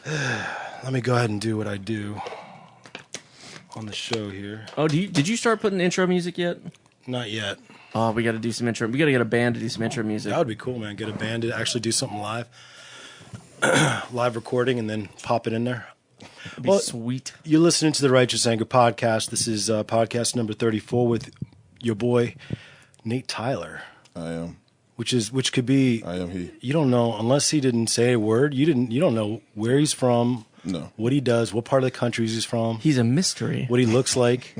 Let me go ahead and do what I do on the show here. Oh, did you start putting intro music yet? Not yet. Oh, we got to do some intro. We got to get a band to do some intro music. That would be cool, man. Get a band to actually do something live. Live recording and then pop it in there. That'd be sweet. You're listening to the Righteous Anger podcast. This is podcast number 34 with your boy, Nate Tyler. I am. Which could be. I am he. You don't know, unless he didn't say a word, you don't know where he's from. No. What he does, what part of the country he's from. He's a mystery. What he looks like.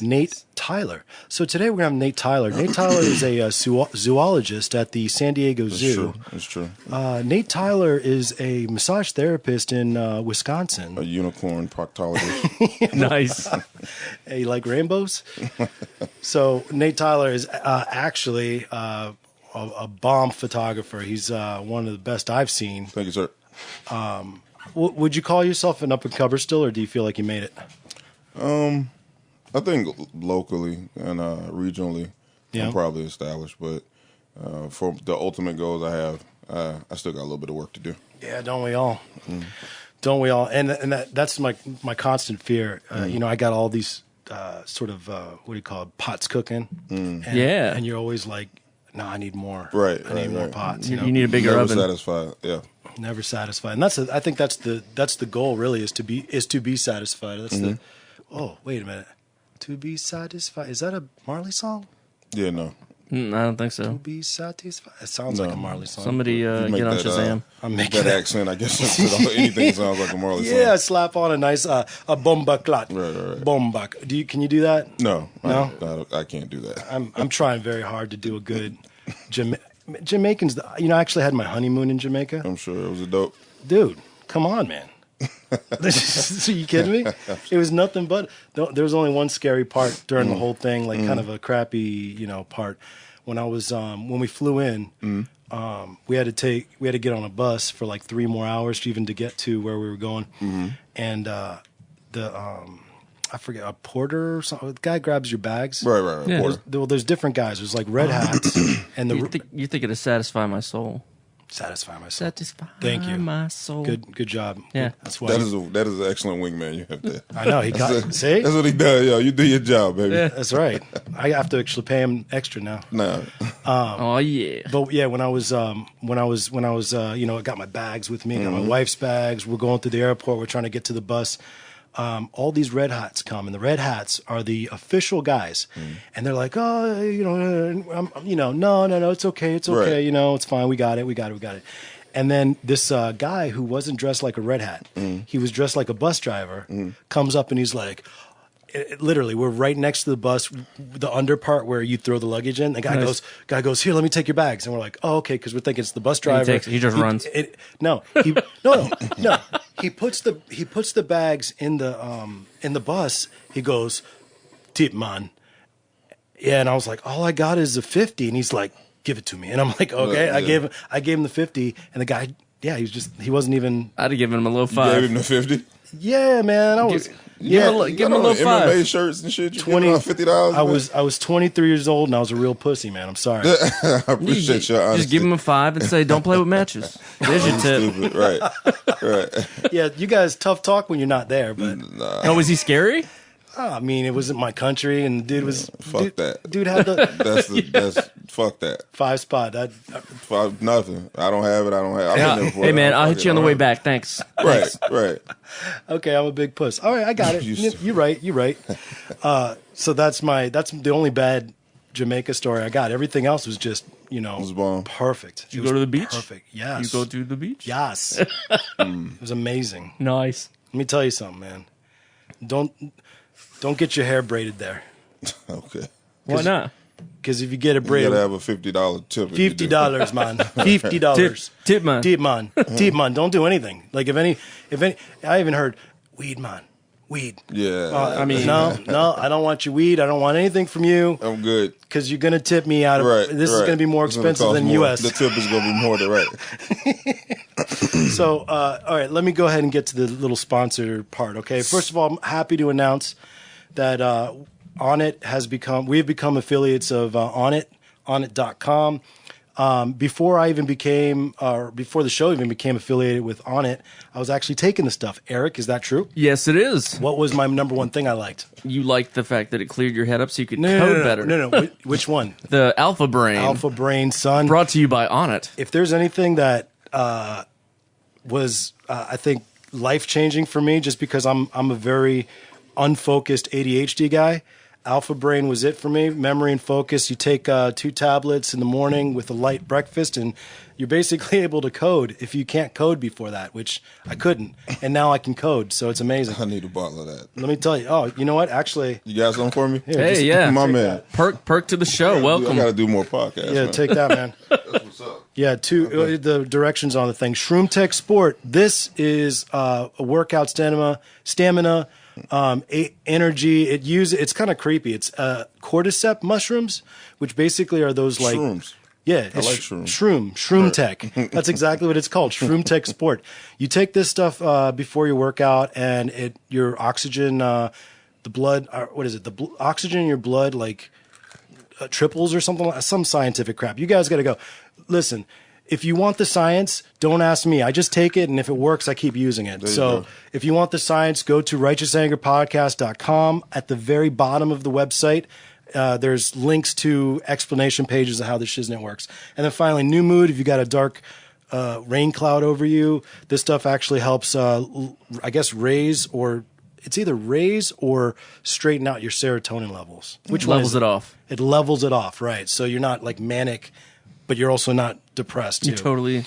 Nate Tyler. So today we're going to have Nate Tyler. Nate Tyler is a zoologist at the San Diego Zoo. That's true. Nate Tyler is a massage therapist in Wisconsin. A unicorn proctologist. Nice. Hey, you like rainbows? So Nate Tyler is actually a bomb photographer. He's one of the best I've seen. Thank you, sir. Would you call yourself an up-and-comer still, or do you feel like you made it? I think locally and regionally, Yeah. I'm probably established. But for the ultimate goals I have, I still got a little bit of work to do. Yeah, don't we all? Don't we all? And that's my constant fear. I got all these sort of what do you call it, pots cooking. And, Yeah. and you're always like, no, I need more. Right, I need more right. pots. You need a bigger Never oven. satisfied. Yeah. Never satisfied, and I think that's the goal. Really, is to be satisfied. That's the. Oh, wait a minute. To be satisfied. Is that a Marley song? Yeah, no. I don't think To so. be satisfied. It sounds like a Marley song. Somebody You make get on that, Shazam. I'm making that accent, I guess. Anything sounds like a Marley song. Yeah, slap on a nice a bomba clot. Right. Bomba. Can you do that? No. No? I can't do that. I'm trying very hard to do a good Jamaicans. I actually had my honeymoon in Jamaica. I'm sure it was a dope. Dude, come on, man. Are you kidding me? It was nothing but. There was only one scary part during the whole thing, like kind of a crappy, part. When I was when we flew in, we had to get on a bus for like 3 more hours to get to where we were going, and I forget, a porter or something. The guy grabs your bags. Right. Yeah. There's different guys. There's like red hats and You're thinking to satisfy my soul. satisfy myself. Satisfy Thank you. my soul. Good job. Yeah. That's why. That is an excellent wingman you have there. I know he got. See, That's what he does, yo. You do your job, baby. Yeah. that's right. I have to actually pay him extra now. Nah. Oh yeah. But yeah, when I was I got my bags with me, got my wife's bags. We're going through the airport. We're trying to get to the bus. All these red hats come, and the red hats are the official guys, and they're like, oh, no, it's okay, it's okay, Right. it's fine, we got it. And then this guy who wasn't dressed like a red hat, he was dressed like a bus driver, comes up and he's like, literally, we're right next to the bus, the under part where you throw the luggage in. The guy goes, here, let me take your bags, and we're like, oh, okay, because we're thinking it's the bus driver. He just runs. No. He puts the bags in the bus. He goes, tip man. Yeah, and I was like, all I got is a 50, and he's like, give it to me, and I'm like, okay. Yeah. I gave him the 50, and the guy, yeah, he wasn't even. I'd have given him a low You 5. gave him the 50? Yeah, man, I was. Give him a low 5. MMA shirts and shit. You 20 $50. I was 23 years old and I was a real pussy, man. I'm sorry. I appreciate your honesty. Just give him a 5 and say, "Don't play with matches." There's your tip. Stupid. Right. Yeah, you guys tough talk when you're not there, but Oh, was he scary? I mean, it wasn't my country, and the dude was Fuck that. Dude had the That's fuck that. 5 spot. Nothing. I don't have it. I've been there before. Hey man, I'll hit you on the way back. Thanks. Right. Okay, I'm a big puss. All right, I got it. You're right. So that's the only bad Jamaica story I got. Everything else was just was bomb. perfect. You go to the beach? Perfect. Yes. You go to the beach? Yes. It was amazing. Nice. Let me tell you something, man. Don't get your hair braided there. Okay. Why not? Because if you get it You braided, gotta have a $50 tip. if you do. $50, man. $50. Tip man. Tip man. Tip man. Don't do anything. Like if any, I even heard weed man. Weed. Yeah. I mean- No, I don't want your weed. I don't want anything from you I'm good. because you're gonna tip me out of. Right. This is gonna be more It's gonna expensive cost than more. U.S. The tip is gonna be more than right. So, all right, let me go ahead and get to the little sponsor part. Okay. First of all, I'm happy to announce that we have become affiliates of Onnit, Onnit.com. Before I even became, or before the show even became affiliated with On It, I was actually taking the stuff. Eric, is that true? Yes, it is. What was my number one thing I liked? You liked the fact that it cleared your head up so you could code better. No. Which one? The Alpha Brain. Alpha Brain, son. Brought to you by Onnit. If there's anything that was, I think, life-changing for me, just because I'm a very unfocused ADHD guy, Alpha Brain was it for me. Memory and focus. You take 2 tablets in the morning with a light breakfast, and you're basically able to code if you can't code before that, which I couldn't. And now I can code, so it's amazing. I need a bottle of that. Let me tell you. Oh, you know what? Actually, You got something for me? Hey, yeah. My man. Perk to the show. I Welcome. got to do more podcasts. yeah, man. take that, man. That's what's up. Yeah, the directions on the thing. Shroom Tech Sport. This is a workout stamina, energy. It's kind of creepy. It's cordyceps mushrooms, which basically are those like Shrooms. Yeah, I it's like shrooms. Shroom Tech. That's exactly what it's called. Shroom Tech Sport. You take this stuff before your workout, and your oxygen, the blood. What is it? The oxygen in your blood like triples or something. Some scientific crap. You guys got to go. Listen. If you want the science, don't ask me. I just take it, and if it works, I keep using it. you So go. if you want the science, go to righteousangerpodcast.com. At the very bottom of the website, there's links to explanation pages of how the shiznit works. And then finally, New Mood. If you got a dark rain cloud over you, this stuff actually helps, I guess, raise or straighten out your serotonin levels. Which one Levels is it off. It levels it off, right? So you're not like manic, but you're also not depressed too. You're totally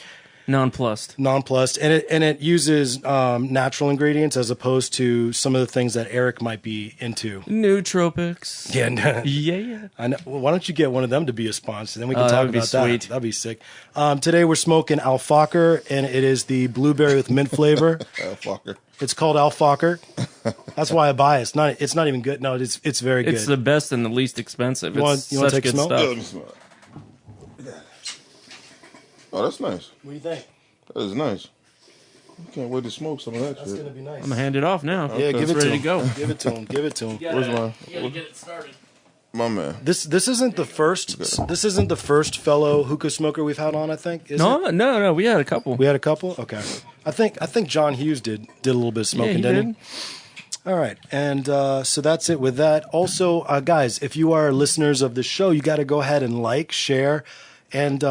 nonplussed. Nonplussed, and it uses natural ingredients as opposed to some of the things that Eric might be into. Nootropics. Yeah, Yeah. I know. Well, why don't you get one of them to be a sponsor? Then we can Oh, that talk would be about that. sweet. That'd be sick. Today we're smoking Alfacher, and it is the blueberry with mint flavor. Fucker. It's called Alfacher. That's why I buy it. It's not even good. No, it's very good. It's the best and the least expensive. You It's wanna such take a good smell? Yeah, stuff. let me smell it. Oh, that's nice. What do you think? That is nice. I can't wait to smoke some of that That's shit. gonna be nice. I'm gonna hand it off now. Yeah, give it It's to ready him. to go. Give it to him. Give it to him. Where's mine? You gotta get it started. My man. This isn't the first. This isn't the first fellow hookah smoker we've had on. I think. Is it? No. We had a couple. We had a couple. Okay. I think John Hughes did a little bit of smoking, he didn't he? All right, and so that's it with that. Also, guys, if you are listeners of the show, you got to go ahead and like, share, and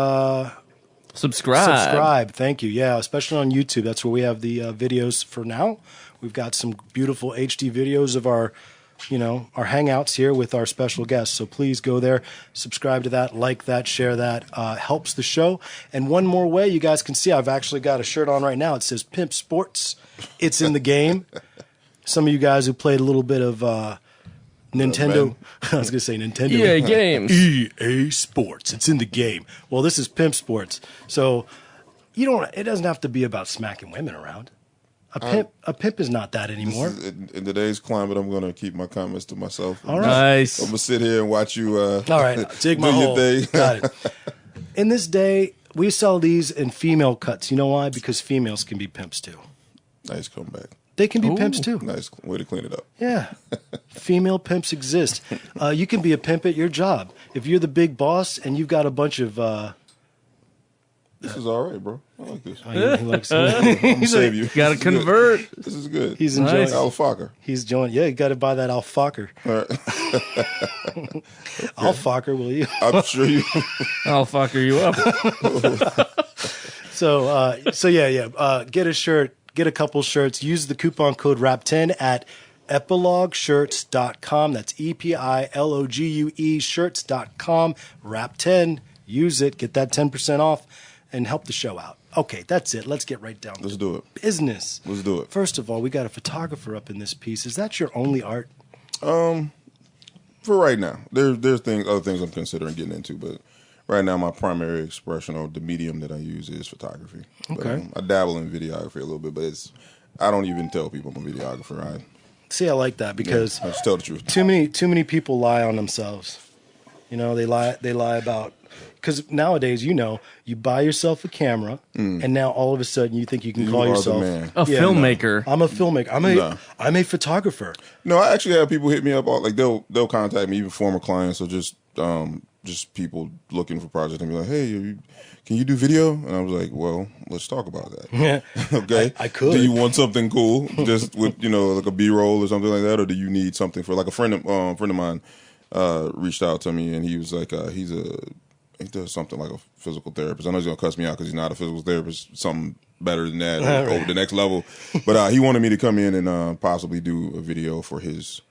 subscribe. Thank you. Yeah, especially on YouTube. That's where we have the videos for now. We've got some beautiful HD videos of our hangouts here with our special guests. So please go there, subscribe to that, like that, share that. Helps the show. And one more way you guys can see, I've actually got a shirt on right now. It says Pimp Sports. It's in the game. Some of you guys who played a little bit of Nintendo. I was going to say Nintendo. Yeah, games. EA Sports. It's in the game. Well, this is Pimp Sports. So it doesn't have to be about smacking women around. A pimp is not that anymore. In today's climate, I'm going to keep my comments to myself. All right. Nice. I'm going to sit here and watch you All right, dig my do your hole. thing. Got it. In this day, we sell these in female cuts. You know why? Because females can be pimps too. Nice comeback. They can be Ooh. pimps too. Nice way to clean it up. Yeah. Female pimps exist. You can be a pimp at your job. If you're the big boss and you've got a bunch of... This is all right, bro. I like this. he likes I'm going to save you. Gotta This is good. convert. This is good. He's enjoying Nice. it. Alfacher. He's enjoying. Yeah, you got to buy that Alfacher. All right. Alfacher, will you? I'm sure you. I'll fucker you up. So yeah. Get a shirt. Get a couple shirts. Use the coupon code RAP10 at epilogueshirts.com. That's EPILOGUE shirts.com. RAP10. Use it. Get that 10% off and help the show out. Okay, that's it. Let's get right down to Let's do it. business. Let's do it. First of all, we got a photographer up in this piece. Is that your only art? For right now, there's other things I'm considering getting into, but right now my primary expression or the medium that I use is photography. Okay. But, I dabble in videography a little bit, but I don't even tell people I'm a videographer. See, I like that because I just tell the truth. too many people lie on themselves. They lie about, because nowadays, you buy yourself a camera and now all of a sudden you think you can You call are the yourself man. A filmmaker. I'm a filmmaker. I'm a photographer. No, I actually have people hit me up. Like they'll contact me, even former clients, or just just people looking for projects and be like, hey, can you do video? And I was like, well, let's talk about that. Yeah. Okay. I could. Do you want something cool, just with like a B-roll or something like that, or do you need something for like a friend of mine reached out to me and he was like, he does something like a physical therapist. I know he's gonna cuss me out because he's not a physical therapist. Something better than that, or over the next level. But he wanted me to come in and possibly do a video for his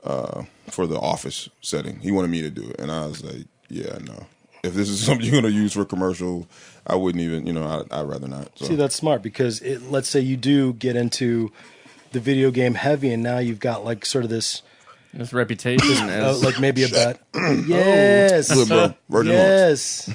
for the office setting. He wanted me to do it, and I was like, yeah, no. If this is something you're gonna use for commercial, I wouldn't even. I'd rather not. So. See, that's smart because let's say you do get into the video game heavy, and now you've got like sort of this reputation as like maybe a bet. Yes, Good, bro. Virgin yes.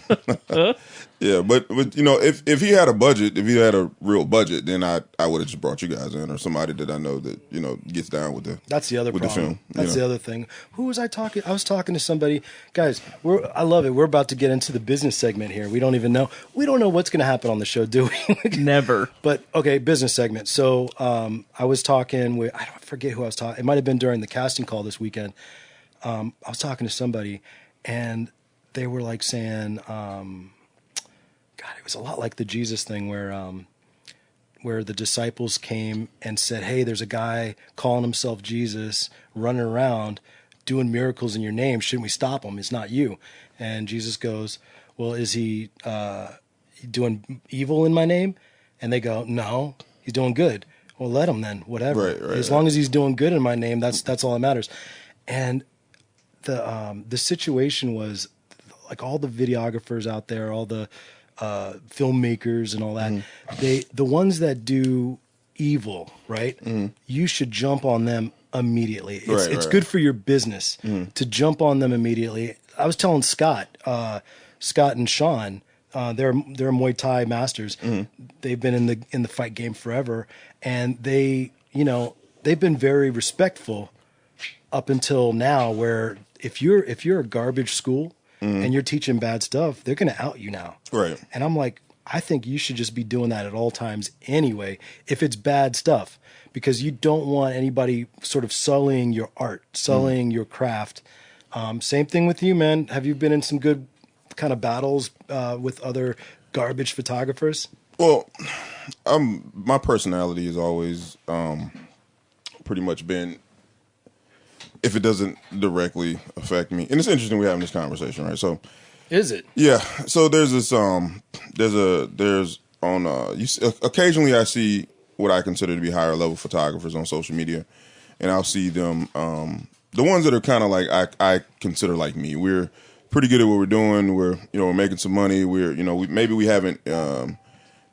Yeah, but if he had a budget, if he had a real budget, then I would have just brought you guys in or somebody that I know that gets down with the. That's the other with problem. the film. That's the other thing. Who was I talking? I was talking to somebody. Guys, I love it. We're about to get into the business segment here. We don't even know. We don't know what's going to happen on the show, do we? never. But okay, business segment. So I was talking with, I don't forget who I was talking. It might have been during the casting call this weekend. I was talking to somebody, and they were like saying, God, it was a lot like the Jesus thing where the disciples came and said, hey, there's a guy calling himself Jesus running around doing miracles in your name. Shouldn't we stop him? It's not you. And Jesus goes, well, is he doing evil in my name? And they go, no, he's doing good. Well, let him then, whatever. Right, as long as he's doing good in my name, that's all that matters. And the situation was like all the videographers out there, all the filmmakers and all that, the ones that do evil, right? You should jump on them immediately. It's good for your business to jump on them immediately. I was telling Scott and Sean, they're Muay Thai masters. They've been in the fight game forever, and they've been very respectful up until now. Where if you're a garbage school and you're teaching bad stuff, they're going to out you now. Right. And I'm like, I think you should just be doing that at all times anyway, if it's bad stuff, because you don't want anybody sort of sullying your art, sullying your craft. Same thing with you, man. Have you been in some good kind of battles with other garbage photographers? Well, my personality has always pretty much been, if it doesn't directly affect me, and it's interesting we're having this conversation, right? So, is it? Yeah. So there's this occasionally I see what I consider to be higher level photographers on social media, and I'll see them the ones that are kind of like I consider like me. We're pretty good at what we're doing. We're making some money. Maybe we haven't done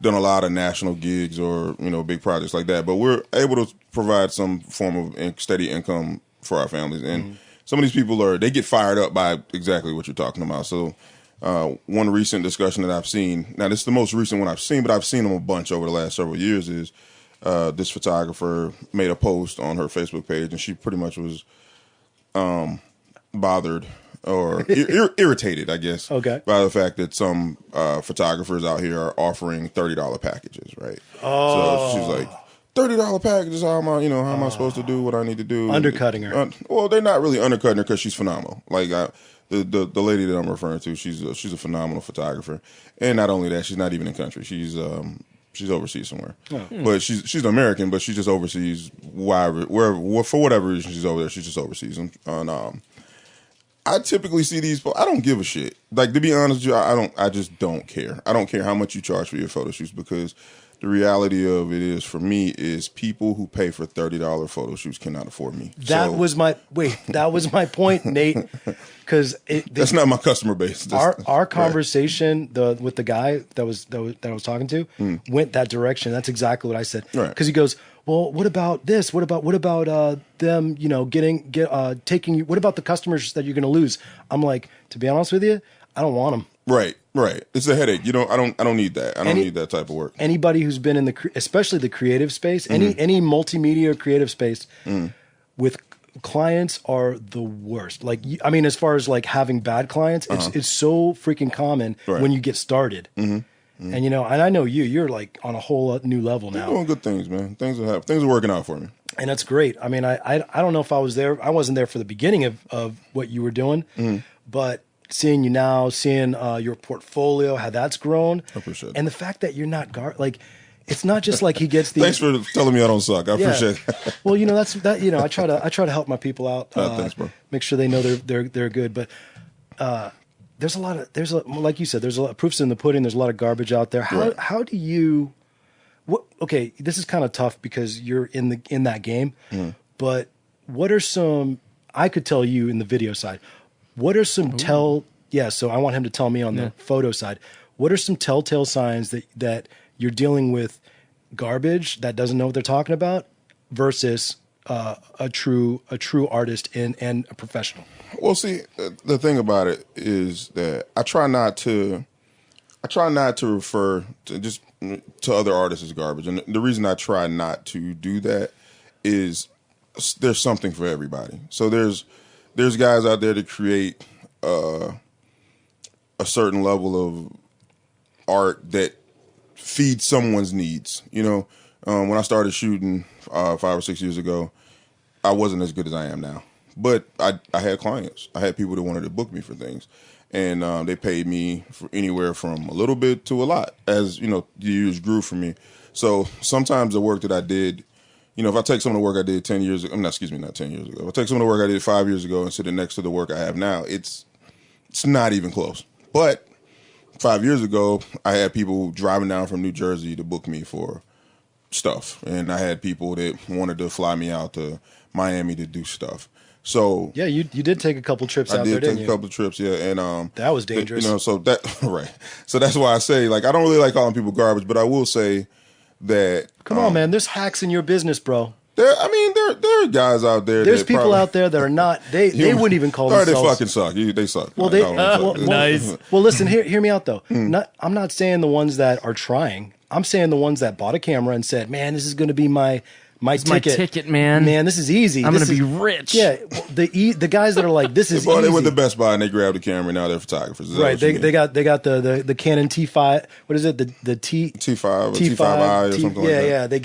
a lot of national gigs or big projects like that, but we're able to provide some form of steady income for our families. And some of these people they get fired up by exactly what you're talking about. So one recent discussion that I've seen, now this is the most recent one I've seen, but I've seen them a bunch over the last several years, is this photographer made a post on her Facebook page, and she pretty much was bothered or irritated, I guess, by the fact that some photographers out here are offering $30 packages, right? So she's like, $30 packages, how am I supposed to do what I need to do? Undercutting her. Well, they're not really undercutting her because she's phenomenal. Like the lady that I'm referring to, she's a phenomenal photographer, and not only that, she's not even in country. She's overseas somewhere, but she's American, but she just overseas wherever for whatever reason she's over there. She's just overseas, and I typically see these. I don't give a shit. Like, to be honest with you, I just don't care. I don't care how much you charge for your photo shoots, because the reality of it is, for me, is people who pay for $30 photo shoots cannot afford me. That was my point, Nate. Because that's not my customer base. Our conversation with the guy that I was talking to went that direction. That's exactly what I said. Because he goes, well, what about this? What about them? Taking you? What about the customers that you're going to lose? I'm like, to be honest with you, I don't want them. Right. It's a headache. I don't need that. I don't need that type of work. Anybody who's been in especially the creative space, any multimedia creative space, with clients are the worst. Like, I mean, as far as like having bad clients, it's so freaking common when you get started. And and I know you're like on a whole new level now. You're doing good things, man. Things are working out for me. And that's great. I mean, I don't know if I was there. I wasn't there for the beginning of what you were doing, but seeing you now, seeing your portfolio, how that's grown. I appreciate it. And the fact that you're not like, it's not just like he gets the. Thanks for telling me I don't suck. I appreciate it. Well, that's that. I try to help my people out. Thanks, bro. Make sure they know they're good. But there's like you said, there's a lot of proofs in the pudding. There's a lot of garbage out there. How do you? Okay, this is kind of tough because you're in that game. But what are some? I could tell you in the video side. What are some so I want him to tell me on the photo side. What are some telltale signs that you're dealing with garbage that doesn't know what they're talking about versus a true artist and a professional? Well, see, the thing about it is that I try not to refer to other artists as garbage, and the reason I try not to do that is there's something for everybody. So there's guys out there that create a certain level of art that feeds someone's needs. When I started shooting 5 or 6 years ago, I wasn't as good as I am now. But I had clients. I had people that wanted to book me for things. And they paid me for anywhere from a little bit to a lot as, the years grew for me. So sometimes the work that I did, if I take some of the work I did 10 years ago, not 10 years ago. If I take some of the work I did 5 years ago and sit it next to the work I have now, it's not even close. But 5 years ago, I had people driving down from New Jersey to book me for stuff. And I had people that wanted to fly me out to Miami to do stuff. So yeah, you did take a couple trips out there, didn't you? I did take a couple trips, yeah, and that was dangerous. So that right. So that's why I say, I don't really like calling people garbage, but I will say that. Come on, man, there's hacks in your business, bro. There are guys out there. There's people out there that are not. They wouldn't even call themselves. They fucking suck. They suck. Well, nice. Well, listen. Hear me out though. I'm not saying the ones that are trying. I'm saying the ones that bought a camera and said, "Man, this is going to be my ticket, man. Man, this is easy. I'm going to be rich." Yeah, the guys that are like, "This is easy." They went to Best Buy and they grabbed the camera. And now they're photographers. Right. They got the Canon T5. What is it? The T5 or T5i or something like that. Yeah. They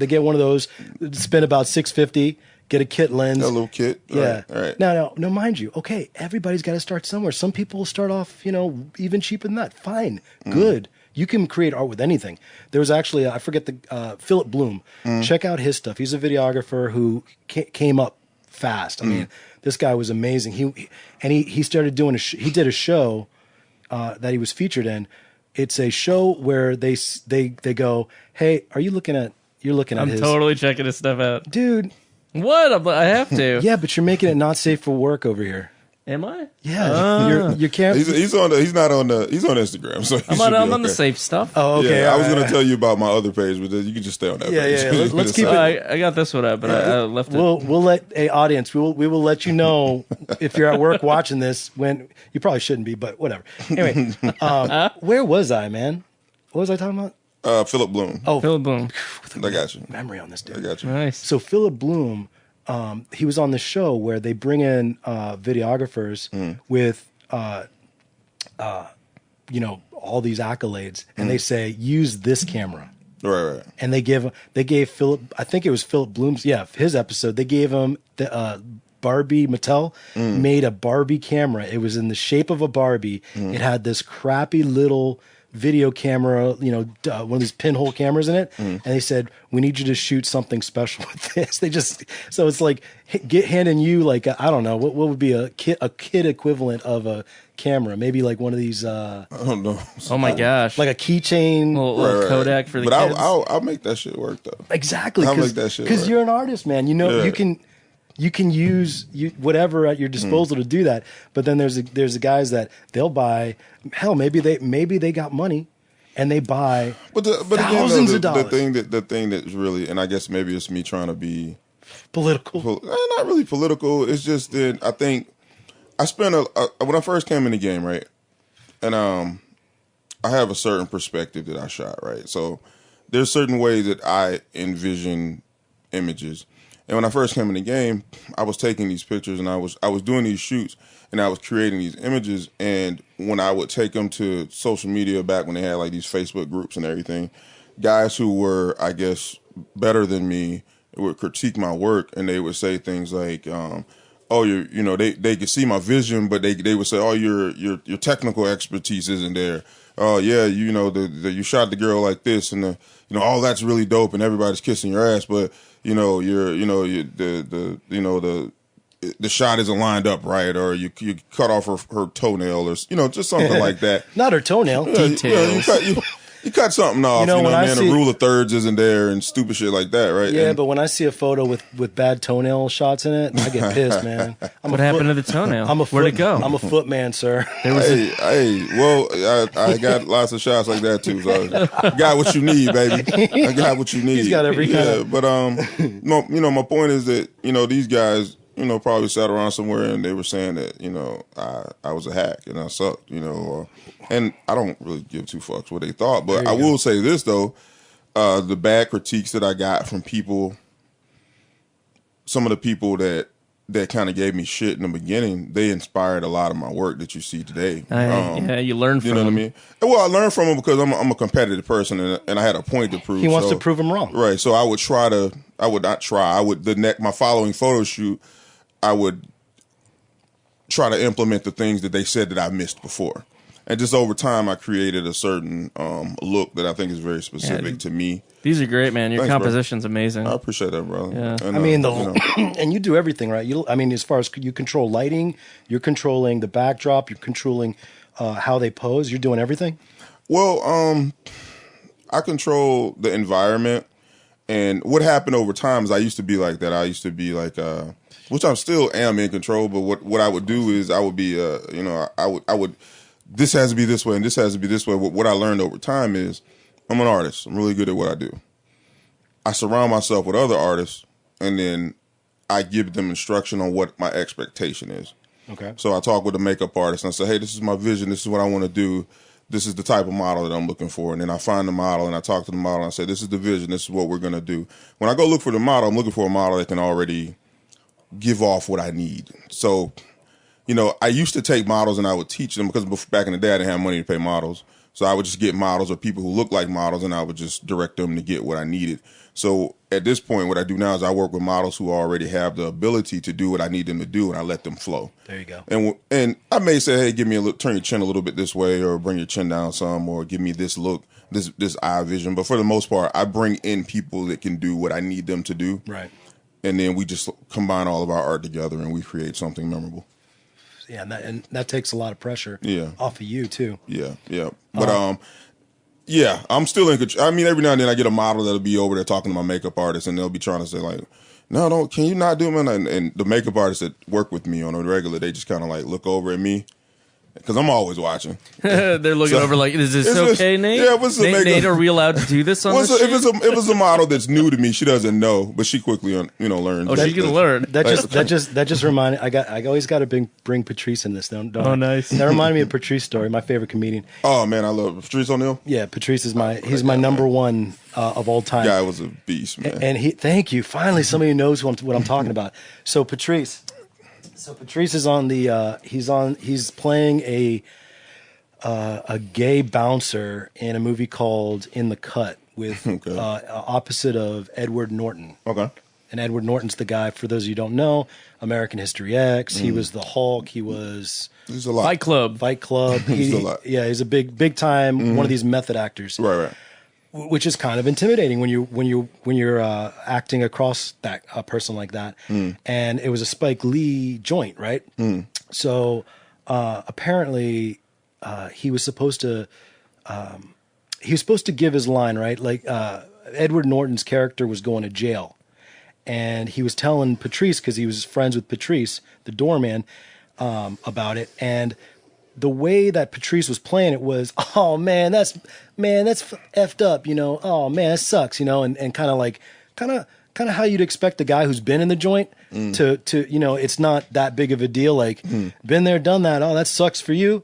get one of those. Spend about $650. Get a kit lens. A little kit. Yeah. All right. No, mind you. Okay, everybody's got to start somewhere. Some people will start off, even cheaper than that. Fine. Good. You can create art with anything. There was actually, I forget Philip Bloom. Check out his stuff. He's a videographer who came up fast. I mean, this guy was amazing. He started doing he did a show that he was featured in. It's a show where they go, "Hey, you're looking at I'm his." totally checking his stuff out, dude. What? I have to. Yeah, but you're making it not safe for work over here. Am I? Yeah, you can't. He's on Instagram. So I'm on the safe stuff. Oh, okay. Yeah, I was going to tell you about my other page, but you can just stay on that page. Yeah. Let's keep it. I got this one up, but I left it. We'll let audience. We will let you know if you're at work watching this. When you probably shouldn't be, but whatever. Anyway, where was I, man? What was I talking about? Philip Bloom. Oh, Philip Bloom. I got you. Memory on this dude. I got you. Nice. So Philip Bloom. He was on the show where they bring in videographers with, all these accolades, and they say use this camera. Right. And they gave Philip. I think it was Philip Bloom's. Yeah, his episode. They gave him the Barbie. Mattel made a Barbie camera. It was in the shape of a Barbie. It had this crappy little video camera, one of these pinhole cameras in it, and they said, "We need you to shoot something special with this." So it's like handing you like I don't know what would be a kid equivalent of a camera, maybe like one of these. I don't know. Oh my gosh! Like a keychain, little Kodak for the kids. I'll make that shit work though. Exactly, I'll make that shit because work. you're an artist, man. You can use whatever at your disposal to do that. But then there's the guys that they'll buy. Hell, maybe they got money, and they buy thousands of dollars. The thing that's really, and I guess maybe it's me trying to be political. Not really political. It's just that I think I spent when I first came in the game, right, and I have a certain perspective that I shot, right. So there's certain ways that I envision images. And when I first came in the game, I was taking these pictures and I was doing these shoots and I was creating these images. And when I would take them to social media back when they had like these Facebook groups and everything, guys who were, I guess, better than me would critique my work and they would say things like, oh, they could see my vision, but they would say, oh, your technical expertise isn't there. Oh yeah, you shot the girl like this, and all that's really dope, and everybody's kissing your ass, but the shot isn't lined up right, or you cut off her toenail, or just something like that. Not her toenail. Details. You cut something off, the rule of thirds isn't there and stupid shit like that, right? Yeah, but when I see a photo with bad toenail shots in it, I get pissed, man. What happened to the toenail? Where'd it go? I'm a foot man, sir. I got lots of shots like that too. So I got what you need, baby. I got what you need. He's got every kind of... But my point is that these guys probably sat around somewhere and they were saying that I was a hack and I sucked, and I don't really give two fucks what they thought. But I will say this though, the bad critiques that I got from people, some of the people that kind of gave me shit in the beginning, they inspired a lot of my work that you see today. You learn from them. You know what I mean? Well, I learned from them because I'm a competitive person and I had a point to prove. He wants to prove him wrong. Right. So my following photo shoot, I would try to implement the things that they said that I missed before. And just over time, I created a certain look that I think is very specific to me. These are great, man. Your Thanks, composition's amazing. I appreciate that, brother. Yeah. And, and you do everything, right? As far as you control lighting, you're controlling the backdrop, you're controlling how they pose, you're doing everything? Well, I control the environment. And what happened over time is I used to be like that. I used to be like... which I still am in control, but what I would do is I would be, I would, this has to be this way and this has to be this way. What I learned over time is I'm an artist. I'm really good at what I do. I surround myself with other artists and then I give them instruction on what my expectation is. Okay. So I talk with a makeup artist and I say, hey, this is my vision. This is what I want to do. This is the type of model that I'm looking for. And then I find the model and I talk to the model and I say, this is the vision. This is what we're going to do. When I go look for the model, I'm looking for a model that can already give off what I need. So, I used to take models and I would teach them because back in the day I didn't have money to pay models. So I would just get models or people who look like models and I would just direct them to get what I needed. So at this point, what I do now is I work with models who already have the ability to do what I need them to do and I let them flow. There you go. And I may say, hey, turn your chin a little bit this way or bring your chin down some or give me this look, this eye vision. But for the most part, I bring in people that can do what I need them to do. Right. And then we just combine all of our art together and we create something memorable. Yeah, and that takes a lot of pressure off of you too. Yeah. But I'm still in control. Every now and then I get a model that'll be over there talking to my makeup artist and they'll be trying to say like, no, can you not do it? And the makeup artists that work with me on a regular, they just kind of like look over at me. Because I'm always watching. They're looking over like, is this okay, Nate? Yeah, what's the Nate, are we allowed to do this on the shoot? If it's a model that's new to me, she doesn't know, but she quickly learns. Oh, she's gonna learn. That just reminded. I always got to bring Patrice in this. Don't oh, nice. That reminded me of Patrice story. My favorite comedian. Oh man, I love Patrice O'Neal. Yeah, Patrice is he's my number one of all time. Guy was a beast, man. And thank you. Finally, somebody who knows what I'm talking about. So Patrice is on the. He's playing a gay bouncer in a movie called In the Cut with opposite of Edward Norton. Okay. And Edward Norton's the guy, for those of you who don't know, American History X. He was the Hulk. He was Fight Club. He's a lot. Yeah, he's a big time one of these method actors. Right. Which is kind of intimidating when you're acting across a person like that. And it was a Spike Lee joint, right? So apparently. He was supposed to give his line, right? Like Edward Norton's character was going to jail, and he was telling Patrice, because he was friends with Patrice, the doorman, about it. And the way that Patrice was playing it was, oh man, that's effed up, Oh man, that sucks, and kind of how you'd expect a guy who's been in the joint to it's not that big of a deal. Like been there, done that. Oh, that sucks for you.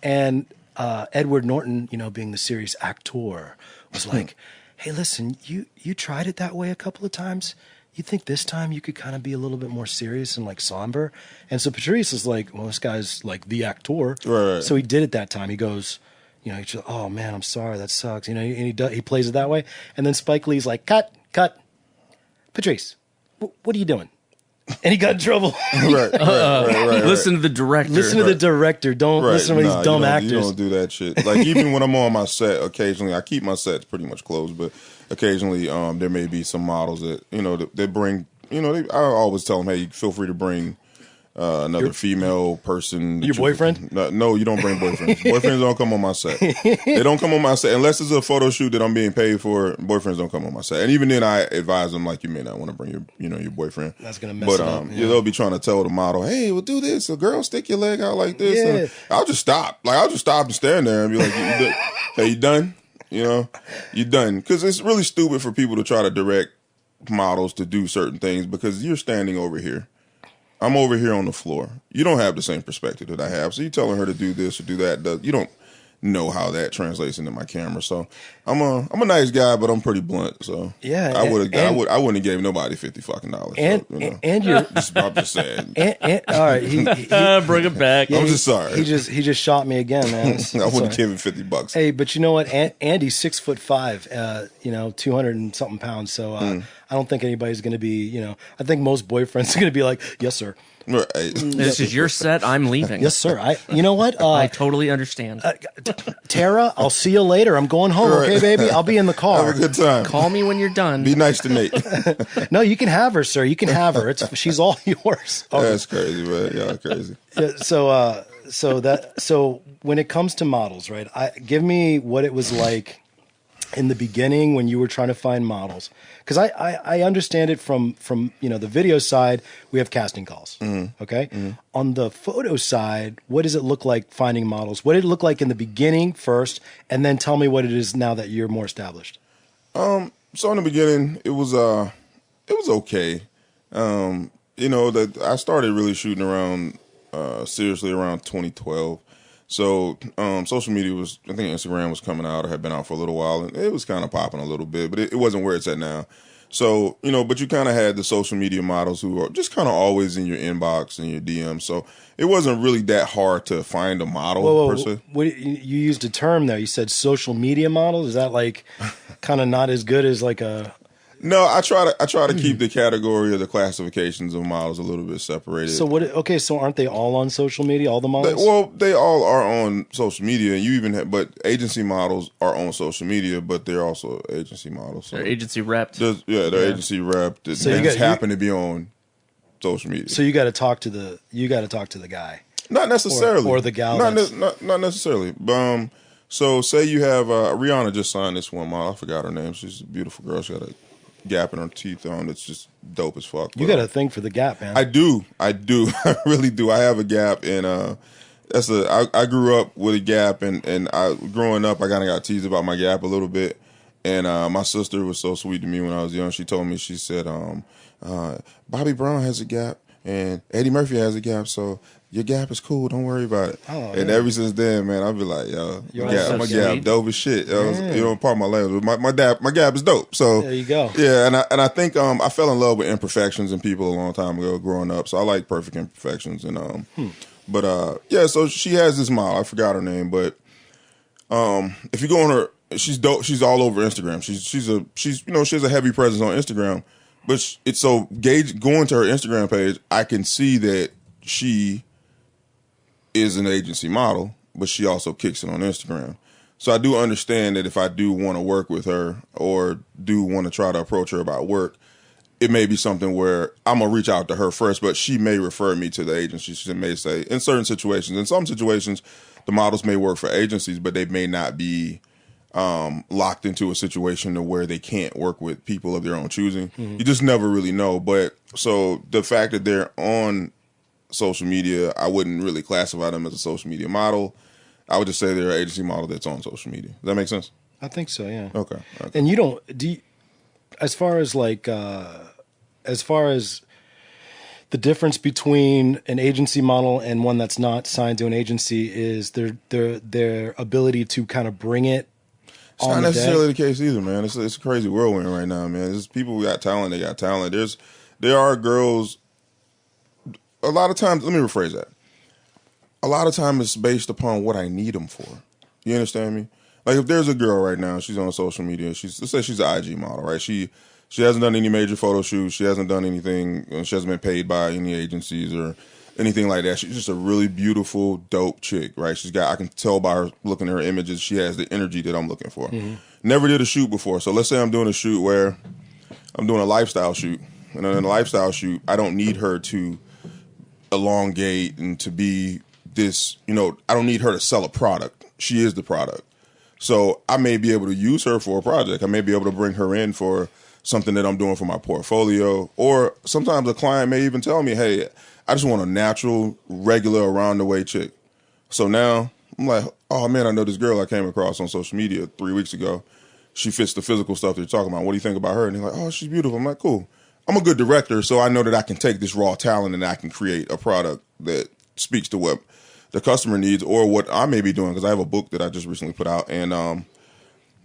And Edward Norton, being the serious actor, was like, hey, listen, you tried it that way a couple of times. You think this time you could kind of be a little bit more serious and like somber? And so Patrice is like, well, this guy's like the actor. Right. So he did it that time. He goes, he's just, oh man, I'm sorry, that sucks. And he plays it that way. And then Spike Lee's like, cut. Patrice, what are you doing? and he got in trouble. right. Listen to the director. Listen to the director. Don't listen to these dumb actors. You don't do that shit. Like, even when I'm on my set, occasionally, I keep my sets pretty much closed, but occasionally there may be some models that, they bring, I always tell them, hey, feel free to bring another female person. Your boyfriend? No, you don't bring boyfriends. Boyfriends don't come on my set. They don't come on my set. Unless it's a photo shoot that I'm being paid for, boyfriends don't come on my set. And even then, I advise them, like, you may not want to bring your boyfriend. That's going to mess it up. But they'll be trying to tell the model, hey, we'll do this. A girl, stick your leg out like this. Yeah. And I'll just stop. Like, I'll just stop and stand there and be like, hey, you done? You done. Because it's really stupid for people to try to direct models to do certain things because you're standing over here. I'm over here on the floor. You don't have the same perspective that I have. So you're telling her to do this or do that. You don't know how that translates into my camera. So I'm a nice guy, but I'm pretty blunt. So yeah, I wouldn't have gave nobody $50 fucking dollars. And you're I'm just saying. All right, he bring it back. I'm just sorry. He just shot me again, man. I wouldn't give him $50. Hey, but you know what? Andy's 6'5", 200 and something pounds. So I don't think anybody's going to be, I think most boyfriends are going to be like, yes, sir. Right. This is your set. I'm leaving. Yes, sir. You know what? I totally understand. Tara, I'll see you later. I'm going home. Right. Okay, baby? I'll be in the car. Have a good time. Call me when you're done. Be nice to Nate. No, you can have her, sir. You can have her. She's all yours. Oh. That's crazy, man. Y'all crazy. Yeah, so when it comes to models, right? Give me what it was like in the beginning when you were trying to find models, because I understand it from the video side. We have casting calls. Okay, on the photo side, what does it look like finding models? What did it look like in the beginning first, and then tell me what it is now that you're more established. So in the beginning, it was okay. That I started really shooting around seriously around 2012. So social media I think Instagram was coming out or had been out for a little while, and it was kind of popping a little bit, but it wasn't where it's at now. So, but you kind of had the social media models who are just kind of always in your inbox and your DMs. So it wasn't really that hard to find a model per se. You used a term there. You said social media model. Is that like kind of not as good as like a... No, I try to keep the category or the classifications of models a little bit separated. So so aren't they all on social media, all the models? They all are on social media, and you even but agency models are on social media, but they're also agency models. So they're agency repped. They're agency repped. So they just happen to be on social media. So you got to talk to the guy. Not necessarily, or the gal. Not necessarily. So say you have Rihanna just signed this one model. I forgot her name. She's a beautiful girl. She got a gap in her teeth on. It's just dope as fuck. You got a thing for the gap, man. I do. I really do. I have a gap, and I grew up with a gap, and growing up, I kind of got teased about my gap a little bit. And my sister was so sweet to me when I was young. She told me, she said, Bobby Brown has a gap, and Eddie Murphy has a gap, so your gap is cool. Don't worry about it. Oh, and ever since then, man, I'll be like, yo, my gap dope as shit. Part of my language. My gap is dope. So there you go. Yeah, and I think I fell in love with imperfections in people a long time ago growing up. So I like perfect imperfections. And but so she has this model. I forgot her name, but if you go on her, she's dope. She's all over Instagram. She has a heavy presence on Instagram. But it's so going to her Instagram page, I can see that she is an agency model, but she also kicks it on Instagram. So I do understand that if I do want to work with her or do want to try to approach her about work, it may be something where I'm going to reach out to her first, but she may refer me to the agency. She may say, in certain situations, in some situations, the models may work for agencies, but they may not be locked into a situation to where they can't work with people of their own choosing. You just never really know. But so the fact that they're on social media, I wouldn't really classify them as a social media model. I would just say they're an agency model that's on social media. Does that make sense? I think so, yeah. Okay. And as far as the difference between an agency model and one that's not signed to an agency is their ability to kind of bring it. It's not necessarily the case either, man. It's a crazy whirlwind right now, man. There's people who got talent. They got talent. There are girls. A lot of times, let me rephrase that. A lot of times it's based upon what I need them for. You understand me? Like if there's a girl right now, she's on social media. Let's say she's an IG model, right? She She hasn't done any major photo shoots. She hasn't done anything. She hasn't been paid by any agencies or anything like that. She's just a really beautiful, dope chick, right? I can tell by her looking at her images, she has the energy that I'm looking for. Never did a shoot before. So let's say I'm doing a shoot where I'm doing a lifestyle shoot. And in a lifestyle shoot, I don't need her to elongate and to be this, I don't need her to sell a product. She is the product. So I may be able to use her for a project. I may be able to bring her in for something that I'm doing for my portfolio. Or sometimes a client may even tell me, hey, I just want a natural, regular, around-the-way chick. So now I'm like, oh, man, I know this girl I came across on social media 3 weeks ago. She fits the physical stuff that you're talking about. What do you think about her? And they're like, oh, she's beautiful. I'm like, cool. I'm a good director, so I know that I can take this raw talent and I can create a product that speaks to what the customer needs or what I may be doing, because I have a book that I just recently put out. And,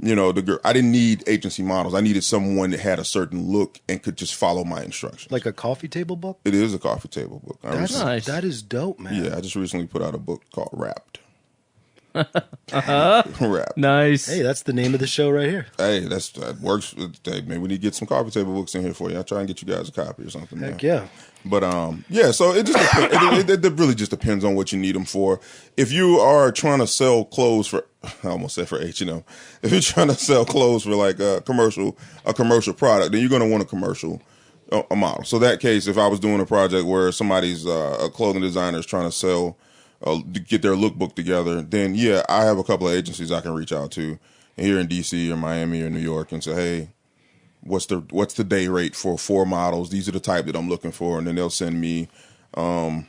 the girl, I didn't need agency models. I needed someone that had a certain look and could just follow my instructions. Like a coffee table book? It is a coffee table book. Nice. That is dope, man. Yeah, I just recently put out a book called Wrapped. Wrapped. Nice. Hey, that's the name of the show right here. Hey, that works. Hey, maybe we need to get some coffee table books in here for you. I'll try and get you guys a copy or something. Heck yeah. But so it just depends. it really just depends on what you need them for. If you are trying to sell clothes for, I almost said for H&M. If you're trying to sell clothes for like a commercial product, then you're going to want a model. So that case, if I was doing a project where somebody's a clothing designer is trying to sell, get their lookbook together, then yeah, I have a couple of agencies I can reach out to here in DC or Miami or New York and say, hey, what's the day rate for 4 models? These are the type that I'm looking for, and then they'll send me a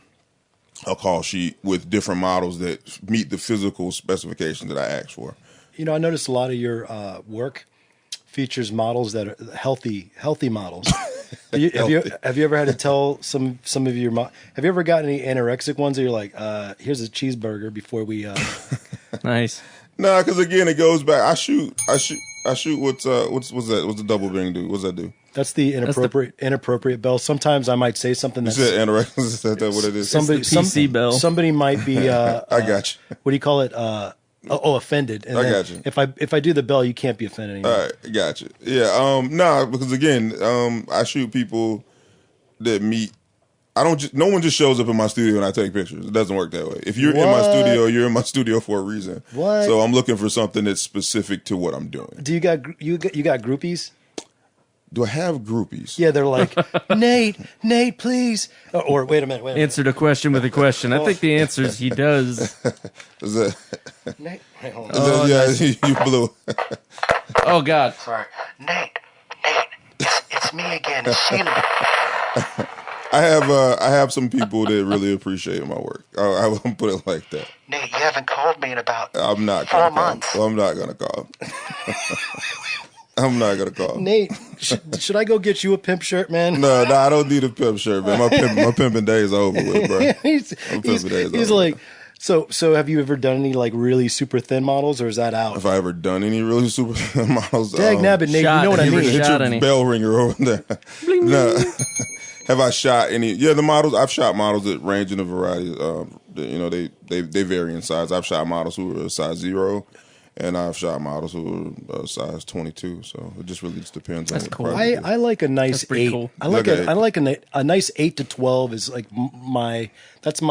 call sheet with different models that meet the physical specifications that I asked for. I noticed a lot of your work features models that are healthy models. Have you ever had to tell some of your have you ever gotten any anorexic ones that you're like, here's a cheeseburger before we Nice. Nah, because again, it goes back. I shoot. What's that? What's the double bing do? What's that do? That's the inappropriate bell. Sometimes I might say something that's... You said anorexic? Is that what it is? Somebody, it's the PC bell. Somebody might be... I got you. What do you call it? Offended. And I got you. If I do the bell, you can't be offended anymore. All right, got you. Yeah, because again, I shoot people that meet... no one just shows up in my studio and I take pictures. It doesn't work that way. If you're in my studio, you're in my studio for a reason. What? So I'm looking for something that's specific to what I'm doing. Do you got groupies? Do I have groupies? Yeah, they're like, Nate, please. Or wait a minute. Answered a question with a question. I think the answer is he does. Is that, Nate, wait, hold on. you blew. Oh, God. Sorry. Nate, it's me again, it's Sheila. I have some people that really appreciate my work. I won't put it like that. Nate, you haven't called me in about I'm not 4 gonna months. Call. I'm not gonna call. I'm not gonna call. Nate, should I go get you a pimp shirt, man? No, I don't need a pimp shirt, man. My pimping days are over with, bro. he's like, so have you ever done any like really super thin models, or is that out? Have I ever done any really super thin models? Dag nabbit, Nate, you know what I mean? Hit Shot your any. bell ringer over there. Bling, No. bling. Have I shot any? Yeah, the models. I've shot models that range in a variety. They vary in size. I've shot models who are size 0. And I've shot models who are size 22, so it just really just depends on That's what the cool. project is. I like a nice That's pretty 8. cool. I like Okay. a nice 8 to 12 is like my lane. That's a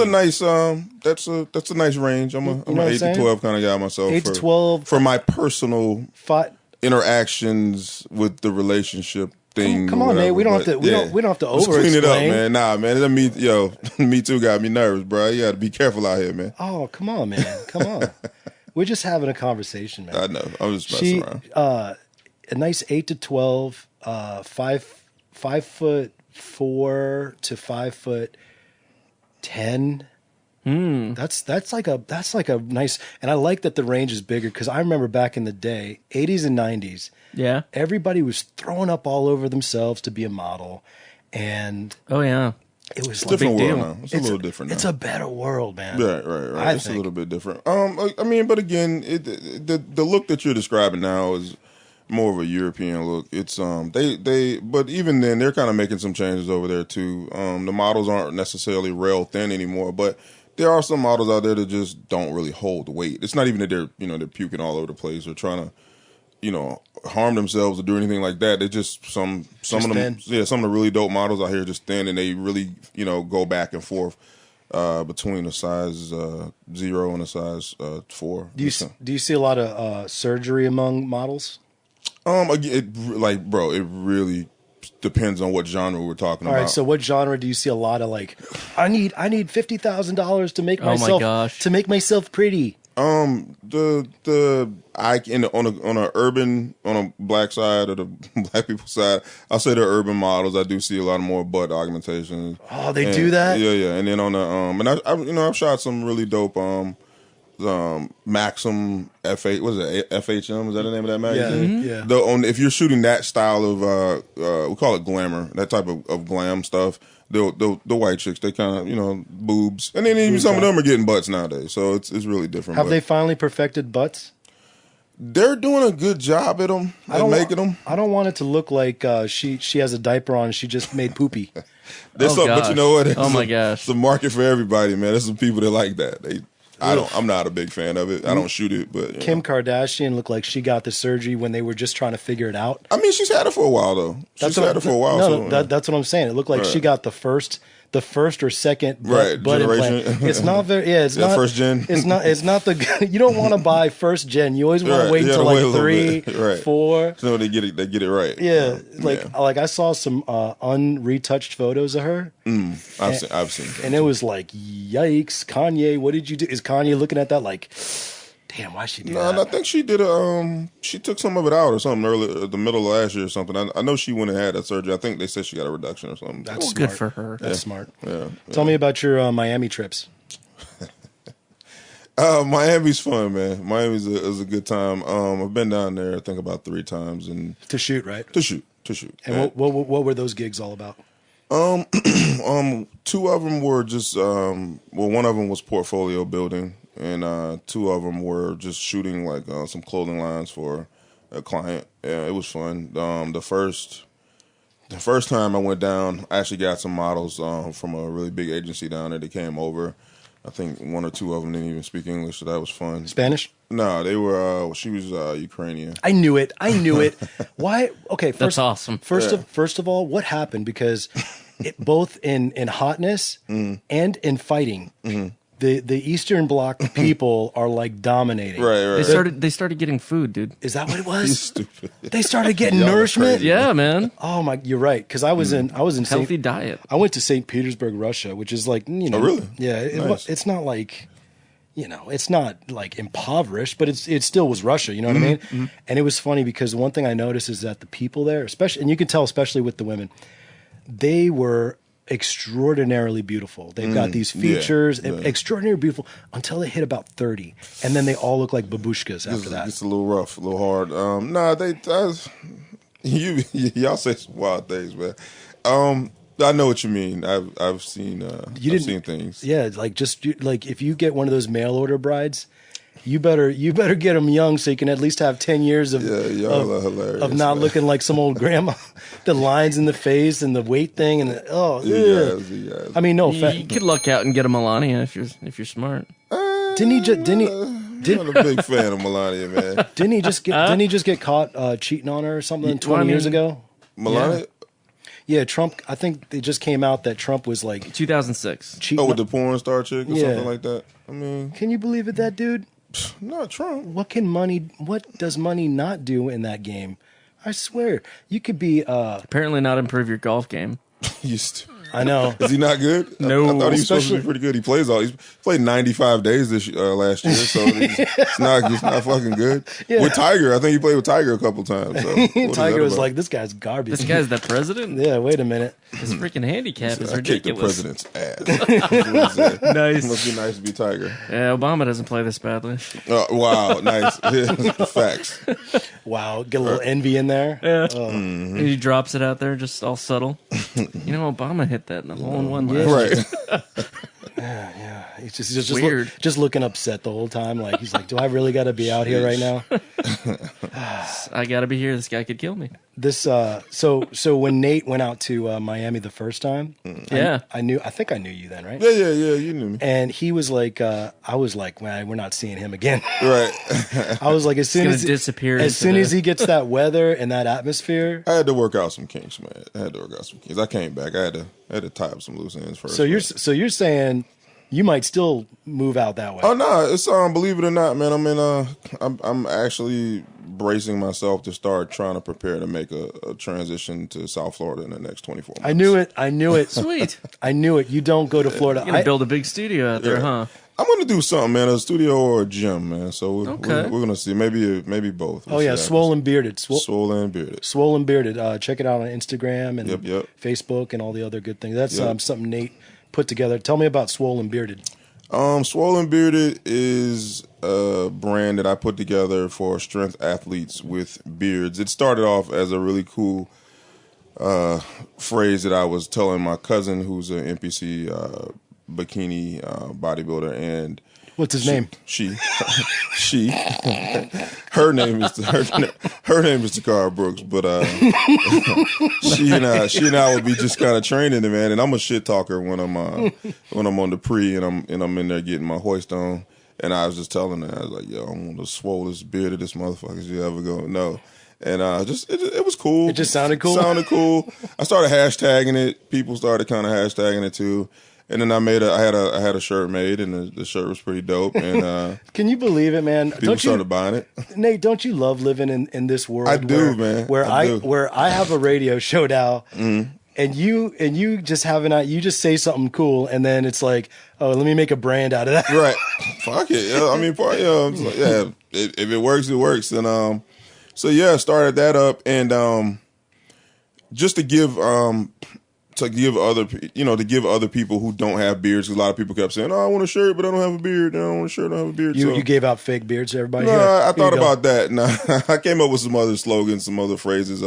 nice that's a nice range. I'm know an what I'm 8 to saying? 12 kind of guy myself. 8 to 12 for my personal Fi- interactions with the relationship thing. Come or on, Nate. whatever, We don't have but to. We don't have to Let's clean it up, over-explain. man. Nah, man. Me too got me nervous, bro. You got to be careful out here, man. Oh, come on, man. Come on. We're just having a conversation, man. I know. I'm just messing around. A nice 8 to 12, 5'4" to 5'10". That's like a nice, and I like that the range is bigger because I remember back in the day, 80s and 90s, Yeah. everybody was throwing up all over themselves to be a model, and Oh, yeah. it was Different big world deal. now. It's a little different now. It's a better world, man. Right. I It's think. a little bit different. I mean, but again, the look that you're describing now is more of a European look. It's but even then they're kind of making some changes over there too. The models aren't necessarily rail thin anymore, but there are some models out there that just don't really hold weight. It's not even that they're puking all over the place or trying to harm themselves or do anything like that. They're just some Just of them, thin. some of the really dope models out here are just thin, and they really go back and forth between a size 0 and a size 4. Do you see a lot of surgery among models? It really depends on what genre we're talking All about. right, so what genre do you see a lot of? Like, I need $50,000 to make Oh my myself gosh. to make myself pretty. On a black side or the black people side, I'll say the urban models. I do see a lot more butt augmentation. Oh, they do that? Yeah. And then on the I've shot some really dope Maxim F8. What is it? FHM? Is that the name of that magazine? Yeah, yeah. If you're shooting that style of we call it glamour, that type of glam stuff. The white chicks, they kind of boobs, and then even some of them are getting butts nowadays. So it's really different. Have they finally perfected butts? They're doing a good job at them, making them. I don't want it to look like she has a diaper on and she just made poopy. There's Oh, but you know what? gosh. Oh, my gosh. It's a market for everybody, man. There's some people that like that. I'm not a big fan of it. I don't shoot it, but Kim Kardashian looked like she got the surgery when they were just trying to figure it out. I mean, she's had it for a while though. She's had it for a while. No, that's what I'm saying. It looked like she got the first or second butt generation. implant. It's not very. Yeah, it's not first gen. It's not the. You don't want to buy first gen. You always want to wait You until gotta wait a like little 3, bit. 4. So they get it right. Yeah, like I saw some unretouched photos of her, I've seen. and it was like, yikes, Kanye, what did you do? Is Kanye looking at that like, damn, why'd she do No, that? and I think she did she took some of it out or something early, the middle of last year or something. I know she went and had that surgery. I think they said she got a reduction or something. That's Well, smart. good for her. That's smart. Yeah. Tell me about your Miami trips. Miami's fun, man. Miami's is a good time. I've been down there, I think, about 3 times and To shoot, right? to shoot. And what were those gigs all about? 2 of them were just one of them was portfolio building, and 2 of them were just shooting like some clothing lines for a client. Yeah, it was fun. The first time I went down, I actually got some models from a really big agency down there. They came over. I think 1 or 2 of them didn't even speak English, so that was fun. Spanish? No, they were. She was Ukrainian. I knew it. Why? Okay, That's awesome. First of all, what happened? Because both in hotness and in fighting, the Eastern Bloc people are like dominating. Right. They started getting food, dude. Is that what it He's was? stupid. They started getting Y'all are nourishment. crazy. Yeah, man. Oh my, you're right. Because I was in Healthy diet. I went to St. Petersburg, Russia, which is like Oh, really? Yeah, Nice. it's not like it's not like impoverished, but it still was Russia. You know what I mean? And it was funny because one thing I noticed is that the people there, especially, and you can tell, especially with the women, they were extraordinarily beautiful. They've got these features, extraordinarily beautiful, until they hit about 30, and then they all look like babushkas after that. It's a little rough, a little hard. Y'all say some wild things, man. I know what you mean. I've seen seen things. Yeah, like like if you get one of those mail order brides, you better get them young so you can at least have 10 years of y'all are hilarious, of not man. looking like some old grandma. The lines in the face and the weight thing and Yes. I mean, no You offense. could luck out and get a Melania if you're smart. Didn't he I'm not a big fan of Melania, man. didn't he just get caught cheating on her or something 20 years ago? Melania? Yeah, Trump. I think it just came out that Trump was like 2006. cheating. Oh, with the porn star chick or Yeah. something like that? I mean, Can you believe it, that dude? not Trump. What does money not do in that game? I swear, you could be. Apparently not improve your golf game. I know. Is he not good? No. I thought he was supposed to Especially- be pretty good. He's played 95 days last year, so it's not fucking good. Yeah. With Tiger, I think he played with Tiger a couple times. So what is Tiger that was about? like, "This guy's garbage." This guy's the president? Yeah, wait a minute. His freaking handicap is I kicked the ridiculous. president's ass. That's what he said. Nice. Must be nice to be Tiger. Yeah, Obama doesn't play this badly. Wow, nice. Facts. Wow, get a little envy in there. Yeah. And he drops it out there just all subtle. You know, Obama hit that in the hole in one last year. Right. He's just Weird. just looking upset the whole time. Like he's like, do I really got to be out here right now? I gotta be here. This guy could kill me. This so when Nate went out to Miami the first time, Yeah. I think I knew you then, right? Yeah, you knew me. And he was like, I was like, man, we're not seeing him again. Right. I was like, as soon gonna as disappear as into soon the- as he gets that weather and that atmosphere. I had to work out some kinks, man. I came back. I had to tie up some loose ends first. So you're saying you might still move out that way? Oh no, it's believe it or not, man. I'm actually bracing myself to start trying to prepare to make a transition to South Florida in the next 24 months. I knew it. Sweet. I knew it. You don't go to Florida. You're gonna build a big studio out there, huh? I'm gonna do something, man. A studio or a gym, man. So we're Okay. gonna see. Maybe both. Oh yeah, Swollen Bearded. Swollen Bearded. Swollen Bearded. Check it out on Instagram and Yep. Facebook and all the other good things. That's Yep. something Nate put together. Tell me about Swollen Bearded. Swollen Bearded is a brand that I put together for strength athletes with beards. It started off as a really cool phrase that I was telling my cousin, who's an NPC bikini bodybuilder, and What's his name? She, her name is Takara Brooks, but she and I would be just kind of training him, man. And I'm a shit talker when I'm on the pre and I'm in there getting my hoist on. And I was just telling her, I was like, yo, I'm gonna swole this beard of this motherfucker. You ever go? No. And it was cool. It just sounded cool? Sounded cool. I started hashtagging it. People started kind of hashtagging it too. And then I had a shirt made, and the shirt was pretty dope. And Can you believe it, man? people started buying it. Nate, don't you love living in this world? I do, man. Where I do. where I have a radio show now, and you just you just say something cool, and then it's like, oh, let me make a brand out of that. Right. Fuck it. Yeah, I mean, it's like, yeah. If it works, it works. And so yeah, started that up, and just to give other people who don't have beards, 'cause a lot of people kept saying, "Oh, I want a shirt, but I don't have a beard. I don't want a shirt, I don't have a beard." You gave out fake beards to everybody. No, Here, I here thought you go. about that. No, I came up with some other slogans, some other phrases.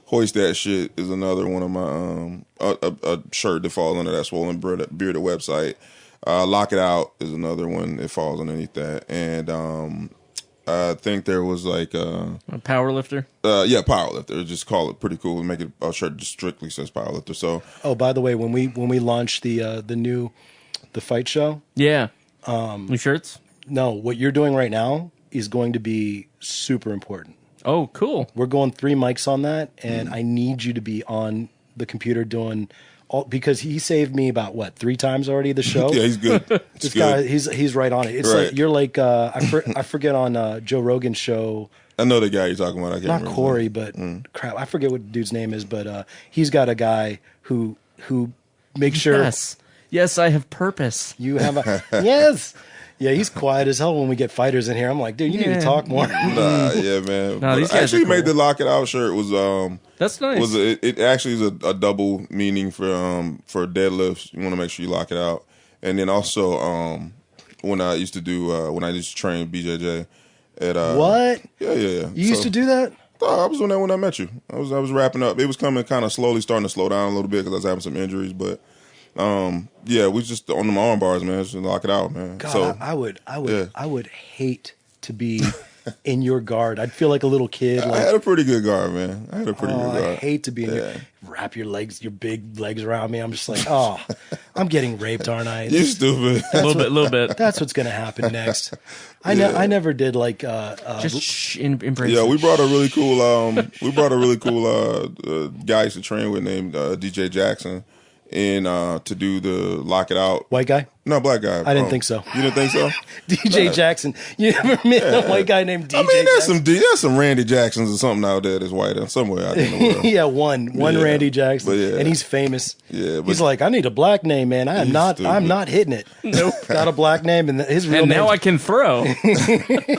Hoist that shit is another one of my a shirt that falls under that Swollen Bearded website. Lock It Out is another one that falls underneath that, and I think there was like A power lifter. Powerlifter. Just call it pretty cool. Make it a shirt just strictly says Powerlifter. So Oh, by the way, when we launched the fight show, Yeah. New shirts. no, what you're doing right now is going to be super important. Oh, cool. We're going 3 mics on that, and Mm. I need you to be on the computer doing all, because he saved me about 3 times already the show. yeah, he's good. It's This guy, good. he's right on it. It's Right. like you're like I forget on Joe Rogan's show. I know the guy you're talking about. I can't Not remember. Corey, but crap, I forget what the dude's name is. But he's got a guy who makes sure Yes, I have purpose. you have a yes. Yeah, he's quiet as hell when we get fighters in here. I'm like, dude, you need Yeah. to talk more. Nah, yeah, man. Nah, But these I guys actually are made cool. the Lock It Out shirt was That's nice. it actually is a double meaning for deadlifts. You want to make sure you lock it out, and then also when I used to train BJJ at What? Yeah. You used to do that? I was doing that when I met you. I was wrapping up. It was coming kind of slowly, starting to slow down a little bit because I was having some injuries, but. Yeah, we just on the arm bars, man. Just lock it out, man. God, So I would yeah. hate to be in your guard. I'd feel like a little kid. I Like, had a pretty good guard, man. I had a pretty good I guard. hate to be in your wrap your big legs around me. I'm just like, oh, I'm getting raped, aren't I? You stupid. a little bit. That's what's gonna happen next. I never did like Just embrace Yeah, it. we brought a really cool guy I used to train with named DJ Jackson and to do the Lock It Out. white guy. No, black guy. I didn't think so. You didn't think so? DJ Jackson. You ever met a white guy named DJ? I mean, Jackson? there's some Randy Jacksons or something out there that's white somewhere out in the world. Yeah, one Yeah, Randy Jackson, but yeah. and he's famous. Yeah, but- he's like, I need a black name, man. I'm stupid. not hitting it. Nope, got a black name, and his real And name. now I can throw. yeah,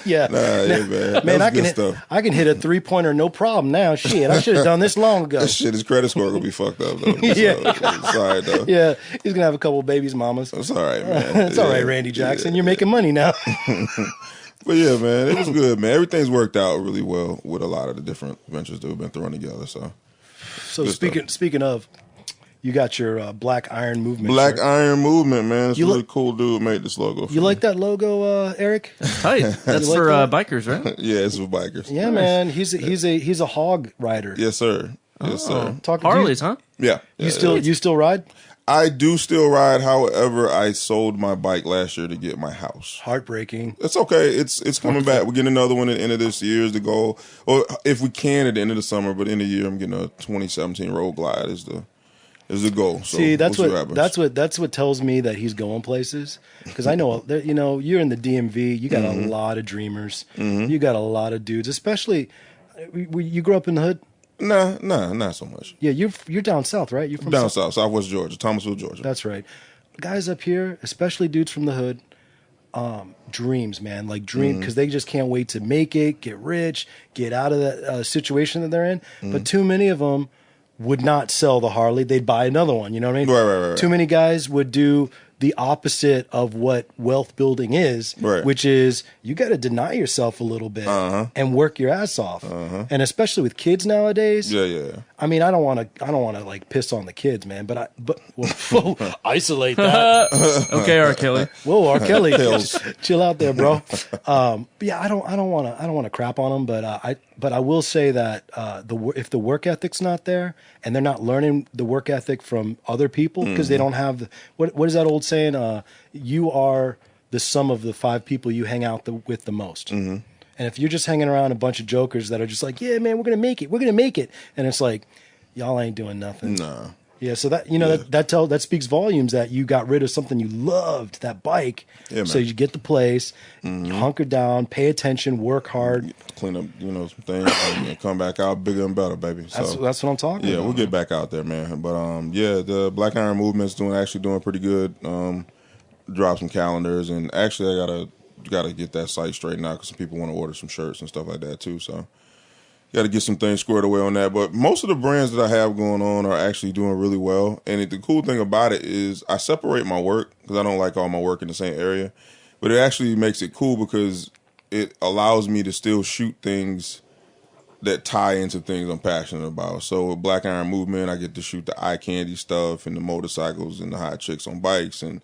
Yeah, man. man, I That's good can stuff. I can hit a 3-pointer no problem now. Shit, I should have done this long ago. That shit, his credit score gonna be fucked up though. Yeah. So, sorry though. Yeah, he's gonna have a couple of babies, mamas. It's all right, man. It's all right, Randy Jackson. You're making money now. But yeah, man, it was good, man. Everything's worked out really well with a lot of the different ventures that we've been throwing together. So So Good speaking of, You got your Black Iron Movement. Black shirt. Iron Movement, man. It's You a really look- cool dude made this logo. You like that logo, Eric? Tight. That's like for that? bikers, right? Yeah, it's for bikers. Yeah, man. He's a hog rider. Yes, sir. Yes, sir. Harleys, huh? Yeah. You still ride? I do still ride. However, I sold my bike last year to get my house. Heartbreaking. It's okay. It's coming back. We're getting another one at the end of this year is the goal. Or if we can at the end of the summer, but in the year I'm getting a 2017 Road Glide is the goal. So See, that's we'll what happens. that's what tells me that he's going places. Because I know that, you're in the DMV. You got a lot of dreamers. You got a lot of dudes, especially. You grew up in the hood. Nah, not so much. Yeah, you're down south, right? You're from Down south, Southwest Georgia, Thomasville, Georgia. That's right. Guys up here, especially dudes from the hood, dreams, man. Like dream because they just can't wait to make it, get rich, get out of that situation that they're in. But too many of them would not sell the Harley. They'd buy another one. You know what I mean? Right. Too many guys would do the opposite of what wealth building is, Right. which is you got to deny yourself a little bit and work your ass off. And especially with kids nowadays. Yeah. I mean, I don't want to like piss on the kids, man. But whoa, isolate that. Okay, R. Kelly. Whoa, R. Kelly, chill out there, bro. But yeah, I don't want to crap on them. But I will say that if the work ethic's not there and they're not learning the work ethic from other people because they don't have what is that old saying? You are the sum of the 5 people you hang out with the most. And if you're just hanging around a bunch of jokers that are just like, yeah, man, we're gonna make it, and it's like, y'all ain't doing nothing. Nah. Yeah, so that that speaks volumes that you got rid of something you loved, that bike. Yeah, so man. you get the place, you hunker down, pay attention, work hard. Clean up, some things, and come back out bigger and better, baby. So That's what I'm talking yeah, about. we'll get back out there, man. But the Black Iron Movement's actually doing pretty good. Drop some calendars, and actually I gotta get that site straightened out because some people want to order some shirts and stuff like that too. So got to get some things squared away on that. But most of the brands that I have going on are actually doing really well. And the cool thing about it is I separate my work because I don't like all my work in the same area. But it actually makes it cool because it allows me to still shoot things that tie into things I'm passionate about. So with Black Iron Movement, I get to shoot the eye candy stuff and the motorcycles and the hot chicks on bikes and,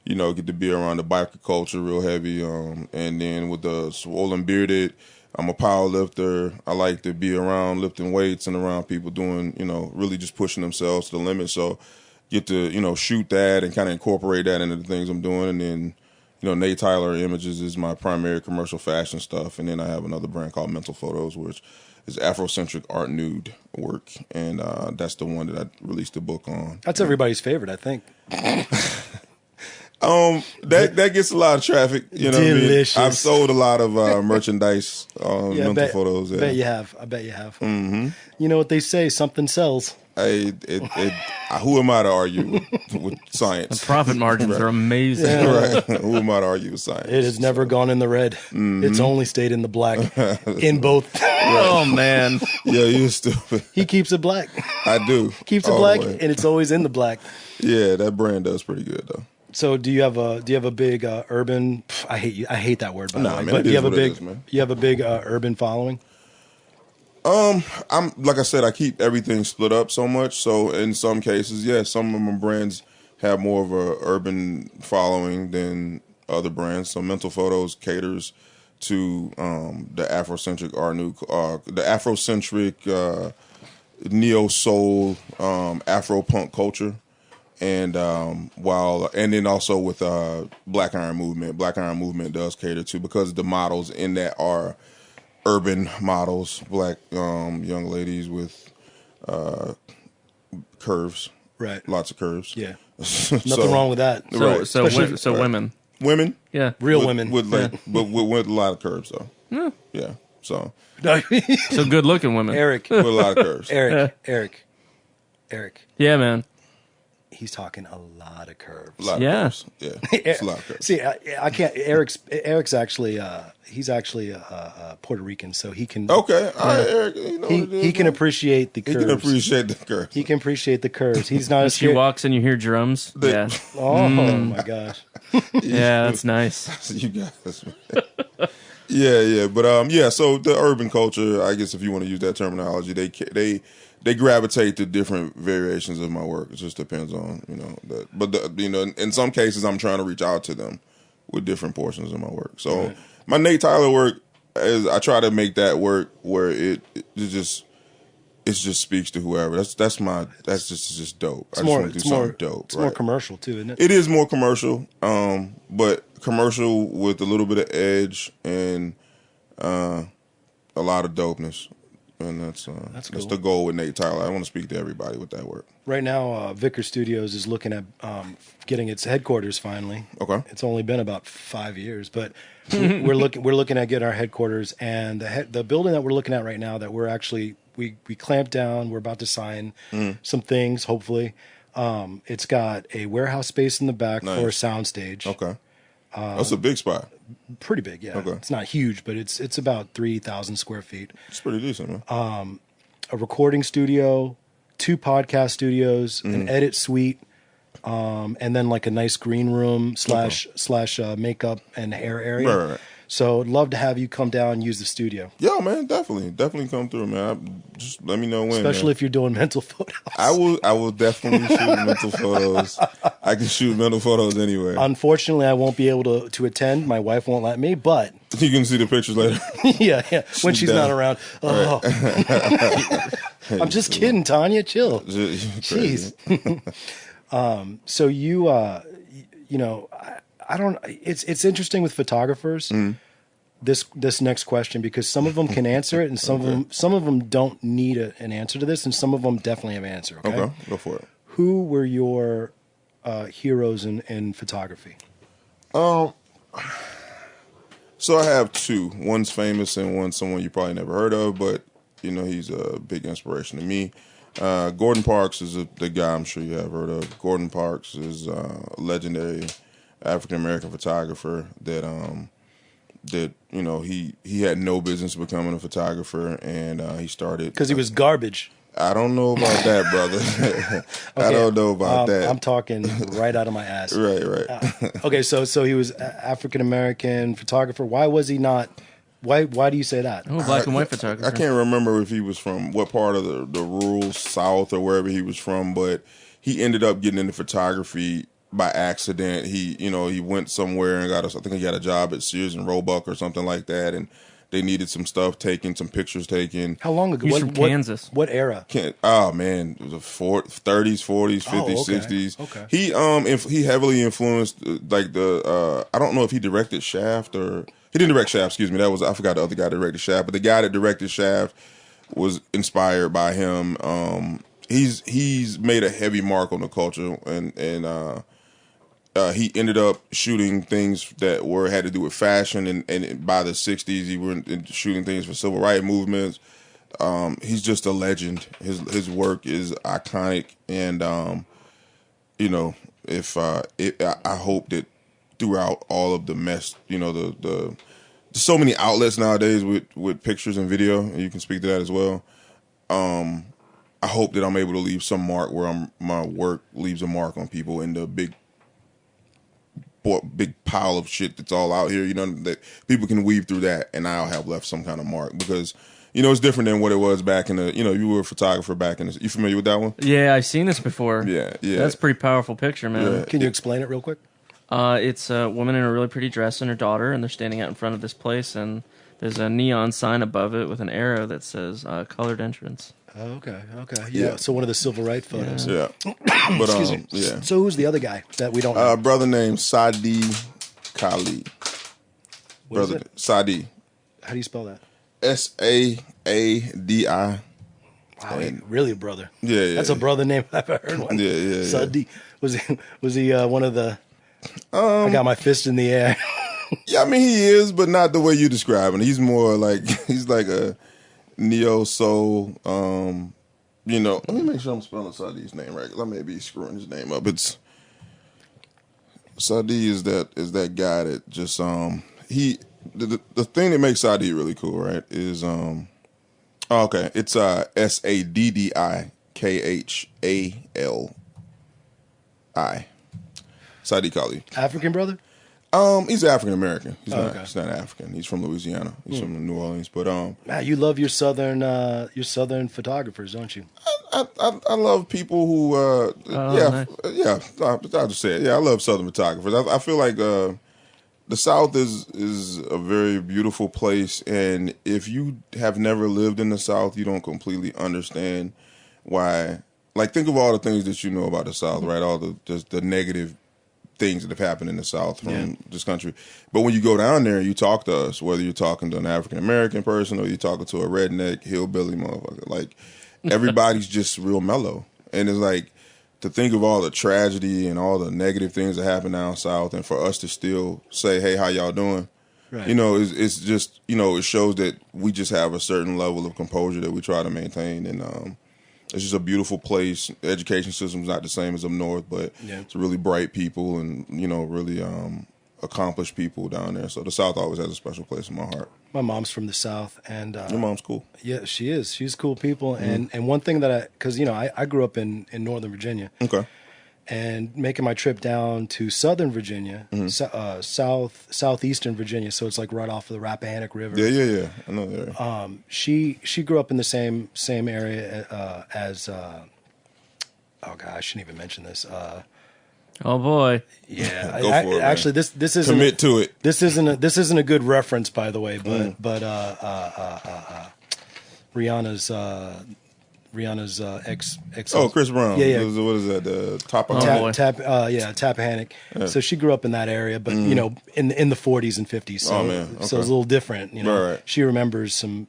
get to be around the biker culture real heavy. And then with the Swollen Bearded, I'm a power lifter. I like to be around lifting weights and around people doing, really just pushing themselves to the limit. So get to, shoot that and kind of incorporate that into the things I'm doing. And then, Nate Tyler Images is my primary commercial fashion stuff. And then I have another brand called Mental Photos, which is Afrocentric art nude work. And that's the one that I released the book on. That's everybody's favorite, I think. That gets a lot of traffic. You know what I mean? Delicious. I've sold a lot of merchandise on Mental Photos. Yeah. I bet you have. Mm-hmm. You know what they say? Something sells. Who am I to argue with science? The profit margins are amazing. Right? Who am I to argue with science? It has never gone in the red. It's only stayed in the black. In both. Oh man. Yeah, you're stupid. He keeps it black. I do. Keeps it All black, the way. and it's always in the black. Yeah, that brand does pretty good though. So do you have a big urban? I hate that word by the way. Man, But it do you is have a what it big is, man. you have a big urban following? I'm like I said, I keep everything split up so much. So in some cases, some of my brands have more of a urban following than other brands. So Mental Photos caters to the Afrocentric art new, the Afrocentric neo soul Afro punk culture. And and then also with Black Iron Movement does cater to, because the models in that are urban models, black young ladies with curves, Right. lots of curves. Yeah. So- Nothing wrong with that. Right. So women. Women, Yeah. Real with, women. with like, but with a lot of curves though. Yeah. So So good looking women. Eric. with a lot of curves. Eric. Yeah, man. He's talking a lot of curves. A lot of Yeah. curves. Yeah. It's a lot of curves. See, I can't. Eric's actually he's actually Puerto Rican, so he can. Okay. All right, Eric. You know what it is, He can man. appreciate the He curves. can appreciate the curves. He can appreciate the curves. He's not as She scared. walks and you hear drums. Yeah. Oh my gosh. Yeah, that's nice. You guys. Yeah. But so the urban culture, I guess if you want to use that terminology, they gravitate to different variations of my work. It just depends on, in some cases I'm trying to reach out to them with different portions of my work. So my Nate Tyler work is, I try to make that work where it just speaks to whoever. That's just dope. I just want to do something dope. It's more commercial too, isn't it? It is more commercial, but commercial with a little bit of edge and a lot of dopeness. And that's cool. the goal with Nate Tyler. I want to speak to everybody with that work. Right now, Vicker Studios is looking at getting its headquarters finally. Okay. It's only been about 5 years, but we're looking at getting our headquarters, and the building that we're looking at right now that we're actually we clamped down. We're about to sign some things. Hopefully, it's got a warehouse space in the back for a soundstage. Okay. That's a big spot. Pretty big, yeah. Okay. It's not huge, but it's about 3,000 square feet. It's pretty decent, man. A recording studio, 2 podcast studios, an edit suite, and then like a nice green room slash makeup and hair area. Right. So I'd love to have you come down and use the studio. Yeah, man, definitely come through, man. Just let me know when. Especially if you're doing mental photos. I will definitely shoot mental photos. I can shoot mental photos anywhere. Unfortunately, I won't be able to attend. My wife won't let me, but You can see the pictures later. yeah, when she's not around. Oh. I'm just kidding, Tanya. Chill. Jeez. So you, I don't. It's interesting with photographers. This next question, because some of them can answer it, and some of them don't need an answer to this, and some of them definitely have an answer. Okay, go for it. Who were your heroes in photography? So I have 2. One's famous and one's someone you probably never heard of, but he's a big inspiration to me. Gordon Parks is the guy I'm sure you have heard of. Gordon Parks is a legendary African American photographer that he had no business becoming a photographer, and he started because he was garbage. I don't know about that, brother. I don't know about that. I'm talking right out of my ass. Right. Okay, so he was African American photographer. Why was he not? Why do you say that? Oh, black and white photographer. I can't remember if he was from what part of the rural South or wherever he was from, but he ended up getting into photography by accident. He went somewhere and I think he got a job at Sears and Roebuck or something like that, and they needed some stuff taken, some pictures taken. How long ago? He's from Kansas. What era? Oh man, it was the 30s, 40s, 50s, 60s. Okay. He heavily influenced like I don't know if he directed Shaft or he didn't direct Shaft. Excuse me, I forgot the other guy that directed Shaft, but the guy that directed Shaft was inspired by him. He's made a heavy mark on the culture, and he ended up shooting things that had to do with fashion, and by the 60s he went shooting things for civil rights movements. He's just a legend. His work is iconic, and I hope that throughout all of the mess, there's so many outlets nowadays with pictures and video, and you can speak to that as well. I hope that I'm able to leave some mark where my work leaves a mark on people in the big pile of shit that's all out here, that people can weave through that, and I'll have left some kind of mark, because it's different than what it was back in the, you were a photographer back in the, you familiar with that one? Yeah, I've seen this before. Yeah. That's a pretty powerful picture, man. Yeah. Can you explain it real quick? It's a woman in a really pretty dress and her daughter, and they're standing out in front of this place, and there's a neon sign above it with an arrow that says colored entrance. Okay. Yeah. So one of the civil rights photos. Yeah. But Excuse me. yeah. So who's the other guy that we don't know? A brother named Saadi Khalid. What is Brother it? Saadi. How do you spell that? Saadi. Wow, really a brother. Yeah. That's a brother name I've ever heard one. Yeah. Sadi. Was he one of the? I got my fist in the air. Yeah, I mean he is, but not the way you describe him. He's more like he's like a neo soul. Let me make sure I'm spelling Saadi's name right, 'cause I may be screwing his name up. It's Saadi is that guy that just the thing that makes Saadi really cool, right? Is okay, it's SADDIKHALI. Saadi Khalid. African brother? He's African American. He's okay. he's not African. He's from Louisiana. He's from New Orleans. But Matt, you love your southern photographers, don't you? I love people who I'll just say it. Yeah, I love Southern photographers. I feel like the South is a very beautiful place, and if you have never lived in the South, you don't completely understand why. Like, think of all the things that you know about the South, right? All the negative things that have happened in the South from this country. But when you go down there and you talk to us, whether you're talking to an African American person or you're talking to a redneck hillbilly motherfucker, like, everybody's just real mellow. And it's like, to think of all the tragedy and all the negative things that happen down South, and for us to still say, hey, how y'all doing? Right. It's just, it shows that we just have a certain level of composure that we try to maintain. And it's just a beautiful place. The education system's not the same as up north, but it's really bright people and, really accomplished people down there. So the South always has a special place in my heart. My mom's from the South, and your mom's cool. Yeah, she is. She's cool people, and one thing that because I grew up in Northern Virginia. Okay. And making my trip down to Southern Virginia, southeastern Virginia, so it's like right off of the Rappahannock River. Yeah. I know that area. She grew up in the same area as. Oh God, I shouldn't even mention this. Oh boy. Yeah. Go for it, actually, this isn't commit to it. This isn't a good reference, by the way. But Rihanna's ex. Oh, Chris Brown. Yeah. What is that? Tappahannock. Yeah. So she grew up in that area, but in the 40s and 50s. So, so it was a little different. Right. She remembers some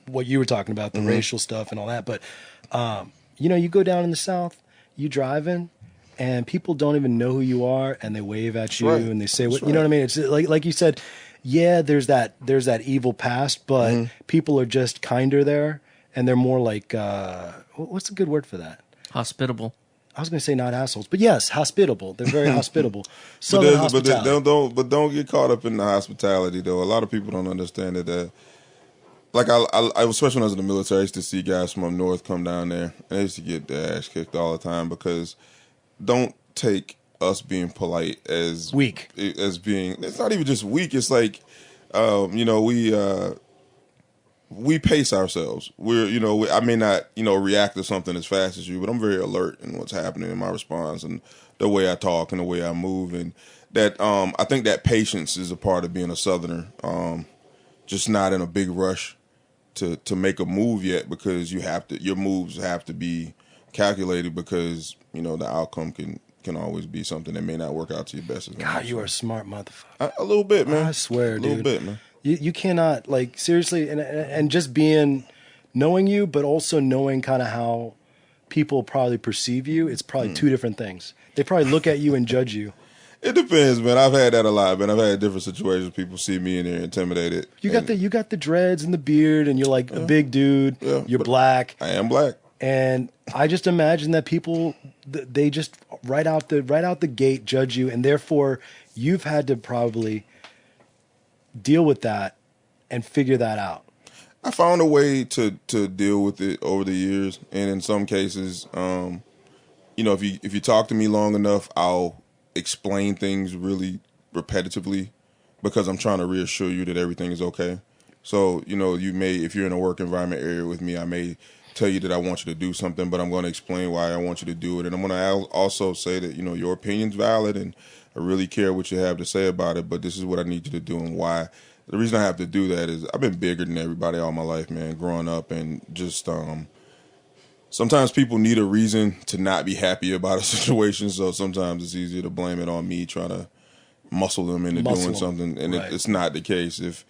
what you were talking about, the racial stuff and all that. But you go down in the South, you driving, and people don't even know who you are, and they wave at you and they say what you know what I mean. It's like you said. Yeah, there's that evil past, but people are just kinder there. And they're more like, what's a good word for that? Hospitable. I was going to say not assholes, but yes, hospitable. They're very hospitable. Southern hospitality. But don't get caught up in the hospitality, though. A lot of people don't understand that. Like, I especially when I was in the military, I used to see guys from up north come down there, and they used to get their ass kicked all the time because don't take us being polite as weak. As being, it's not even just weak. It's like, we pace ourselves. I may not, react to something as fast as you, but I'm very alert in what's happening in my response and the way I talk and the way I move. And that, I think that patience is a part of being a Southerner. Just not in a big rush to make a move yet, because your moves have to be calculated, because, the outcome can always be something that may not work out to your best. God, you are a smart motherfucker. A little bit, man. I swear, dude. A little bit, man. You cannot, like, seriously, and just knowing you, but also knowing kind of how people probably perceive you, it's probably two different things. They probably look at you and judge you. It depends, man. I've had that a lot, man. I've had different situations. People see me and they're intimidated. You got the dreads and the beard, and you're like a big dude. Yeah, you're black. I am black. And I just imagine that people, they just right out the gate judge you, and therefore you've had to probably deal with that and figure that out. I found a way to deal with it over the years, and in some cases, if you talk to me long enough, I'll explain things really repetitively, because I'm trying to reassure you that everything is okay. So, if you're in a work environment area with me, I may tell you that I want you to do something, but I'm going to explain why I want you to do it, and I'm going to also say that your opinion's valid, and I really care what you have to say about it, but this is what I need you to do and why. The reason I have to do that is I've been bigger than everybody all my life, man, growing up, and just sometimes people need a reason to not be happy about a situation, so sometimes it's easier to blame it on me trying to muscle them into doing something, and it's not the case. If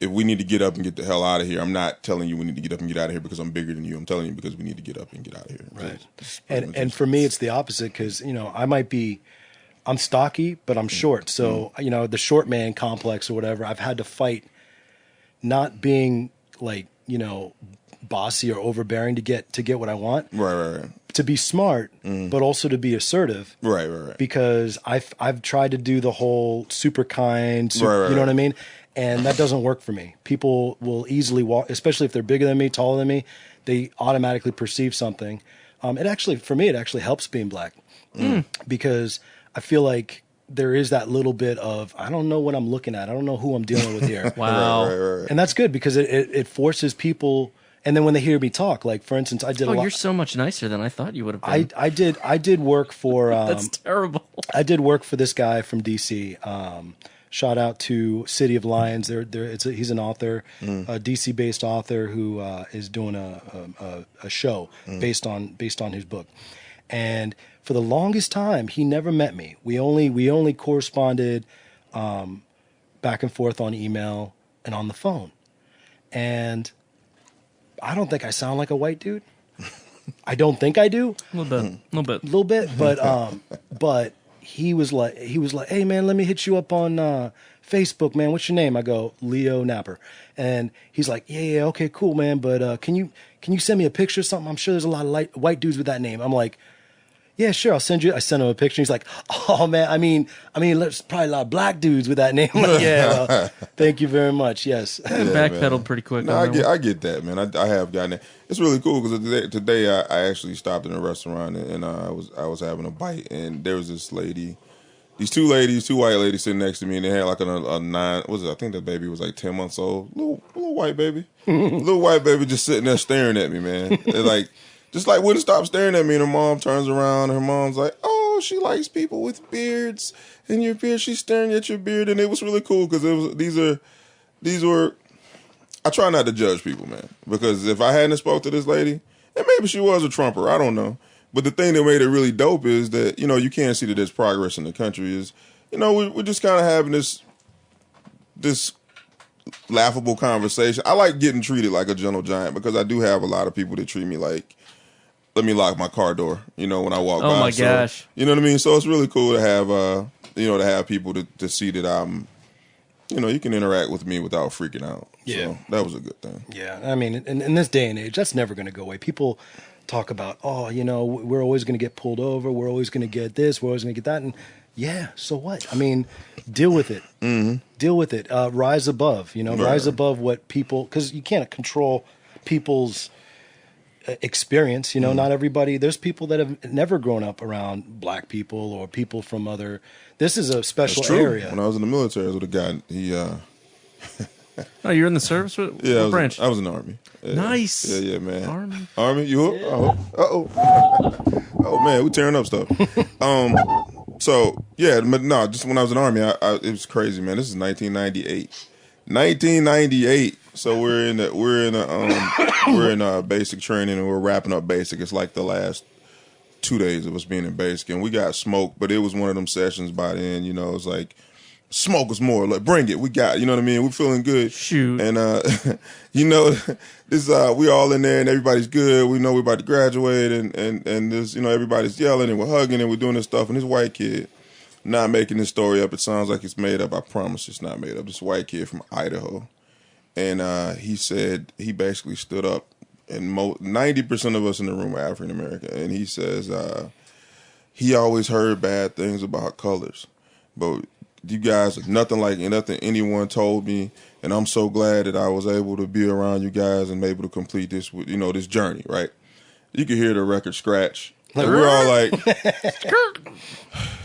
we need to get up and get the hell out of here, I'm not telling you we need to get up and get out of here because I'm bigger than you. I'm telling you because we need to get up and get out of here. Right. And for me, it's the opposite, because, I'm stocky, but I'm short. So, the short man complex or whatever, I've had to fight not being like, bossy or overbearing to get what I want. Right. To be smart, but also to be assertive. Right. Because I've tried to do the whole super kind, you know what I mean? And that doesn't work for me. People will easily walk, especially if they're bigger than me, taller than me, they automatically perceive something. For me, it actually helps being black, because I feel like there is that little bit of, I don't know what I'm looking at. I don't know who I'm dealing with here. Wow. Right. And that's good because it forces people. And then when they hear me talk, like for instance, I did a Oh, lot. you're so much nicer than I thought you would have been. I did work for. That's terrible. I did work for this guy from DC. Shout out to City of Lions. He's an author, a DC based author who is doing a show based on his book. And for the longest time, he never met me. We only corresponded back and forth on email and on the phone. And I don't think I sound like a white dude. I don't think I do. A little bit. But he was like, hey man, let me hit you up on Facebook, man. What's your name? I go, Leo Napper. And he's like, yeah, okay, cool, man. But can you send me a picture or something? I'm sure there's a lot of white dudes with that name. I'm like, yeah, sure, I'll send you. I sent him a picture. He's like, oh man, I mean, there's probably a lot of black dudes with that name. I'm like, yeah, well, thank you very much. Yes. Backpedaled pretty quick. No, I get that, man. I have gotten it. It's really cool because today I actually stopped in a restaurant and I was having a bite and there was this lady, these two white ladies sitting next to me and they had like a 9. I think the baby was like 10 months old, little white baby, little white baby just sitting there staring at me, man. They're like. Just like wouldn't stop staring at me, and her mom turns around, and her mom's like, "Oh, she likes people with beards, and your beard. She's staring at your beard." And it was really cool because these were. I try not to judge people, man, because if I hadn't spoke to this lady, and maybe she was a Trumper, I don't know. But the thing that made it really dope is that you can't see that there's progress in the country. Is we're just kind of having this laughable conversation. I like getting treated like a gentle giant because I do have a lot of people that treat me like. Let me lock my car door, when I walk by. Oh my gosh. You know what I mean? So it's really cool to have, to have people to see that I'm, you can interact with me without freaking out. Yeah. So that was a good thing. Yeah. I mean, in this day and age, that's never going to go away. People talk about, we're always going to get pulled over. We're always going to get this. We're always going to get that. And yeah, so what? I mean, deal with it. Mm-hmm. Deal with it. Rise above, rise above what people, because you can't control people's experience. Not everybody. There's people that have never grown up around black people or people from other. This is a special area. When I was in the military, I was with a guy. He. Oh, you're in the service? What branch? I was in the Army. Yeah. Nice. Yeah, man. Army. You hooked? Yeah. Oh man, we tearing up stuff. So yeah, but no, just when I was in the Army, it was crazy, man. This is 1998. 1998. So we're in basic training and we're wrapping up basic. It's like the last 2 days of us being in basic, and we got smoked, but it was one of them sessions by then. It's like smoke us more. Like bring it, we got. You know what I mean? We're feeling good. Shoot. And this we all in there and everybody's good. We know we're about to graduate and this everybody's yelling and we're hugging and we're doing this stuff. And this white kid, not making this story up. It sounds like it's made up. I promise it's not made up. This white kid from Idaho. And he said he basically stood up, and 90% of us in the room are African American. And he says he always heard bad things about colors, but you guys are nothing like nothing anyone told me. And I'm so glad that I was able to be around you guys and able to complete this, this journey. Right? You can hear the record scratch. And we're all like,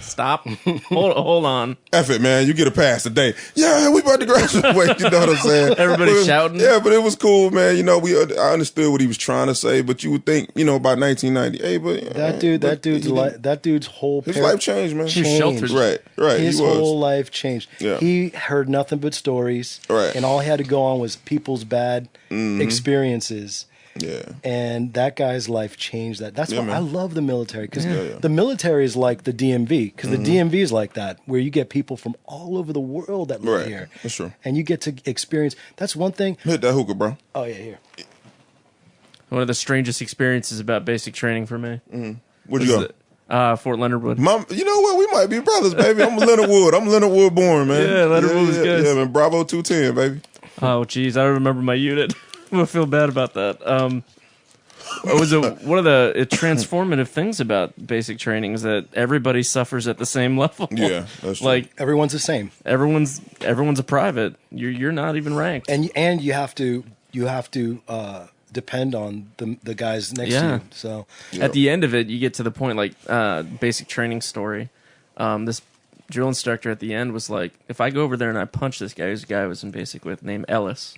stop. Hold on. F it, man. You get a pass today. Yeah, we about to graduate. You know what I'm saying? Everybody's shouting. Yeah, but it was cool, man. I understood what he was trying to say, but you would think, about 1998. But that dude's whole his life changed, man. Changed. Right. His whole life changed. Yeah. He heard nothing but stories. Right. And all he had to go on was people's bad experiences. Yeah. And that guy's life changed that. That's why man. I love the military, because the military is like the DMV, because the DMV is like that, where you get people from all over the world that live here. That's true. And you get to experience. That's one thing. Hit that hookah, bro. Oh, yeah, here. One of the strangest experiences about basic training for me. Where'd you go? Fort Leonard Wood. You know what? We might be brothers, baby. I'm Leonard Wood. I'm Leonard Wood born, man. Yeah, Leonard Wood was good. Yeah, man. Bravo 210, baby. Oh, geez. I remember my unit. I feel bad about that. It was one of the transformative things about basic training is that everybody suffers at the same level. Yeah, that's true. Like Everyone's the same. everyone's a private. You're not even ranked. And you have to depend on the guys next to you. So At the end of it, you get to the point like basic training story. This drill instructor at the end was like, if I go over there and I punch this guy, who's a guy I was in basic with, named Ellis.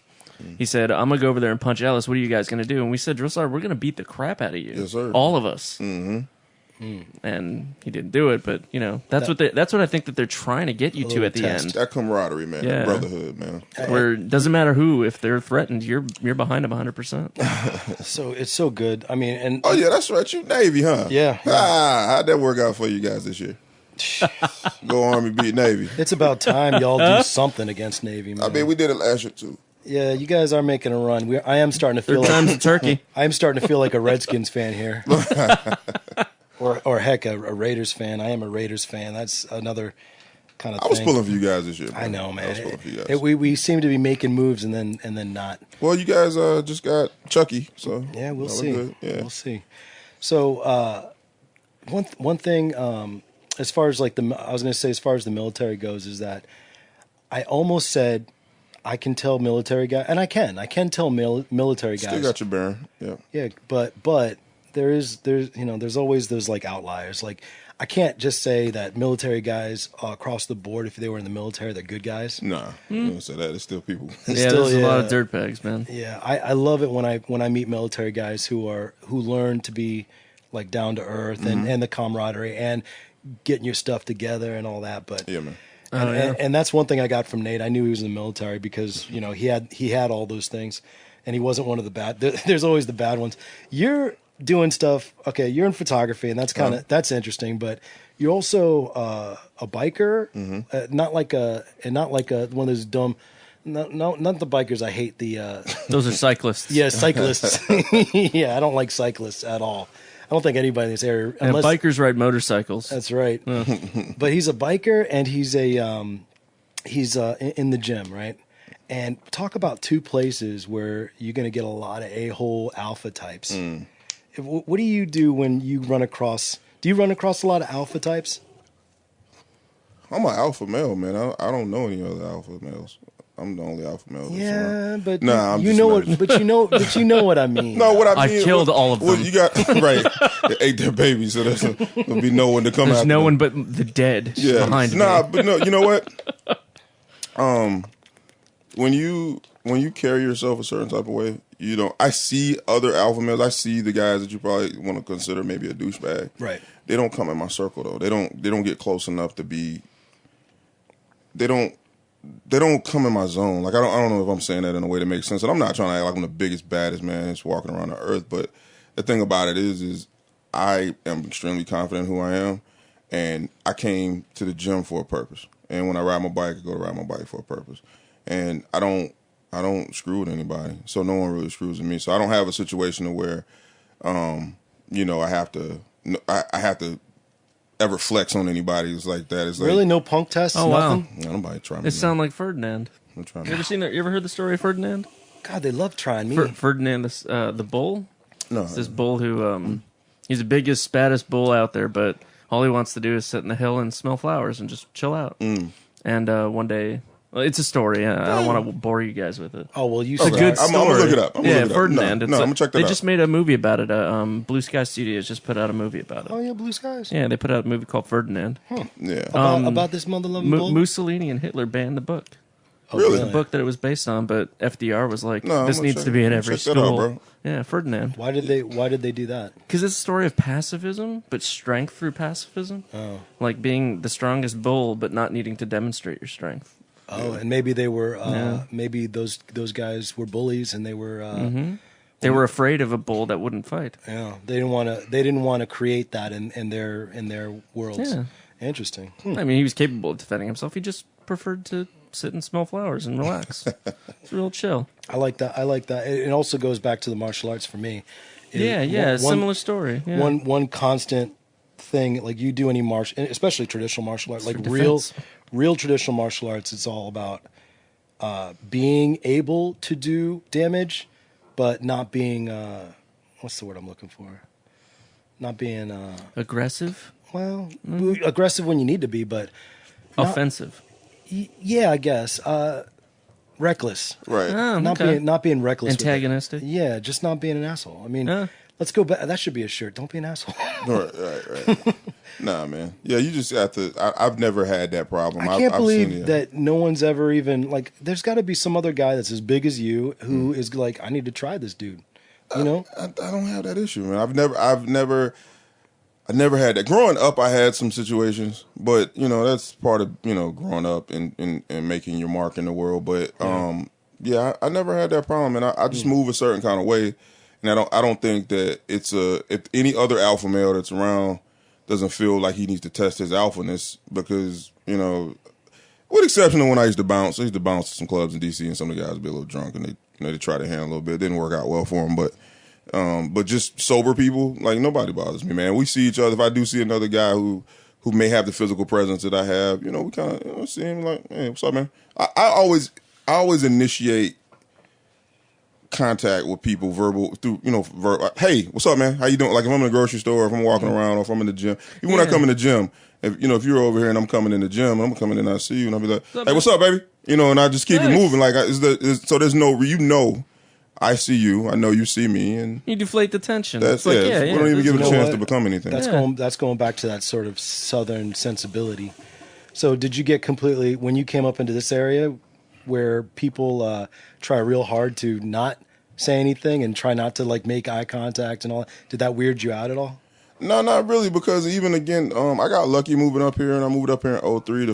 He said, I'm going to go over there and punch Ellis. What are you guys going to do? And we said, drill sergeant, we're going to beat the crap out of you. Yes, sir. All of us. And he didn't do it, but that's what I think that they're trying to get you to at the test. end. That camaraderie, man. Yeah. That brotherhood, man. Where it doesn't matter who, if they're threatened, you're behind them 100%. So it's so good. I mean, and Oh, yeah, that's right. You Navy, huh? Yeah. How'd that work out for you guys this year? Go Army, beat Navy. it's about time y'all do something against Navy, man. I mean, we did it last year, too. Yeah, you guys are making a run. I am starting to feel Third time's a like turkey. I am starting to feel like a Redskins fan here, or heck, a Raiders fan. I am a Raiders fan. That's another kind of. I was thing. pulling for you guys this year. I know, man. I was pulling for you guys. We seem to be making moves and then not. Well, you guys just got Chucky, so Yeah, we'll that was see. good. Yeah. We'll see. So one thing, as far as like I was going to say, as far as the military goes, is that I almost said I can tell military guys, and I can tell military guys. Still got your bearing. Yeah. Yeah, but there's always those like outliers. Like I can't just say that military guys across the board, if they were in the military, they're good guys. Nah, you don't say that. It's still people. Yeah, there's a lot of dirtbags, man. Yeah, I love it when I meet military guys who learn to be like down to earth and the camaraderie and getting your stuff together and all that. But Yeah, man. and that's one thing I got from Nate. I knew he was in the military because he had all those things, and he wasn't one of the bad. There's always the bad ones. You're doing stuff. Okay, you're in photography, and that's that's interesting. But you're also a biker, not like one of those dumb. No, not the bikers. I hate the. Those are cyclists. Yeah, cyclists. Yeah, I don't like cyclists at all. I don't think anybody in this area. And bikers ride motorcycles. That's right. But he's a biker and he's in the gym, right? And talk about two places where you're going to get a lot of a-hole alpha types. What do you do when you run across? Do you run across a lot of alpha types? I'm an alpha male, man. I don't know any other alpha males. I'm the only alpha male. Yeah, but Nah, I'm you just know messing. what? But you know what I mean. No, what I I mean, killed all of Well, them. you got right. They ate their babies, so there'll be no one to come. There's after no them. one but the dead behind Nah, me. but no, you know what? When you carry yourself a certain type of way, I see other alpha males. I see the guys that you probably want to consider maybe a douchebag. Right. They don't come in my circle though. They don't get close enough to be. They don't come in my zone. Like I don't know if I'm saying that in a way that makes sense. And I'm not trying to act like I'm the biggest, baddest man that's walking around the earth. But the thing about it is I am extremely confident in who I am, and I came to the gym for a purpose. And when I ride my bike, I go to ride my bike for a purpose. And I don't screw with anybody, so no one really screws with me. So I don't have a situation where, I have to ever flex on anybody. It's like that. It's like, Really, no punk tests. Oh, wow. Nothing. nobody trying to. They sound like Ferdinand. I'm trying You ever to. seen that? You ever heard the story of Ferdinand? God, they love trying me. Ferdinand, the bull. No, It's this bull who, he's the biggest, baddest bull out there, but all he wants to do is sit in the hill and smell flowers and just chill out. And one day, well, it's a story. I don't want to bore you guys with it. Oh well, you. It's a good I'm story. gonna look it up. I'm gonna yeah, look it up. Ferdinand. No, It's I'm like- gonna check that They out. just made a movie about it. Blue Sky Studios just put out a movie about it. Oh yeah, Blue Skies. Yeah, they put out a movie called Ferdinand. Yeah. About this mother loving bull. Mussolini and Hitler banned the book. Really? The book that it was based on, but FDR was like, No, I'm this gonna needs check- to be in I'm every check that out, school. bro. Yeah, Ferdinand. Why did they do that? Because it's a story of pacifism, but strength through pacifism. Oh. Like being the strongest bull, but not needing to demonstrate your strength. Oh, and maybe they were. Maybe those guys were bullies, and they were. They were afraid of a bull that wouldn't fight. Yeah, they didn't want to. They didn't want to create that in their worlds. Yeah. Interesting. I mean, he was capable of defending himself. He just preferred to sit and smell flowers and relax. It's real chill. I like that. It also goes back to the martial arts for me. Yeah, similar story. Yeah. One constant thing, like you do any especially traditional martial arts, like for real defense. traditional martial arts, it's all about being able to do damage, but not being what's the word I'm looking for? Not being Aggressive, aggressive when you need to be, but offensive. yeah, I guess reckless. Right. Oh, okay. Not being reckless. with it. Antagonistic. Yeah, just not being an asshole. I mean, Yeah. Let's go back. That should be a shirt. Don't be an asshole. Right. Nah, man. Yeah, you just have to. I've never had that problem. I can't I've believe seen it. that no one's ever even like. There's got to be some other guy that's as big as you who is like, I need to try this dude. You know? I don't have that issue, man. I never had that. Growing up, I had some situations, but that's part of growing up and making your mark in the world. But yeah, I never had that problem, and I just move a certain kind of way, and I don't think that it's if any other alpha male that's around doesn't feel like he needs to test his alphaness because with exception of when I used to bounce to some clubs in DC, and some of the guys would be a little drunk and they try to handle a little bit. It didn't work out well for them, but just sober people, like nobody bothers me, man. We see each other. If I do see another guy who may have the physical presence that I have, we kind of see him like, hey, what's up, man? I always initiate contact with people verbal through hey, what's up, man? How you doing? Like if I'm in the grocery store, or if I'm walking around, or if I'm in the gym. Even when I come in the gym, if you're over here and I'm coming in the gym, and I'm coming in and I see you and I'll be like, hey, what's up, baby? And I just keep it moving. Like so there's no I see you, I know you see me, and you deflate the tension. That's we don't even give it a chance to become anything. That's going back to that sort of Southern sensibility. So did you get completely when you came up into this area where people try real hard to not say anything and try not to like make eye contact and all? Did that weird you out at all? No, not really, because even again, I got lucky moving up here, and I moved up here in 2003.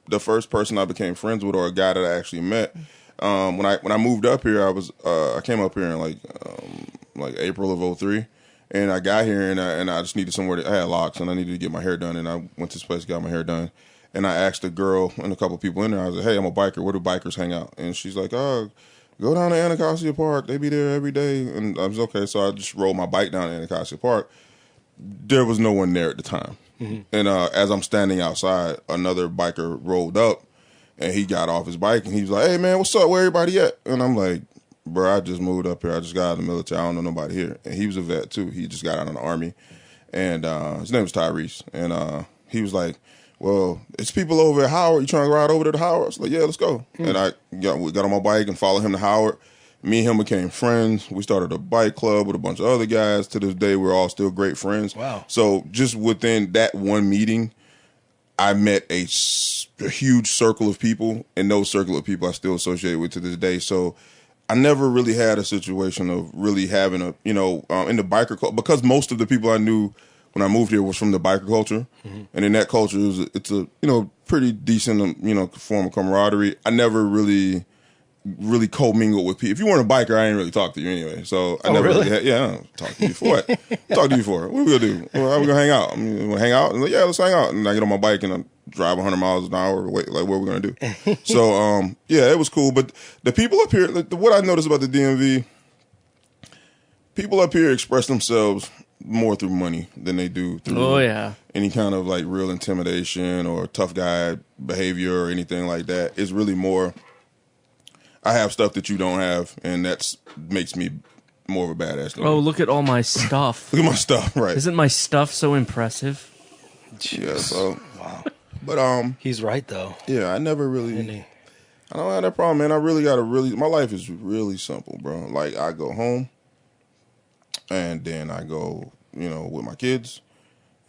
The first person I became friends with, or a guy that I actually met, when I moved up here, I came up here in like April of 2003, and I got here and I just needed somewhere. I had locks and I needed to get my hair done, and I went to this place, got my hair done, and I asked a girl and a couple of people in there. I was like, hey, I'm a biker. Where do bikers hang out? And she's like, oh, go down to Anacostia Park. They be there every day. And I was okay. So I just rolled my bike down to Anacostia Park. There was no one there at the time. Mm-hmm. And as I'm standing outside, another biker rolled up, and he got off his bike, and he was like, hey, man, what's up? Where everybody at? And I'm like, bro, I just moved up here. I just got out of the military. I don't know nobody here. And he was a vet, too. He just got out of the Army. And his name was Tyrese. And he was like, well, it's people over at Howard. You trying to ride over to the Howard? I was like, yeah, let's go. And we got on my bike and followed him to Howard. Me and him became friends. We started a bike club with a bunch of other guys. To this day, we're all still great friends. Wow. So just within that one meeting, I met a huge circle of people, and those circle of people I still associate with to this day. So I never really had a situation of really having a, in the biker club, because most of the people I knew when I moved here was from the biker culture. Mm-hmm. And in that culture, it's a pretty decent, form of camaraderie. I never really co-mingled with people. If you weren't a biker, I ain't really talk to you anyway. So I never really had, I don't talk to you for what? Talk to you for what are we gonna do? Well, how we gonna hang out? Wanna hang out? And like, yeah, let's hang out. And I get on my bike and I drive 100 miles an hour. Wait, like what are we gonna do? So it was cool. But the people up here, what I noticed about the DMV, people up here express themselves more through money than they do through any kind of like real intimidation or tough guy behavior or anything like that. It's really more, I have stuff that you don't have, and that makes me more of a badass. Oh, look at all my stuff. Look at my stuff, right? Isn't my stuff so impressive? Yeah, so wow. But he's right though. Yeah, I never really I don't have that problem, man. I really my life is really simple, bro. Like I go home and then I go, with my kids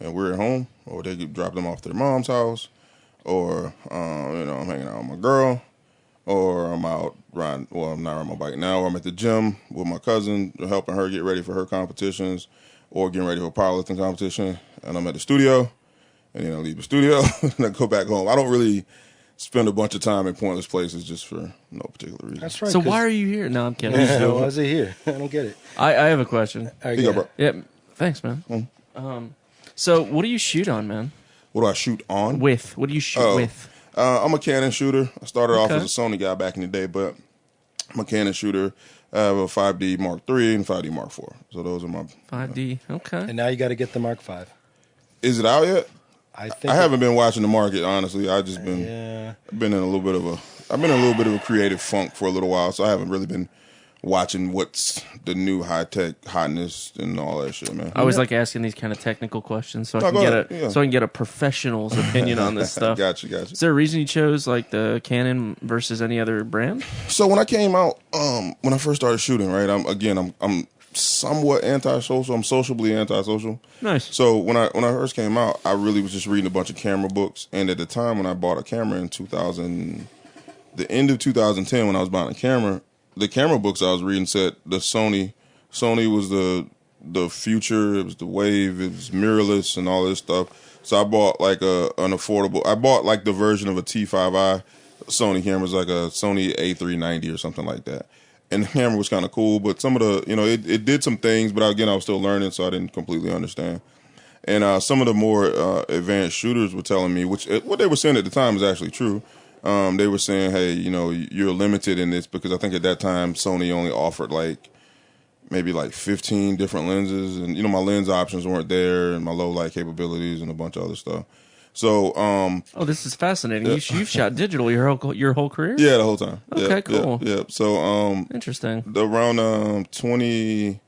and we're at home, or they drop them off to their mom's house, or I'm hanging out with my girl, or I'm out riding. Well, I'm not riding my bike now. Or I'm at the gym with my cousin, helping her get ready for her competitions, or getting ready for a powerlifting competition. And I'm at the studio, and then I leave the studio and I go back home. I don't really spend a bunch of time in pointless places just for no particular reason. That's right. So why are you here? No, I'm kidding. Why is he here? I don't get it. I have a question. Here you go, bro. Yeah, thanks, man. Mm-hmm. So what do you shoot on, man? What do I shoot on? With? What do you shoot with? I'm a Canon shooter. I started off as a Sony guy back in the day, but I'm a Canon shooter. I have a 5D Mark III and 5D Mark IV. So those are my 5D. Okay. And now you got to get the Mark V. Is it out yet? I haven't been watching the market, honestly. I've been in a little bit of a creative funk for a little while, so I haven't really been watching what's the new high tech hotness and all that shit, man. I always like asking these kind of technical questions so I can get a professional's opinion on this stuff. Gotcha. Is there a reason you chose like the Canon versus any other brand? So when I came out, when I first started shooting, right, I'm somewhat antisocial. I'm sociably antisocial. Nice. So when I first came out, I really was just reading a bunch of camera books. And at the time when I bought a camera in 2000, the end of 2010, when I was buying a camera, the camera books I was reading said the Sony was the future. It was the wave. It was mirrorless and all this stuff. So I bought like an affordable. I bought like the version of a T5i Sony camera. It was like a Sony A390 or something like that. And the camera was kind of cool, but some of the, it did some things, but again, I was still learning, so I didn't completely understand. And some of the more advanced shooters were telling me, what they were saying at the time is actually true. They were saying, hey, you're limited in this, because I think at that time Sony only offered maybe 15 different lenses, and my lens options weren't there, and my low light capabilities and a bunch of other stuff. So, this is fascinating. You've shot digital your whole career? Yeah, the whole time. Okay, cool. Yeah. So, interesting. Around 2011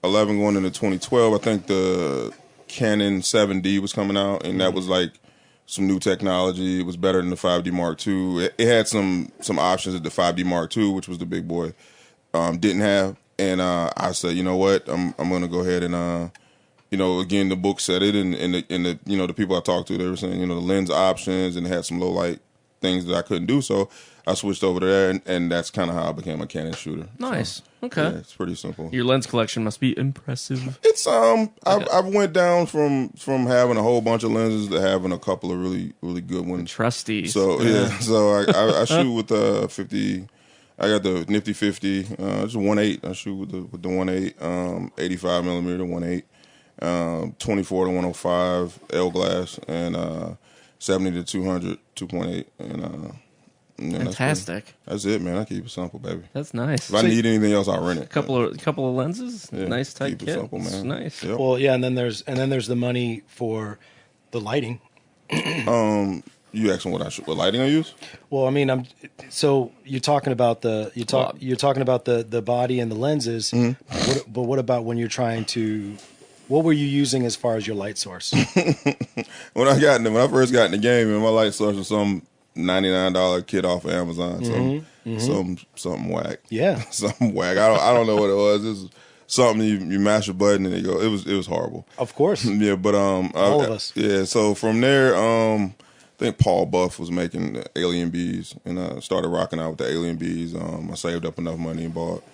going into 2012, I think the Canon 7D was coming out, and that was like some new technology. It was better than the 5D Mark II. It had some options that the 5D Mark II, which was the big boy, didn't have. And I said, you know what, I'm going to go ahead and again, the book said it, and the people I talked to, they were saying, the lens options, and it had some low light things that I couldn't do. So I switched over to there, and that's kind of how I became a Canon shooter. Nice. So, okay. Yeah, it's pretty simple. Your lens collection must be impressive. It's I went down from having a whole bunch of lenses to having a couple of really, really good ones. Trusty. So so I shoot with the 50. I got the Nifty 50. It's a 1.8. I shoot with the 1.8, 85 millimeter 1.8, 24 to 105 L glass, and 70 to 200 2.8, and fantastic. That's it, man. I keep it simple, baby. That's nice. If I need anything else, I'll rent it. Couple of lenses. Yeah, nice tight keep it kit. simple, man. Nice. Yep. Well, yeah, and then there's the money for the lighting. You asking what lighting I use? Well, I mean, so you're talking about you're talking about the body and the lenses. Mm-hmm. But what about when you're trying to? What were you using as far as your light source? when I first got in the game, and my light source was some $99 kit off of Amazon. Something whack. Yeah, something whack. I don't know what it was. This is something you mash a button and it go. It was horrible. Of course. Yeah, but all of us. Yeah. So from there, I think Paul Buff was making the Alien Bees, and I started rocking out with the Alien Bees. I saved up enough money and bought.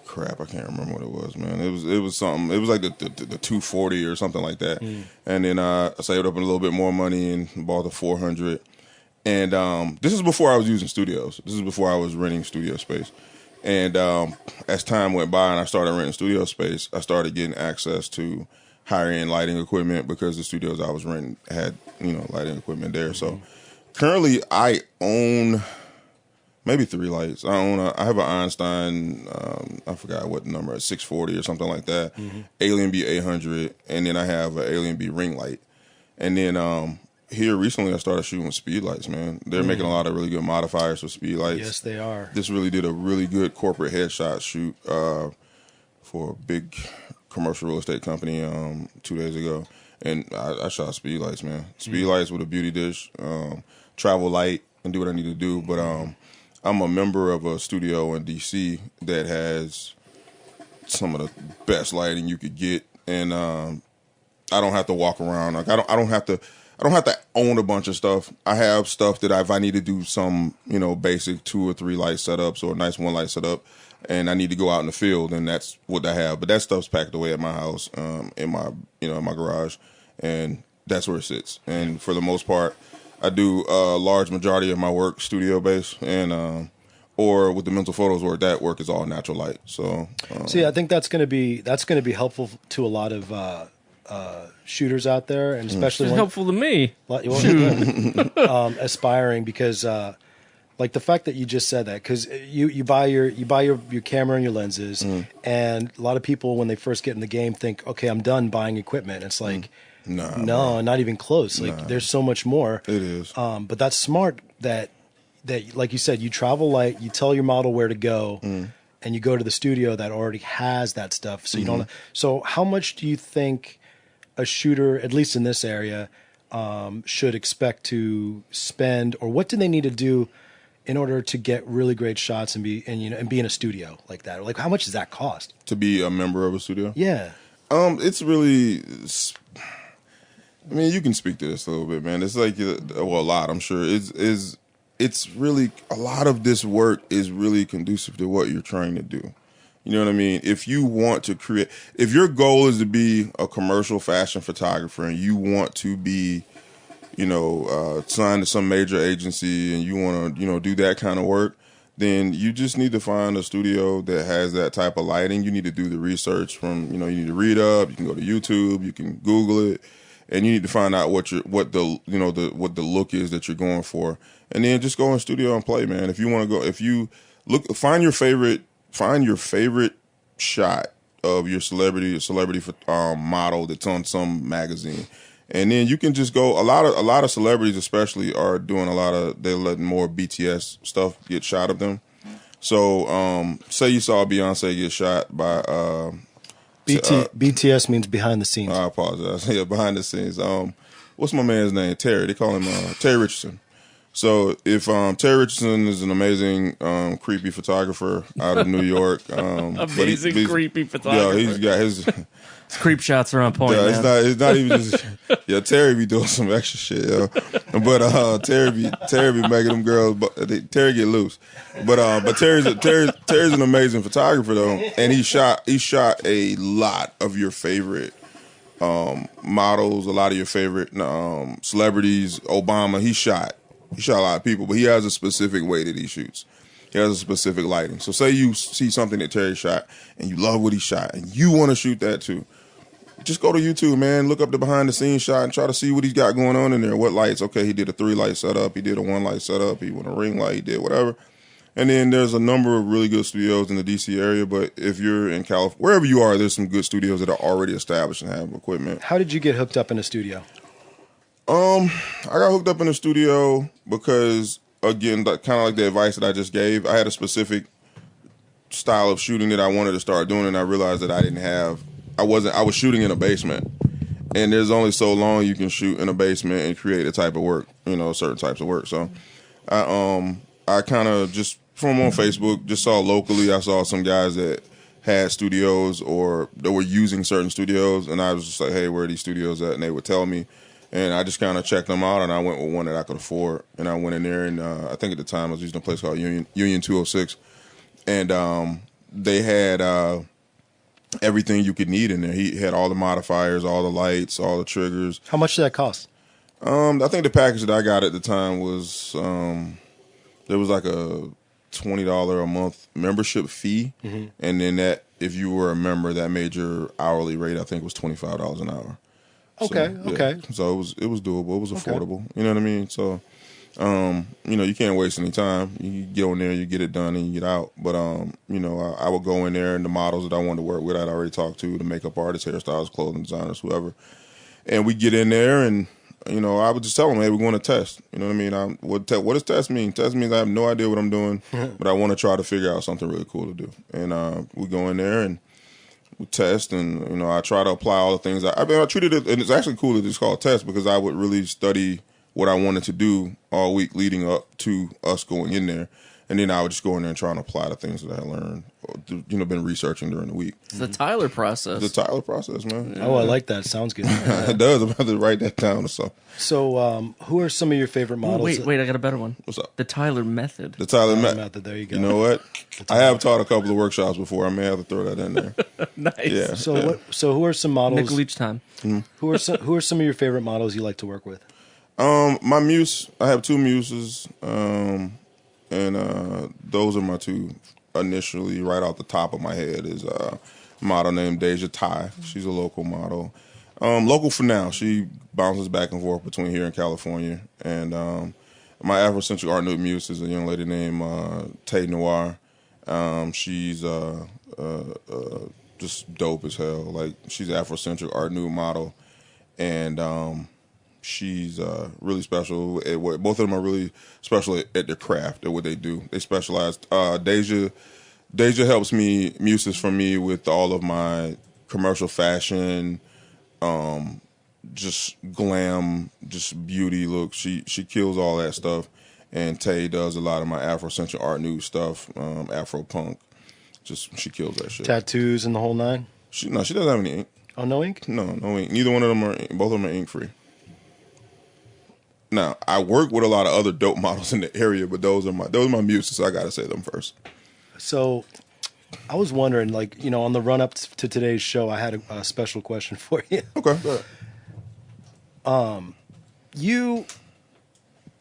Crap, I can't remember what it was, man. It was something. It was like the 240 or something like that. And then I saved up a little bit more money and bought the 400. And this is before I was using studios. This is before I was renting studio space. And as time went by and I started renting studio space, I started getting access to higher end lighting equipment, because the studios I was renting had lighting equipment there. So currently I own maybe 3 lights. I have an Einstein, I forgot what number, 640 or something like that, Alien B 800, and then I have an Alien B ring light. And then here recently I started shooting with speed lights, man. They're making a lot of really good modifiers with speed lights. Yes, they are. This really did a really good corporate headshot shoot for a big commercial real estate company 2 days ago. And I shot speed lights, man. Speed lights with a beauty dish, travel light, and do what I need to do. But I'm a member of a studio in DC that has some of the best lighting you could get, and I don't have to walk around. Like I don't have to own a bunch of stuff. I have stuff that if I need to do some basic 2 or 3 light setups or a nice 1 light setup, and I need to go out in the field, and that's what I have. But that stuff's packed away at my house, in my in my garage, and that's where it sits. And for the most part, I do a large majority of my work studio based, and or with the mental photos work, that work is all natural light. So see, I think that's going to be helpful to a lot of shooters out there, and especially It's helpful to me. Aspiring, because like the fact that you just said that, because you buy your camera and your lenses, and a lot of people when they first get in the game think, okay, I'm done buying equipment. It's like, no, not even close. Like there's so much more. It is. But that's smart that like you said, you travel light, you tell your model where to go, and you go to the studio that already has that stuff. So you don't. So how much do you think a shooter, at least in this area, should expect to spend, or what do they need to do in order to get really great shots and be in a studio like that? Like, how much does that cost? To be a member of a studio? Yeah. It's really. I mean, you can speak to this a little bit, man. It's like, a lot. I'm sure it's really a lot of this work is really conducive to what you're trying to do. You know what I mean? If you want to create, if your goal is to be a commercial fashion photographer and you want to be, signed to some major agency and you want to, do that kind of work, then you just need to find a studio that has that type of lighting. You need to do the research from, you need to read up, you can go to YouTube, you can Google it, and you need to find out what the look is that you're going for. And then just go in studio and play, man. If you want to go, find your favorite shot of your celebrity model that's on some magazine. And then you can just go. A lot of celebrities, especially, are doing they're letting more BTS stuff get shot of them. So, say you saw Beyonce get shot by BTS means behind the scenes. I apologize. Yeah, behind the scenes. What's my man's name? Terry. They call him Terry Richardson. So if Terry Richardson is an amazing creepy photographer out of New York, amazing creepy photographer. Yeah, he's got his creep shots are on point. Yeah, man. it's not even just. Yeah, Terry be doing some extra shit, yo. But Terry be making them girls. But Terry get loose. But Terry's an amazing photographer though, and he shot a lot of your favorite models, a lot of your favorite celebrities. Obama, he shot a lot of people, but he has a specific way that he shoots. He has a specific lighting. So say you see something that Terry shot and you love what he shot and you want to shoot that too. Just go to YouTube, man. Look up the behind the scenes shot and try to see what he's got going on in there. What lights? Okay, he did a 3-light setup. He did a 1-light setup. He went a ring light. He did whatever. And then there's a number of really good studios in the DC area. But if you're in California, wherever you are, there's some good studios that are already established and have equipment. How did you get hooked up in a studio? I got hooked up in a studio because, again, kind of like the advice that I just gave, I had a specific style of shooting that I wanted to start doing, and I realized that I was shooting in a basement, and there's only so long you can shoot in a basement and create a type of work, certain types of work. So I kind of just from on Facebook, just saw locally, I saw some guys that had studios or that were using certain studios, and I was just like, hey, where are these studios at? And they would tell me. And I just kind of checked them out, and I went with one that I could afford. And I went in there, and I think at the time I was using a place called Union 206. And they had everything you could need in there. He had all the modifiers, all the lights, all the triggers. How much did that cost? I think the package that I got at the time was there was like a $20 a month membership fee. Mm-hmm. And then that, if you were a member, that made your hourly rate, I think, was $25 an hour. Okay, so, okay. Yeah. So it was doable. It was affordable. You know what I mean? So, you can't waste any time. You get on there, you get it done, and you get out. But, I would go in there, and the models that I wanted to work with, I'd already talked to, the makeup artists, hairstylists, clothing designers, whoever. And we get in there, and, I would just tell them, hey, we're going to test. You know what I mean? What does test mean? Test means I have no idea what I'm doing, but I want to try to figure out something really cool to do. And we go in there, and we test, and I try to apply all the things. I treated it, and it's actually cool that it's called test because I would really study what I wanted to do all week leading up to us going in there, and then I would just go in there and try and apply the things that I learned, been researching during the week. It's the Tyler process. The Tyler process, man. Yeah. Oh, I like that. Sounds good. It does. I'm about to write that down or something. So, who are some of your favorite models? Wait, I got a better one. What's up? The Tyler method. The Tyler method. There you go. You know what? I have taught a couple of workshops before. I may have to throw that in there. Nice. Yeah. So who are some models? Nickel each time. Mm-hmm. Who are some of your favorite models you like to work with? My muse. I have two muses, and those are my two initially right off the top of my head is a model named Deja Tai. She's a local model. Local for now. She bounces back and forth between here and California. And my Afrocentric art nude muse is a young lady named Tay Noir. She's just dope as hell. Like, she's an Afrocentric art nude model. And she's really special at what both of them are really special at their craft, at what they do. They specialize. Deja helps me, muses from me with all of my commercial fashion, just glam, just beauty look. She kills all that stuff. And Tay does a lot of my Afrocentric Art News stuff, Afro punk. She kills that shit. Tattoos and the whole nine. She doesn't have any ink. Oh, no ink? No ink. Neither one of them both of them are ink free. Now, I work with a lot of other dope models in the area, but those are my muses, so I gotta say them first. So I was wondering, like, on the run up to today's show, I had a special question for you. Okay, go ahead. You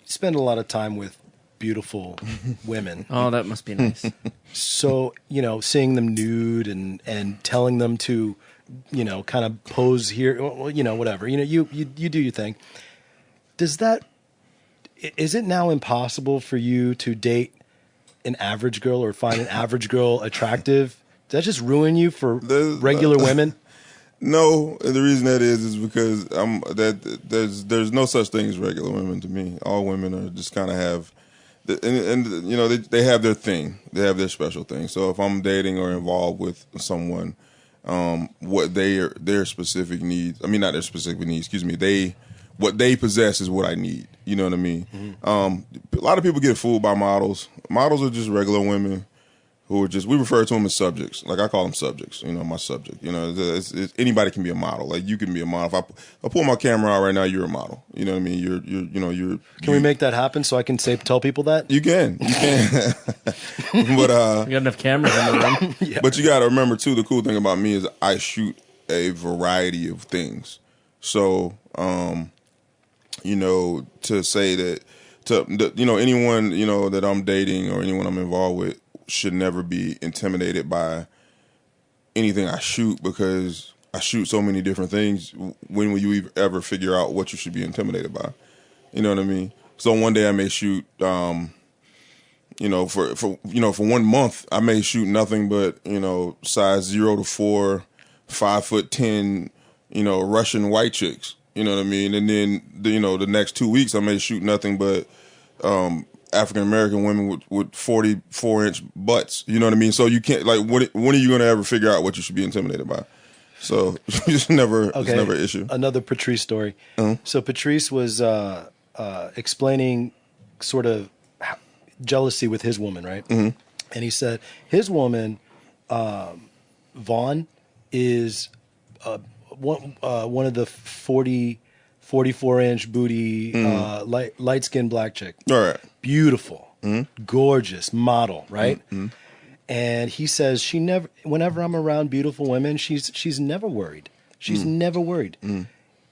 spend a lot of time with beautiful women. Oh, that must be nice. So, seeing them nude and telling them to, kind of pose here, whatever. You do your thing. Is it now impossible for you to date an average girl or find an average girl attractive? Does that just ruin you for regular women? No, and the reason that is because there's no such thing as regular women to me. All women are just kind of have, they have their thing, they have their special thing. So if I'm dating or involved with someone, what their specific needs, not their specific needs, excuse me, what they possess is what I need. You know what I mean? Mm-hmm. A lot of people get fooled by models. Models are just regular women who are we refer to them as subjects. Like I call them subjects, my subject. Anybody can be a model. Like you can be a model. If I pull my camera out right now, you're a model. You know what I mean? You're. Can we make that happen so I can tell people that? You can. But we got enough cameras in the room. Yeah. But you got to remember too, the cool thing about me is I shoot a variety of things. So, to say that anyone, that I'm dating or anyone I'm involved with should never be intimidated by anything I shoot, because I shoot so many different things. When will you ever figure out what you should be intimidated by? You know what I mean? So one day I may shoot, for 1 month I may shoot nothing but, size 0 to 4, 5'10", Russian white chicks. You know what I mean? And then, the next 2 weeks I may shoot nothing but African American women with 44-inch butts. You know what I mean? So you can't, like, when are you going to ever figure out what you should be intimidated by? So it's never an issue. Another Patrice story. Mm-hmm. So Patrice was explaining sort of jealousy with his woman, right? Mm-hmm. And he said his woman, Vaughn, is one of the 44-inch booty, light-skinned black chick. All right. Beautiful, Mm-hmm. gorgeous model, right? Mm-hmm. And he says whenever I'm around beautiful women, she's never worried. She's never worried.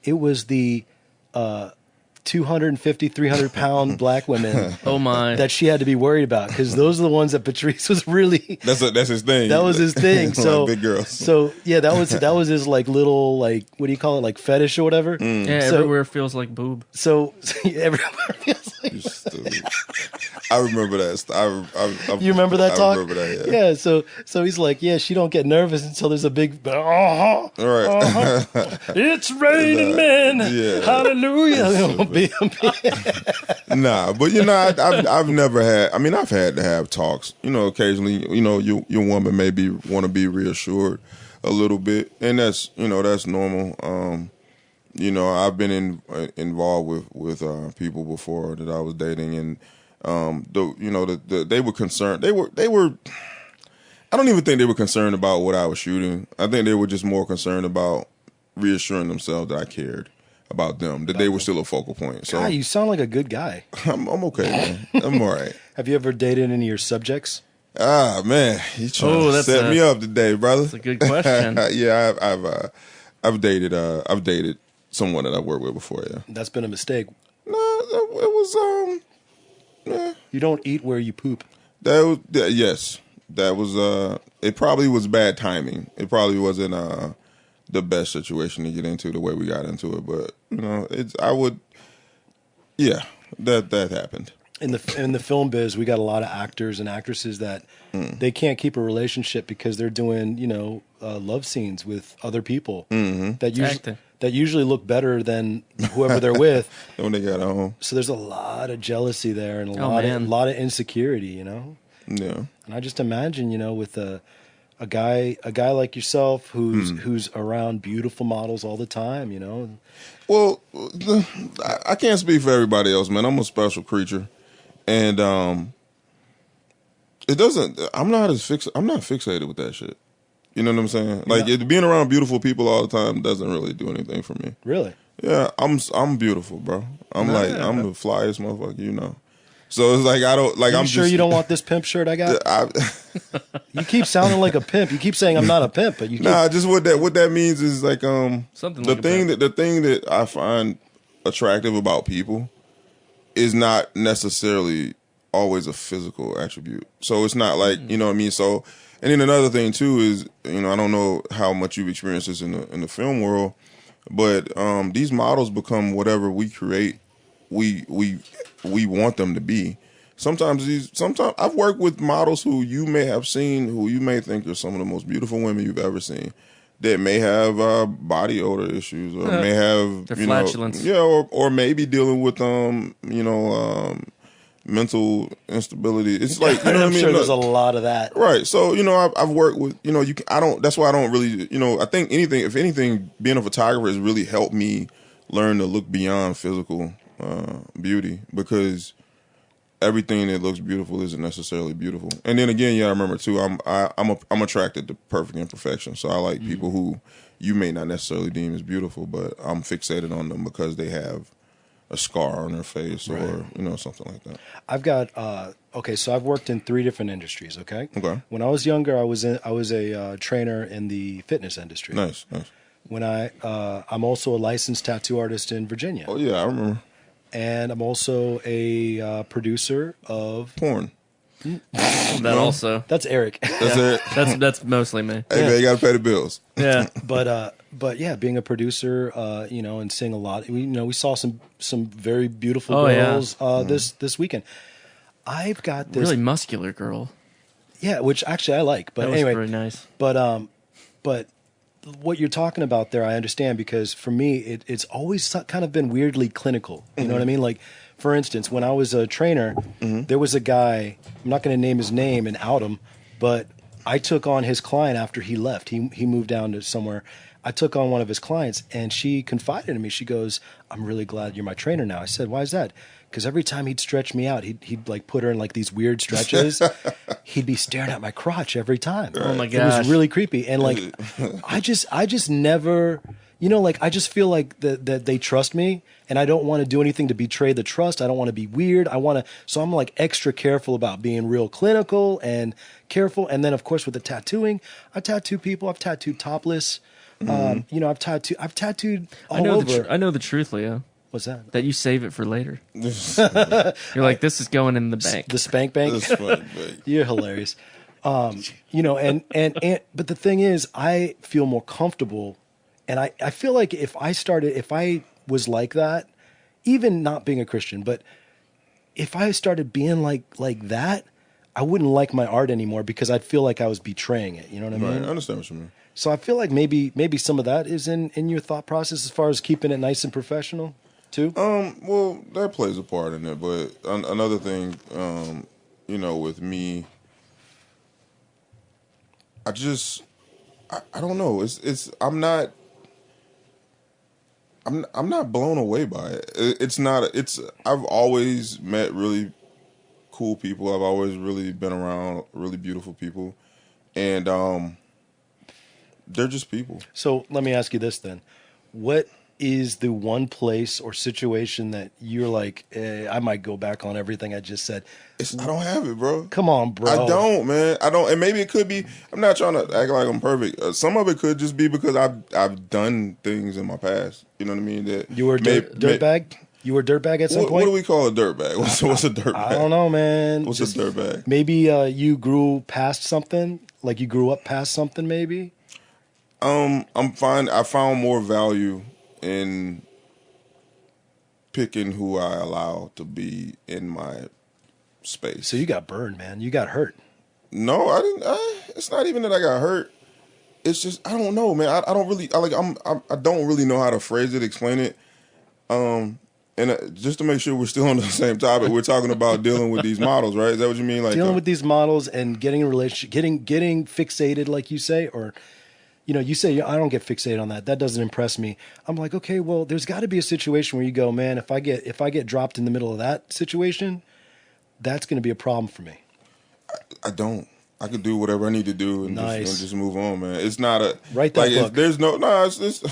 It was the 250, 300-pound black women Oh my! that she had to be worried about, because those are the ones that Patrice was really. That's his thing. That was his thing. So like big girls. So yeah, that was his like little, like, what do you call it, like fetish or whatever. Yeah, So- everywhere feels like boob. So everywhere feels like. You stupid. I remember that. You remember that talk? I remember that. Yeah. So he's like, yeah, she don't get nervous until there's a big. All right. It's raining men. Yeah. Hallelujah. Nah, but I've never had. I've had to have talks. Occasionally, your woman maybe want to be reassured a little bit, and that's normal. I've been involved with people before that I was dating, and they were concerned. They were. I don't even think they were concerned about what I was shooting. I think they were just more concerned about reassuring themselves that I cared about them, that they were still a focal point. So God, you sound like a good guy. I'm okay, man. I'm all right. Have you ever dated any of your subjects? Ah, man, you trying to set me up today, brother. That's a good question. Yeah, I've dated someone that I've worked with before. Yeah, That's been a mistake. no, it was You don't eat where you poop. yes, that was it. Probably was bad timing. It probably wasn't the best situation to get into the way we got into it, but that happened. In the film biz, we got a lot of actors and actresses that they can't keep a relationship because they're doing love scenes with other people that usually look better than whoever they're with. When they got home, So there's a lot of jealousy there and a man. lot of insecurity, yeah. And I just imagine, with a guy like yourself who's around beautiful models all the time, Well, I can't speak for everybody else, man. I'm a special creature, And it doesn't. I'm not fixated with that shit. You know what I'm saying? Like being around beautiful people all the time doesn't really do anything for me. Really? Yeah, I'm beautiful, bro. I'm I'm the flyest motherfucker, you know. So it's like I don't like. I'm I'm sure just, you don't want this pimp shirt I got. You keep sounding like a pimp. You keep saying I'm not a pimp, but you keep... Nah. Just what that means is like Something the like thing that I find attractive about people is not necessarily always a physical attribute. So it's not like you know what I mean. So and then another thing too is I don't know how much you've experienced this in the film world, but these models become whatever we create. We want them to be. Sometimes I've worked with models who you may have seen, who you may think are some of the most beautiful women you've ever seen, that may have body odor issues or may have their flatulence. Or maybe dealing with mental instability. It's like you know what I mean. Sure, there's a lot of that. Right. So I've worked with That's why I don't really I think if anything, being a photographer has really helped me learn to look beyond physical beauty, because everything that looks beautiful isn't necessarily beautiful. And then again, I remember too, I'm attracted to perfect imperfection. So I like people who you may not necessarily deem as beautiful, but I'm fixated on them because they have a scar on their face or something like that. I've got so I've worked in 3 different industries. Okay. When I was younger, I was a trainer in the fitness industry. Nice. When I'm also a licensed tattoo artist in Virginia. Oh yeah, I remember. And I'm also a producer of porn. That also. That's Eric. That's it. That's mostly me. Hey man, you gotta pay the bills. Yeah. But yeah, being a producer, and seeing a lot. We saw some very beautiful Oh, girls this weekend. I've got this really muscular girl. Yeah, which actually I like. But that was anyway, very nice. But what you're talking about there, I understand, because for me, it's always kind of been weirdly clinical. You know what I mean? Like, for instance, when I was a trainer, there was a guy, I'm not going to name his name and out him, but I took on his client after he left. He moved down to somewhere. I took on one of his clients, and she confided in me. She goes, "I'm really glad you're my trainer now." I said, "Why is that?" Because every time he'd stretch me out, he'd like put her in like these weird stretches. He'd be staring at my crotch every time. Oh my It gosh. was really creepy. And like, I just never, like I just feel like that they trust me, and I don't want to do anything to betray the trust. I don't want to be weird. So I'm like extra careful about being real clinical and careful. And then of course with the tattooing, I tattoo people. I've tattooed topless. I've tattooed all over. I know the truth, Leo. What's that? That you save it for later. You're like, this is going in the bank. The spank bank. That's funny, babe. You're hilarious. And but the thing is, I feel more comfortable, and I feel like if I was like that, even not being a Christian, but if I started being like that, I wouldn't like my art anymore, because I'd feel like I was betraying it. You know what I mean? Right, I understand what you mean. So I feel like maybe some of that is in your thought process as far as keeping it nice and professional too. Well, that plays a part in it, but another thing, with me, I don't know. I'm not blown away by it. I've always met really cool people. I've always really been around really beautiful people, and they're just people. So let me ask you this then: what is the one place or situation that you're like, I might go back on everything I just said? I don't have it, bro. Come on, bro. I don't, man. I don't. And maybe it could be, I'm not trying to act like I'm perfect. Some of it could just be because I've done things in my past. You know what I mean? That you were a dirtbag? You were a dirtbag at some point? What do we call a dirtbag? What's a dirtbag? I don't know, man. What's a dirtbag? Maybe you grew past something? Like you grew up past something, maybe? I'm fine. I found more value in picking who I allow to be in my space. So you got burned, man. You got hurt. No, I didn't. It's not even that I got hurt. It's just I don't know, man. I don't really. I don't really know how to phrase it, explain it. And just to make sure we're still on the same topic, we're talking about dealing with these models, right? Is that what you mean? Like dealing with these models and getting a relationship, getting fixated, like you say, or you say I don't get fixated on that. That doesn't impress me. I'm like, okay, well, there's got to be a situation where you go, man. If I get dropped in the middle of that situation, that's going to be a problem for me. I don't. I could do whatever I need to do and, just move on, man. It's not a write that book. There's no It's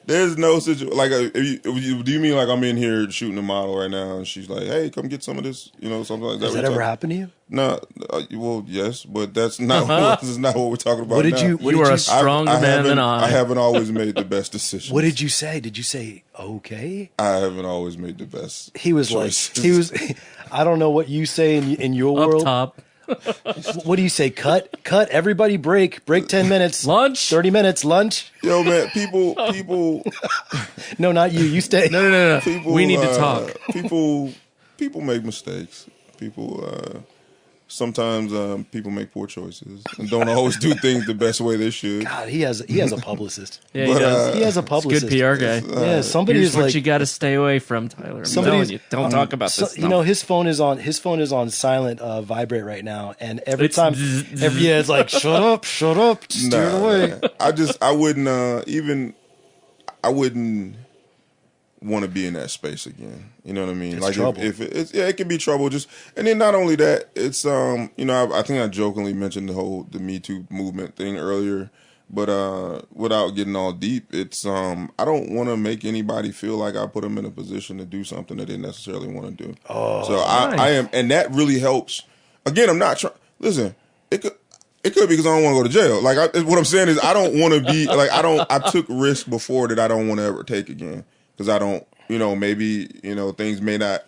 there's no situation like do you mean like I'm in here shooting a model right now and she's like, hey, come get some of this, something like that. Has that ever happened to you? No, well, yes, but that's not this is not what we're talking about. What did now. you? You are a stronger man than I. I haven't always made the best decisions. What did you say? Did you say okay? I haven't always made the best. He was choices. like, he was. I don't know what you say in your Up world. top. What do you say? Cut. Everybody break 10 minutes. Lunch. 30 minutes. Lunch. Yo, man, people. No, not you. You stay. No. People, We need to talk. People make mistakes. People sometimes people make poor choices and don't always do things the best way they should. God, he has a publicist. Yeah, he does. He has a It's publicist. good PR guy. Yeah, somebody Here's is what like you got to stay away from, Tyler. I'm somebody's- telling you, don't talk about this. So, his phone is on silent vibrate right now, and every It's time, zzz, it's like shut up, steer it away. Nah. I wouldn't want to be in that space again. You know what I mean? It's like trouble. if it can be trouble. And then not only that, it's I think I jokingly mentioned the Me Too movement thing earlier, but without getting all deep, it's I don't want to make anybody feel like I put them in a position to do something that they necessarily want to do. Oh, so nice. I am, and that really helps. Again, I'm not trying. Listen, it could be because I don't want to go to jail. Like what I'm saying is, I don't want to be like I took risk before that I don't want to ever take again. Because I don't, maybe, things may not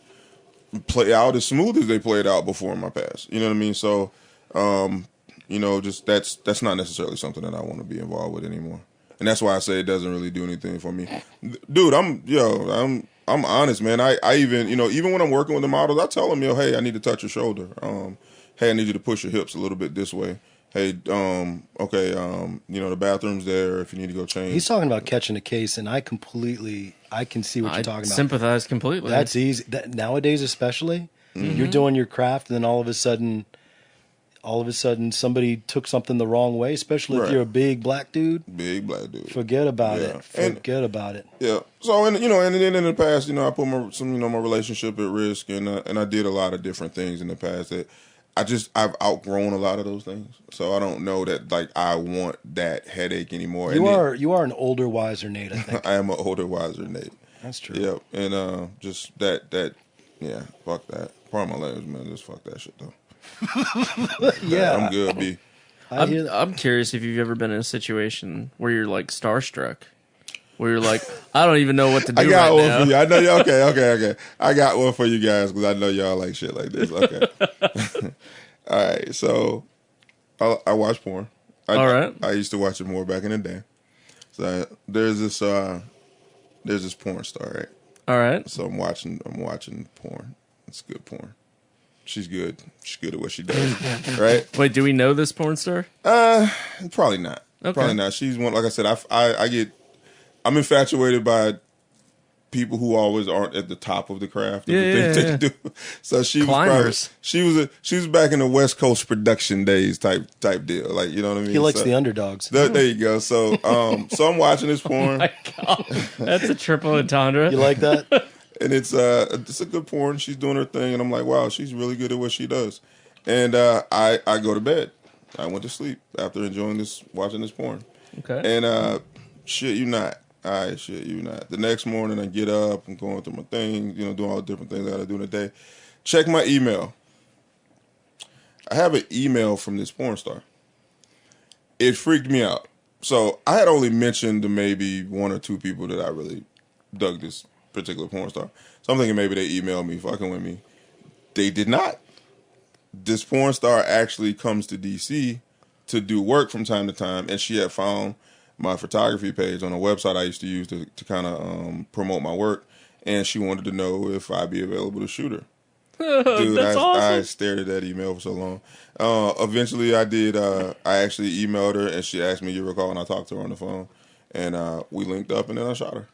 play out as smooth as they played out before in my past. You know what I mean? So, just that's not necessarily something that I want to be involved with anymore. And that's why I say it doesn't really do anything for me. Dude, I'm honest, man. I even, even when I'm working with the models, I tell them, hey, I need to touch your shoulder. Hey, I need you to push your hips a little bit this way. Hey, the bathroom's there if you need to go change. He's talking about catching a case, and I can see what you're talking about. Sympathize completely. That's easy. Nowadays, especially, you're doing your craft, and then all of a sudden, somebody took something the wrong way. Especially if Right. you're a big black dude. Big black dude. Forget about Yeah. it. Forget about it. Yeah. So and then in the past, I put my relationship at risk, and I did a lot of different things in the past that I've outgrown a lot of those things. So I don't know that like I want that headache anymore. You are an older, wiser Nate, I think. I am an older, wiser Nate. That's true. Yep. And just that yeah, fuck that. Pardon my language, man. Just fuck that shit though. Yeah. I'm good, B. I hear that. I'm curious if you've ever been in a situation where you're like starstruck, where you're like, I don't even know what to do I got right one now. for you. I know you. Okay. I got one for you guys because I know y'all like shit like this. Okay. All right. So I watch porn. All right. I used to watch it more back in the day. So there's this porn star, right? All right. So I'm watching porn. It's good porn. She's good. She's good at what she does, right? Wait, do we know this porn star? Probably not. Okay. Probably not. She's one. Like I said, I'm infatuated by people who always aren't at the top of the craft of the things they can do. So she Climbers. was she was back in the West Coast production days type deal. Like, you know what I mean? He likes So- the underdogs. There you go. So so I'm watching this porn. My God, that's a triple entendre. You like that? And it's a good porn. She's doing her thing, and I'm like, wow, she's really good at what she does. And I go to bed. I went to sleep after watching this porn. Okay. And shit you not. I shit you not. The next morning I get up, I'm going through my thing, doing all the different things I gotta do in a day. Check my email. I have an email from this porn star. It freaked me out. So I had only mentioned to maybe one or two people that I really dug this particular porn star. So I'm thinking maybe they emailed me, fucking with me. They did not. This porn star actually comes to DC to do work from time to time, and she had found my photography page on a website I used to use to kind of promote my work, and she wanted to know if I'd be available to shoot her. Dude, That's I awesome. stared at that email for so long. Eventually, I did. I actually emailed her, and she asked me to recall, and I talked to her on the phone, and we linked up, and then I shot her.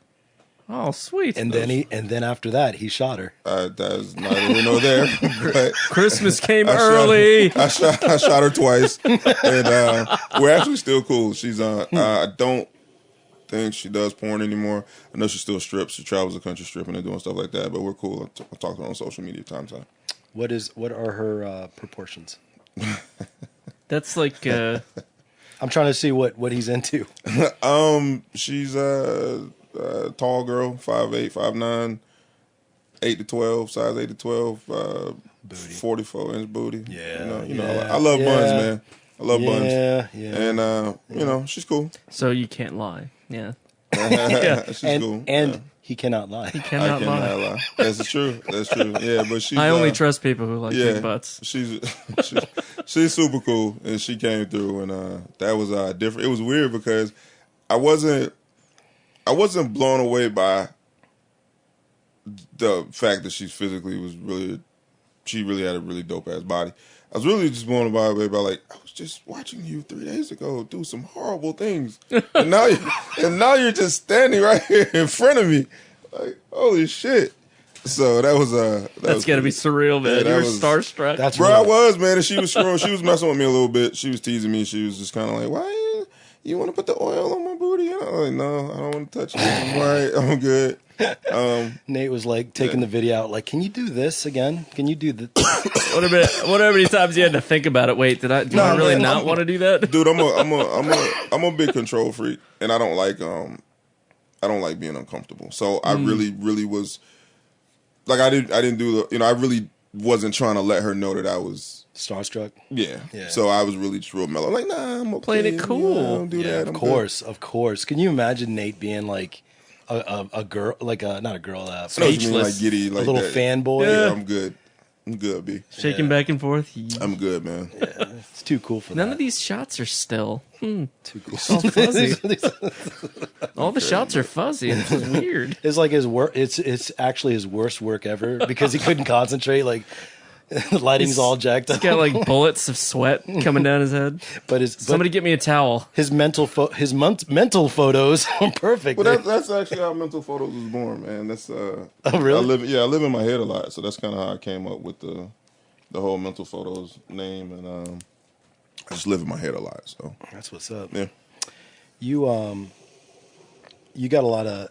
Oh, sweet. And then after that, he shot her. That's neither here nor there. But Christmas came I shot- early. I shot her twice, and we're actually still cool. She's I don't think she does porn anymore. I know she still strips. She travels the country stripping and doing stuff like that. But we're cool. I talk to her on social media time to time. What are her proportions? That's like I'm trying to see what he's into. She's a tall girl, 5'8", 5'9", 8 to 12, size 8 to 12, 44-inch booty. Yeah, you know, I love buns, man. I love buns. Yeah. And you know, she's cool. so you can't lie. Yeah. She's cool. And Yeah. he cannot lie. I Cannot cannot lie. lie. That's true. That's true. Yeah, but she's. I only trust people who like yeah, big butts. she's super cool, and she came through, and that was different. It was weird because I wasn't blown away by the fact that she really had a really dope ass body. I was really just blown away by like, I was just watching you 3 days ago do some horrible things, and now you're just standing right here in front of me, like holy shit. So that was That's gotta be surreal, man. Yeah, You were was- starstruck. That's Bro, real. I was, man, and she was screwing. She was messing with me a little bit. She was teasing me. She was just kind of like, "Why you want to put the oil on my booty?" And I'm like, "No, I don't want to touch it. I'm all right. I'm good." Nate was like taking the video out, like, "Can you do this again? Can you do the?" What many times you had to think about it? Wait, do I really man, not want to do that? Dude, I'm a big control freak, and I don't like being uncomfortable. So I really was like, I didn't do the, I really wasn't trying to let her know that I was. Starstruck. Yeah. Yeah. So I was really just real mellow. Like, nah, I'm okay. Playing it cool. Yeah, I don't do that. Of course. Can you imagine Nate being like a girl, like not a girl, I know what you mean, Speechless. like giddy, like a little that. fanboy? Yeah, I'm good. I'm good, B. Shaking back and forth. I'm good, man. It's too cool for None that. of these shots are still. Too cool. All fuzzy. All the shots are fuzzy. It's just weird. It's like his work. It's actually his worst work ever because he couldn't concentrate. Like the lighting's all jacked up. Got like bullets of sweat coming down his head. But Somebody get me a towel. his mental photos are perfect. Well, that's actually how Mental Photos was born, man. That's Oh, really? I live in my head a lot, so that's kind of how I came up with the whole Mental Photos name, and I just live in my head a lot. So That's what's up. yeah, You got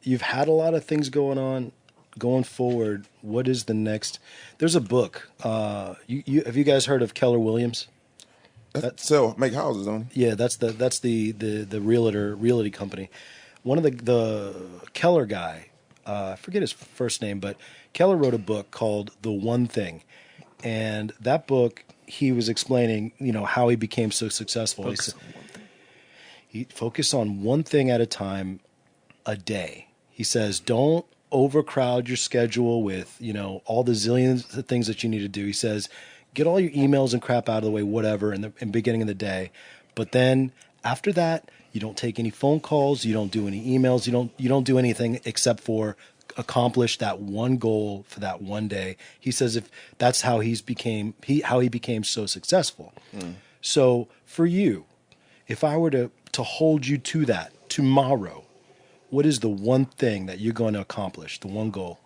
you've had a lot of things going on. Going forward, what is the next? There's a book. Have you guys heard of Keller Williams? make houses, don't Yeah, that's the realty company. One of the Keller guy, I forget his first name, but Keller wrote a book called The One Thing, and that book he was explaining, how he became so successful. He focused on one thing at a time, a day. He says, don't overcrowd your schedule with all the zillions of things that you need to do. He says, get all your emails and crap out of the way, whatever, in the beginning of the day. But then after that, you don't take any phone calls, you don't do any emails, you don't do anything except for accomplish that one goal for that one day. He says if that's how he became so successful. So for you, if I were to hold you to that tomorrow, what is the one thing that you're going to accomplish? The one goal?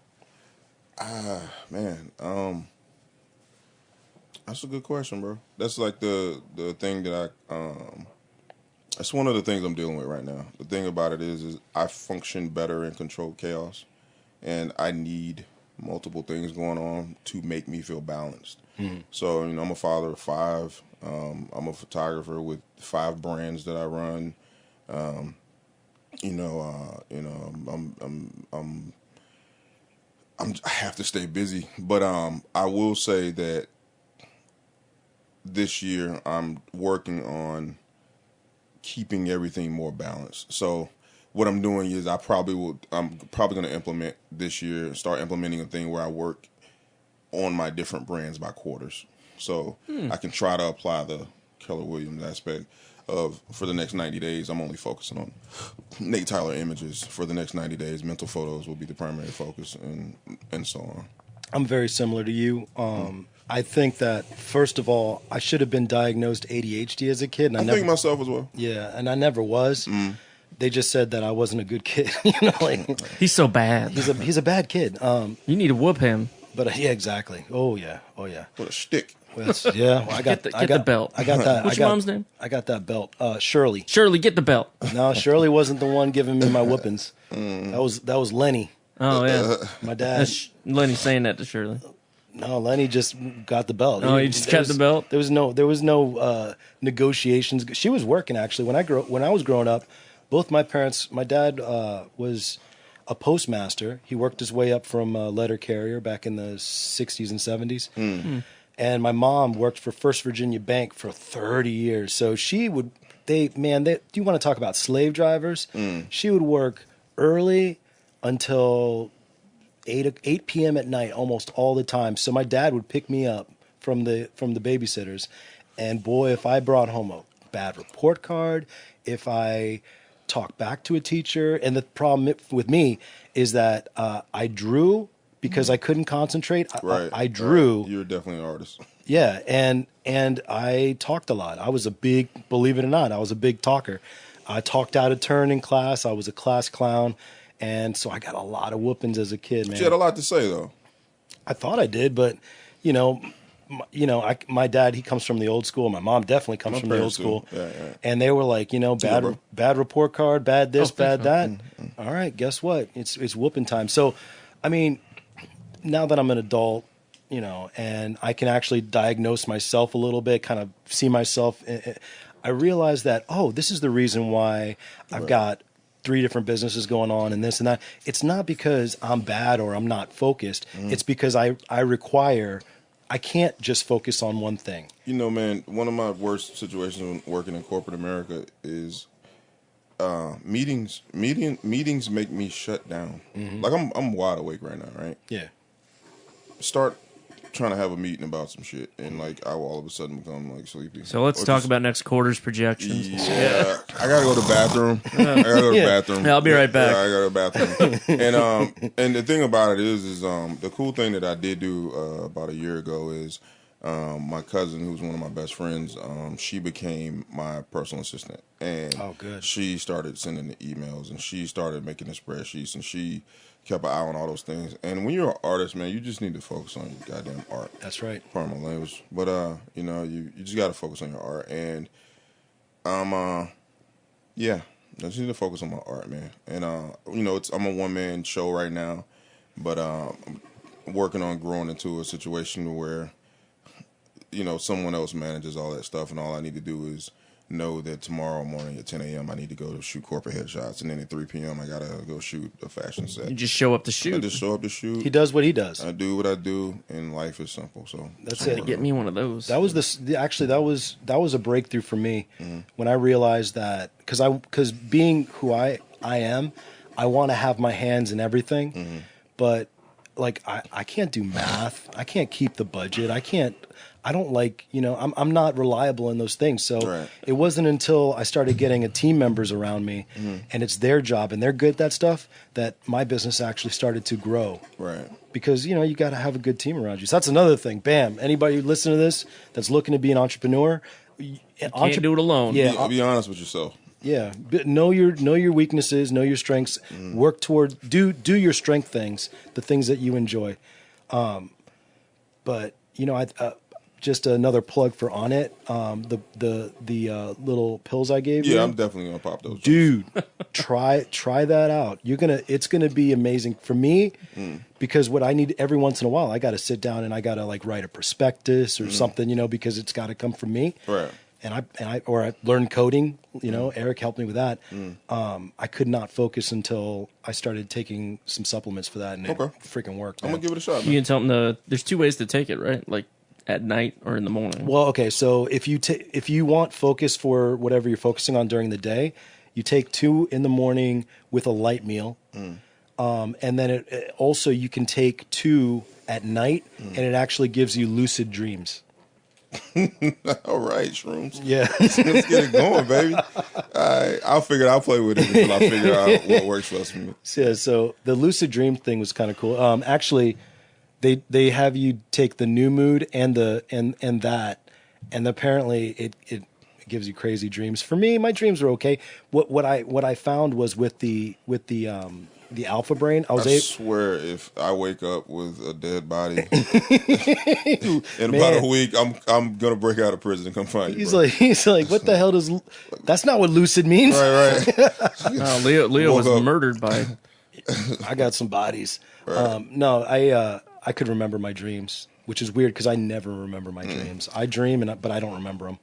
Man, that's a good question, bro. That's like the thing that that's one of the things I'm dealing with right now. The thing about it is I function better in controlled chaos, and I need multiple things going on to make me feel balanced. So, I'm a father of 5. I'm a photographer with 5 brands that I run. I have to stay busy, but I will say that this year I'm working on keeping everything more balanced. So what I'm doing is I'm probably going to implement this year, start implementing a thing where I work on my different brands by quarters. So I can try to apply the Keller Williams aspect of, for the next 90 days, I'm only focusing on Nate Tyler images. For the next 90 days, Mental Photos will be the primary focus, and so on. I'm very similar to you. I think that, first of all, I should have been diagnosed ADHD as a kid. And I think myself as well. Yeah, and I never was. They just said that I wasn't a good kid. He's so bad. He's a bad kid. You need to whoop him. But yeah, exactly. Oh yeah. With a stick. Well, I got Get the belt. I got that. What's your mom's name? I got that belt. Shirley. Shirley, get the belt. No, Shirley wasn't the one giving me my whoopings. That was Lenny, Oh yeah. my dad. Lenny saying that to Shirley. No, Lenny just got the belt. Oh, he just got the belt? There was no negotiations. She was working actually when I was growing up. Both my parents, my dad was a postmaster. He worked his way up from a letter carrier back in the 60s and 70s. And my mom worked for First Virginia Bank for 30 years. So she would do you want to talk about slave drivers? She would work early until 8 p.m. at night almost all the time. So my dad would pick me up from the babysitters, and boy, if I brought home a bad report card, if I talked back to a teacher, and the problem with me is that I drew because I couldn't concentrate. Right. I drew. Right. You're definitely an artist. Yeah, and I talked a lot. I was a big, believe it or not, I was a big talker. I talked out of turn in class. I was a class clown. And so I got a lot of whoopings as a kid, man. But you had a lot to say, though. I thought I did, but my dad, he comes from the old school. My mom definitely comes from the old school. Yeah. And they were like, bad report card, bad this, bad that. All right, guess what? It's whooping time. So, I mean, now that I'm an adult, and I can actually diagnose myself a little bit, kind of see myself, I realize that, this is the reason why I've got 3 different businesses going on and this and that. It's not because I'm bad or I'm not focused. It's because I can't just focus on one thing. Man, one of my worst situations working in corporate America is meetings. Meetings make me shut down. Like I'm wide awake right now, right? Yeah. Start trying to have a meeting about some shit, and like I will all of a sudden become like sleepy. So let's talk about next quarter's projections. Yeah, I gotta go to the bathroom. Yeah, I'll be right back. Yeah, I gotta go to the bathroom. And the thing about it is the cool thing that I did do about a year ago is my cousin, who's one of my best friends, she became my personal assistant, and good. She started sending the emails, and she started making the spreadsheets, and she kept an eye on all those things. And when you're an artist, man, you just need to focus on your goddamn art. That's right. Pardon my language. But you just gotta focus on your art. And I just need to focus on my art, man. And I'm a one-man show right now, but I'm working on growing into a situation where someone else manages all that stuff, and all I need to do is know that tomorrow morning at 10 a.m. I need to go to shoot corporate headshots, and then at 3 p.m. I gotta go shoot a fashion set. You just show up to I shoot. just show up to shoot. He does what he does. I do what I do, and life is simple. So that's to it. get me one of those. That was that was a breakthrough for me when I realized that because being who I am, I want to have my hands in everything, but like I can't do math. I can't keep the budget. I don't like, I'm not reliable in those things. So It wasn't until I started getting team members around me and it's their job and they're good at that stuff that my business actually started to grow. Right. Because, you got to have a good team around you. So that's another thing. Bam. Anybody listening to this that's looking to be an entrepreneur. Can't do it alone. Yeah. Be honest with yourself. Yeah. Know your weaknesses, know your strengths, work toward, do your strength things, the things that you enjoy. But, just another plug for On It, the little pills I gave you. Yeah, I'm definitely gonna pop those. Dude, try that out. It's gonna be amazing for me because what I need every once in a while, I got to sit down and I got to like write a prospectus or something, because it's got to come from me. Right. And I learned coding. Eric helped me with that. I could not focus until I started taking some supplements for that, and it freaking worked. I'm gonna give it a shot. Man. You can tell them there's 2 ways to take it, right? Like at night or in the morning. Well, okay. So if you want focus for whatever you're focusing on during the day, you take 2 in the morning with a light meal, and then it also you can take 2 at night, and it actually gives you lucid dreams. All right, shrooms. Yeah. Let's get it going, baby. I'll play with it until I figure out what works for me. Yeah, so the lucid dream thing was kind of cool. Actually, they have you take the new mood and that, and apparently it gives you crazy dreams. For me, my dreams are okay. What I found was with the alpha brain, I swear, if I wake up with a dead body in about a week, I'm gonna break out of prison and come find you. He's like, what the hell does? That's not what lucid means. Right. No, Leo was murdered by. I got some bodies. Right. No, I could remember my dreams. which is weird because I never remember my dreams. I dream, but I don't remember them.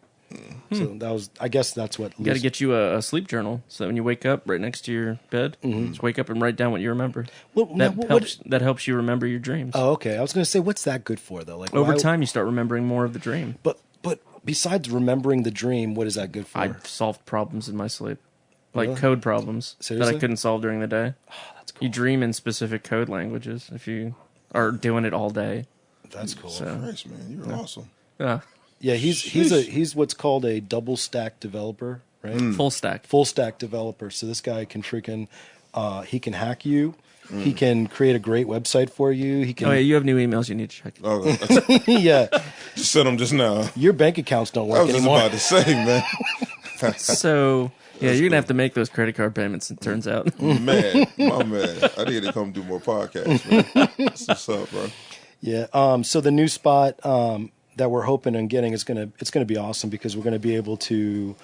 So I guess that's what. You got to get you a sleep journal so that when you wake up, right next to your bed, just wake up and write down what you remember. That helps you remember your dreams. Oh, okay. I was going to say, what's that good for though? Like over time, you start remembering more of the dream. But besides remembering the dream, what is that good for? I solved problems in my sleep, like code problems Seriously? that I couldn't solve during the day. Oh, that's cool. You dream in specific code languages if you are doing it all day. That's cool. So, Christ, man, you're awesome. Yeah, he's what's called a double stack developer, right? Full stack. Full stack developer. So this guy can freaking he can hack you. He can create a great website for you. He can. Oh yeah, you have new emails you need to check. Oh, Yeah, just sent them just now. your bank accounts don't I work was just anymore. about to say, man. So yeah, you're gonna have to make those credit card payments. It turns out. Man, my man. I need to come do more podcasts, man. That's what's up, bro. Yeah. So the new spot that we're hoping and getting it's gonna be awesome because we're gonna be able to.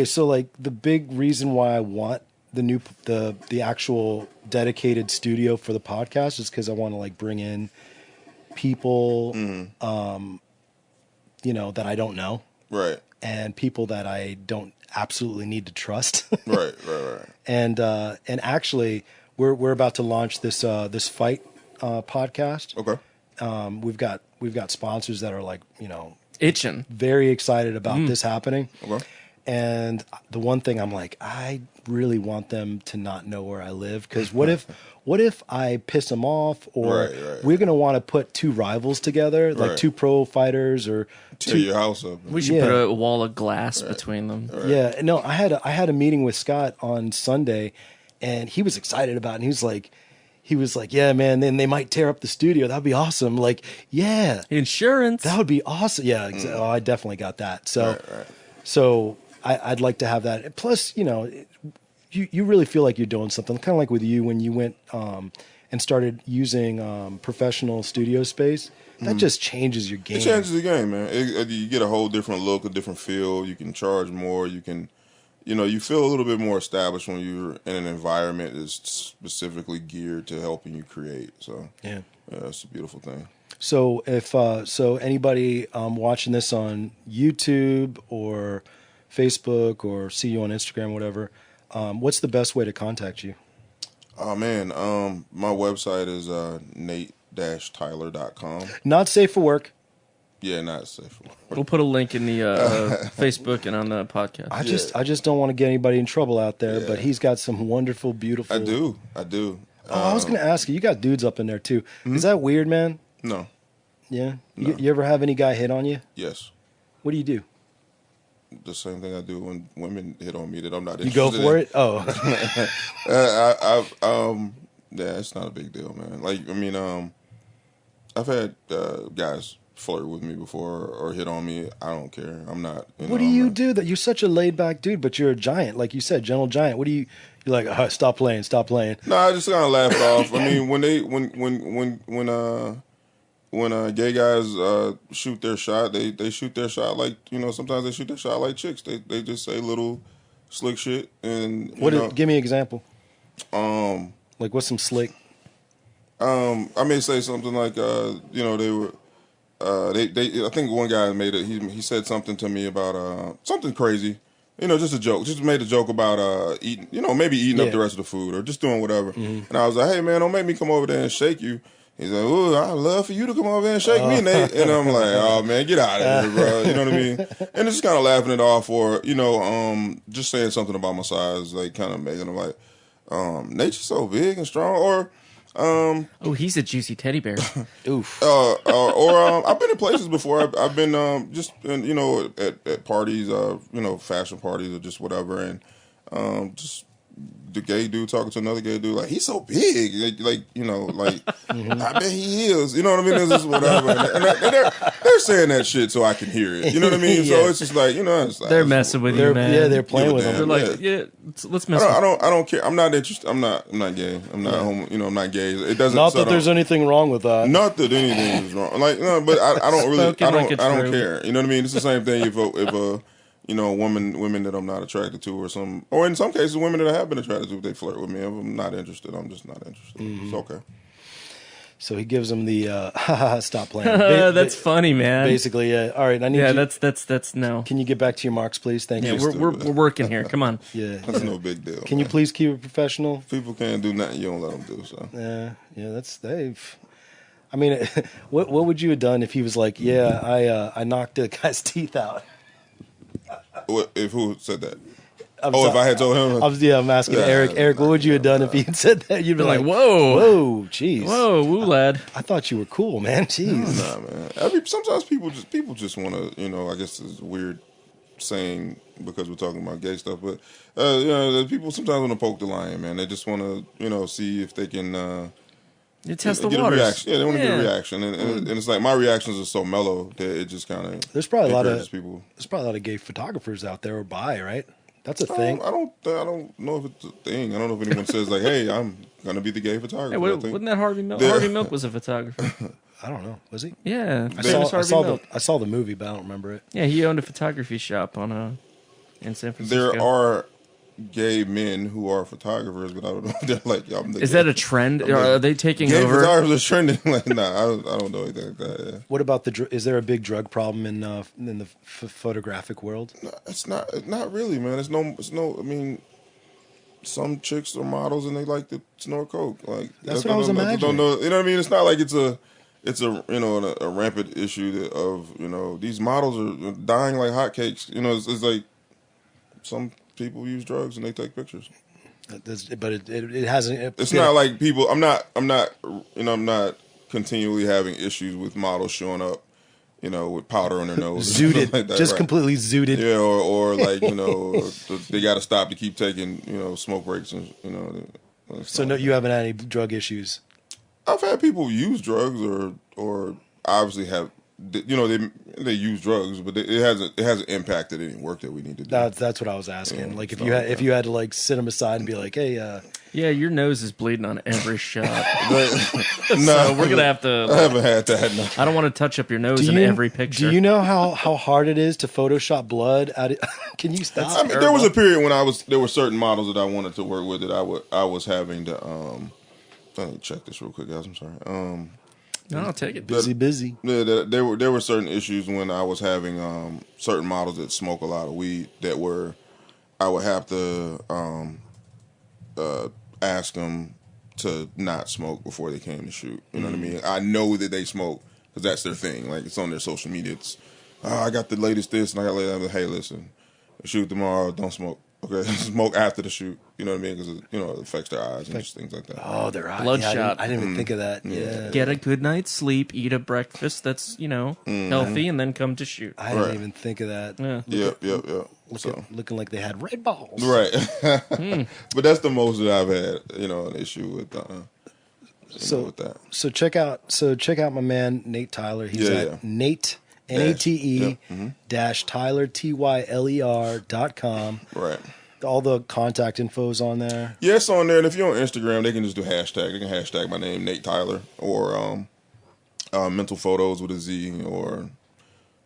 So like the big reason why I want the actual dedicated studio for the podcast is because I want to like bring in people, that I don't know, Right, and people that I don't absolutely need to trust. right. And actually, we're about to launch this fight podcast. Okay. We've got sponsors that are like Itching. very excited about this happening. Okay. And the one thing I'm like, I really want them to not know where I live because what if I piss them off or Right. we're gonna want to put two rivals together, like Right. two pro fighters or Tear your house up. Man. We should Yeah. put a wall of glass between them. Yeah, no, I had a meeting with Scott on Sunday, and he was excited about it. And he was like, yeah, man, then they might tear up the studio. That'd be awesome. Like, yeah, Insurance. that would be awesome. Yeah, oh, I definitely got that. So, Right. so I'd like to have that. Plus, you really feel like you're doing something, kind of like with you when you went and started using professional studio space. That just changes your game. It changes the game, man. You get a whole different look, a different feel. You can charge more. You can, you feel a little bit more established when you're in an environment that's specifically geared to helping you create. So, Yeah. It's a beautiful thing. So if anybody watching this on YouTube or Facebook or see you on Instagram, whatever, what's the best way to contact you? Oh man, my website is nate-tyler.com. Not safe for work. Yeah, not safe. We'll put a link in the Facebook and on the podcast. I just don't want to get anybody in trouble out there. But he's got some wonderful, beautiful. I do. Oh, I was going to ask you. You got dudes up in there too. Is that weird, man? No. Yeah. No. You ever have any guy hit on you? Yes. What do you do? The same thing I do when women hit on me that I'm not You interested go for in. it? Oh, Yeah, it's not a big deal, man. Like, I mean, I've had guys flirt with me before or hit on me. I don't care. I'm not. what do you do? That you're such a laid back dude, but you're a giant, like you said, gentle giant. What do you? You're like, stop playing. No, I just kind of laugh it off. I mean, when gay guys shoot their shot, they shoot their shot like sometimes they shoot their shot like chicks. They just say little slick shit and Give me an example. Like what's some slick? I may say something like they were. I think one guy made it. He said something to me about something crazy, just a joke. Just made a joke about eating, maybe eating up the rest of the food or just doing whatever. And I was like, hey man, don't make me come over there and shake you. He's like, ooh, I'd love for you to come over there and shake me, Nate. And I'm like, oh man, get out of here, bro. You know what I mean? And it's just kind of laughing it off, or just saying something about my size, like kind of making them like, Nate's so big and strong, or. Oh, he's a juicy teddy bear. Oof. I've been in places before. I've been just at parties, fashion parties or just whatever, and just the gay dude talking to another gay dude like he's so big, like I bet he is. You know what I mean? It's just whatever, and they're saying that shit so I can hear it. You know what I mean? So it's just like it's like, They're messing with you, man. Yeah, they're playing with damn. them. They're like, let's mess. I don't care. I'm not interested. I'm not gay. I'm not homo. I'm not gay. It doesn't. Not that there's anything wrong with that. Not that anything is wrong. Like no, but I don't really. Spoken like a I don't true. care. You know what I mean? It's the same thing if a women that I'm not attracted to, or in some cases women that I have been attracted to, they flirt with me. If I'm not interested, I'm just not interested. It's okay. So he gives him the stop playing. That's funny, man. Basically, all right. I need Yeah, you. that's no. Can you get back to your marks, please? Thank Yeah, you. we're working here. Come on. Yeah. That's no big deal. Can you please keep it professional? People can't do nothing you don't let them do. So Yeah. That's Dave. I mean, what would you have done if he was like, yeah, I knocked a guy's teeth out? what if who said that? I'm If I had told him, I'm asking Yeah, Eric. Eric, what would you have done if he had said that? You'd be Like, like, whoa, jeez, whoa, woo, lad. I thought you were cool, man. Jeez. nah, man. Sometimes people just want to, I guess it's a weird saying because we're talking about gay stuff, but people sometimes want to poke the lion, man. They just want to, see if they can. You test the get waters. a reaction. Yeah, they want to get a reaction, and it's like my reactions are so mellow that it just kind of. There's probably a lot of people. There's probably a lot of gay photographers out there or bi, right? That's a thing. I don't know if it's a thing. I don't know if anyone says like, "Hey, I'm gonna be the gay photographer." Hey, wasn't that Harvey Milk? Yeah. Harvey Milk was a photographer. I don't know. Was he? Yeah, I famous saw, Harvey Milk. I saw the movie, but I don't remember it. Yeah, he owned a photography shop in San Francisco. There are gay men who are photographers, but I don't know. They're like, Is that a trend? Are they taking gay over? photographers are trending? Like, nah, I don't know anything like that. Yeah. What about is there a big drug problem in the photographic world? No, it's not really, man. It's no. I mean, some chicks are models and they like to snort coke. Like That's what I was imagining. Don't know, you know what I mean? It's not like it's a a rampant issue of these models are dying like hotcakes. It's like some people use drugs and they take pictures. But it hasn't. It's not like people. I'm not continually having issues with models showing up, with powder on their nose, zooted, like that, just right? completely zooted. Yeah, or like they got to stop to keep taking smoke breaks and So no, you haven't had any drug issues. I've had people use drugs or obviously have they use drugs, but it hasn't impacted any work that we need to do. That's what I was asking. Like if you had to like sit them aside and be like, hey, yeah, your nose is bleeding on every shot. No, So we're gonna have to. I haven't had that. No. I don't want to touch up your nose in every picture. Do you know how hard it is to Photoshop blood out of, can you stop? I mean, there was a period when there were certain models that I wanted to work with that I was having to let me check this real quick, guys. I'm sorry. No, I'll take it. Busy. Yeah, there were certain issues when I was having certain models that smoke a lot of weed that I would have to ask them to not smoke before they came to shoot. You know what I mean? I know that they smoke because that's their thing. Like it's on their social media. It's I got the latest this and I got the latest. Hey, listen, shoot tomorrow. Don't smoke. Okay, smoke after the shoot. You know what I mean? Because it affects their eyes and just things like that. Oh, their eyes. Bloodshot. I didn't even think of that. Yeah. Get a good night's sleep, eat a breakfast that's healthy, and then come to shoot. I didn't even think of that. Yeah. Yep. Looking like they had red balls. Right. But that's the most that I've had, an issue with with that. So check out my man Nate Tyler. He's at Nate NATE Tyler TYLER.com. Right. All the contact info's on there. Yeah, it's on there. And if you're on Instagram, they can just do hashtag. They can hashtag my name, Nate Tyler, or mental photos with a Z, or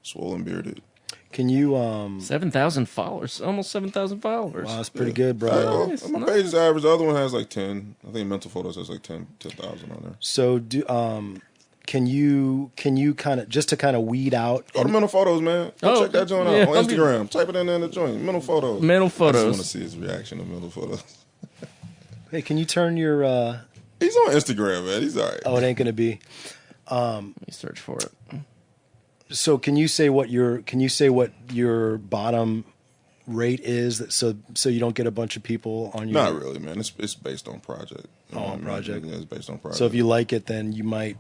swollen bearded. Can you 7,000 followers, almost 7,000 followers. Wow, that's pretty good, bro. My page is average. The other one has like 10. I think mental photos has like 10,000 on there. So can you kind of just to kind of weed out? Go to mental photos, man. Go check that joint out on Instagram. Type it in there in the joint. Mental photos. Mental I just photos. want to see his reaction to mental photos. Hey, can you turn your? He's on Instagram, man. He's all right. Oh, it ain't gonna be. Let me search for it. So can you say what your bottom rate is, so you don't get a bunch of people on your? Not really, man. It's based on project. On project. Yeah, it's based on project. So if you like it, then you might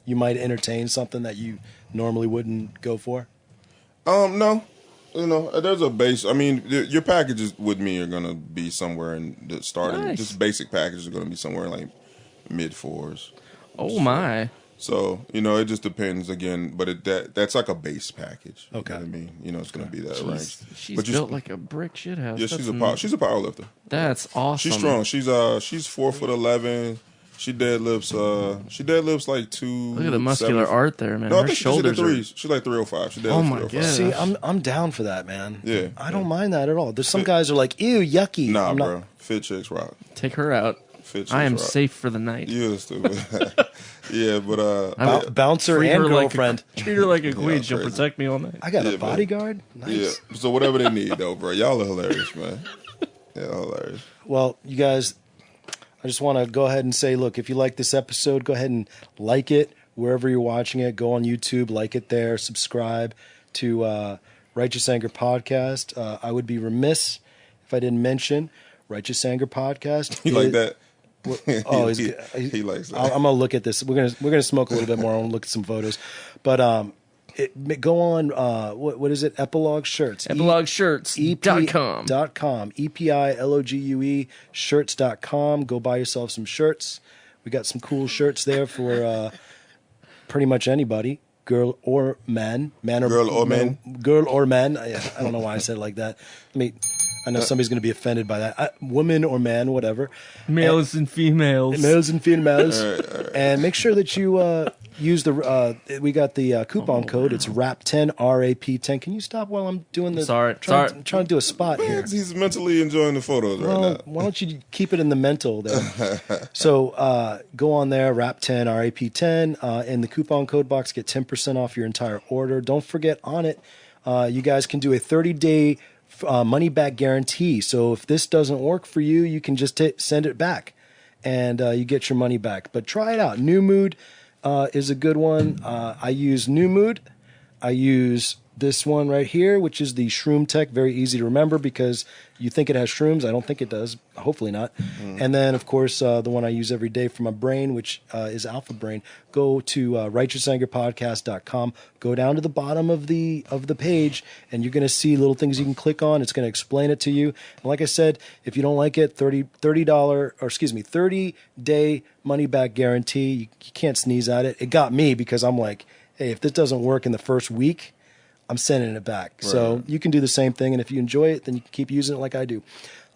entertain something that you normally wouldn't go for. No. There's a base. I mean, your packages with me are gonna be somewhere in the starting. Nice. Just basic packages are gonna be somewhere in like mid-4s. Oh my! So it just depends again, but that's like a base package. Okay. You know what I mean, it's gonna be that range. She's But built like a brick shit house. Yeah, she's a power lifter. That's awesome. She's strong. She's 4'11". She deadlifts like 2. Look at the muscular art there, man. No, I Her think she did shoulders are. threes. She's like 305. She deadlifts Oh my 305. God. See, I'm down for that, man. Yeah. I don't mind that at all. There's some guys who are like, ew, yucky. Nah, I'm not, bro. Fit chicks rock. Take her out. Fitch I is am right. safe for the night. You're stupid. Yeah, but Bouncer Treat and her like girlfriend. treat her like a queen. She'll crazy. protect me all night. I got Yeah, a man. bodyguard. Nice. yeah. So whatever they need, though, bro. Y'all are hilarious, man. Yeah, hilarious. Well, you guys, I just want to go ahead and say, look, if you like this episode, go ahead and like it wherever you're watching it. Go on YouTube, like it there, subscribe to Righteous Anger Podcast. I would be remiss if I didn't mention Righteous Anger Podcast. You like that? Oh, he likes that. I'm gonna look at this. We're gonna smoke a little bit more. I want to look at some photos, but go on. What is it? Epilogue Shirts. EpilogueShirts.com. EPILOGUE shirts.com. Go buy yourself some shirts. We got some cool shirts there for pretty much anybody, girl or man, Girl or man. girl or man. I don't know why I said it like that. I know somebody's going to be offended by that. Woman or man, whatever. Males and females. Males and females. All right. And make sure that you use the. We got the coupon code. It's RAP10 RAP10. Can you stop while I'm doing the? Sorry. I'm trying to do a spot here. He's mentally enjoying the photos right Well, now. why don't you keep it in the mental there? So go on there, RAP10 RAP10, in the coupon code box. Get 10% off your entire order. Don't forget on it, you guys can do a 30-day money back guarantee. So if this doesn't work for you, you can just send it back, and you get your money back. But try it out. New Mood is a good one. I use New Mood. I use this one right here, which is the Shroom Tech. Very easy to remember because you think it has shrooms. I don't think it does. Hopefully not. And then, of course, the one I use every day for my brain, which is Alpha Brain. Go to righteousangerpodcast.com. Go down to the bottom of the page, and you're going to see little things you can click on. It's going to explain it to you. And like I said, if you don't like it, $30-day money back guarantee. You can't sneeze at it. It got me because I'm like, hey, if this doesn't work in the first week, I'm sending it back. Right. So you can do the same thing, and if you enjoy it, then you can keep using it like I do.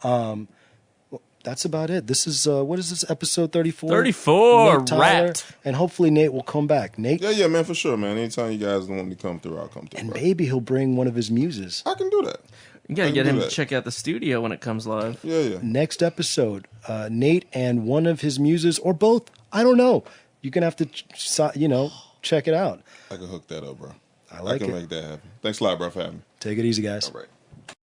Well, that's about it. This is what is this, episode 34? 34, Nate Tyler, wrapped. and hopefully Nate will come back. Nate, Yeah, man, for sure, man. Anytime you guys want me to come through, I'll come through. and bro. maybe he'll bring one of his muses. I can do that. You gotta I get can him do to that. check out the studio when it comes live. Yeah. Next episode, Nate and one of his muses, or both. I don't know. You're gonna have to, check it out. I can hook that up, bro. I like can it. make that happen. Thanks a lot, bro, for having me. Take it easy, guys. All right.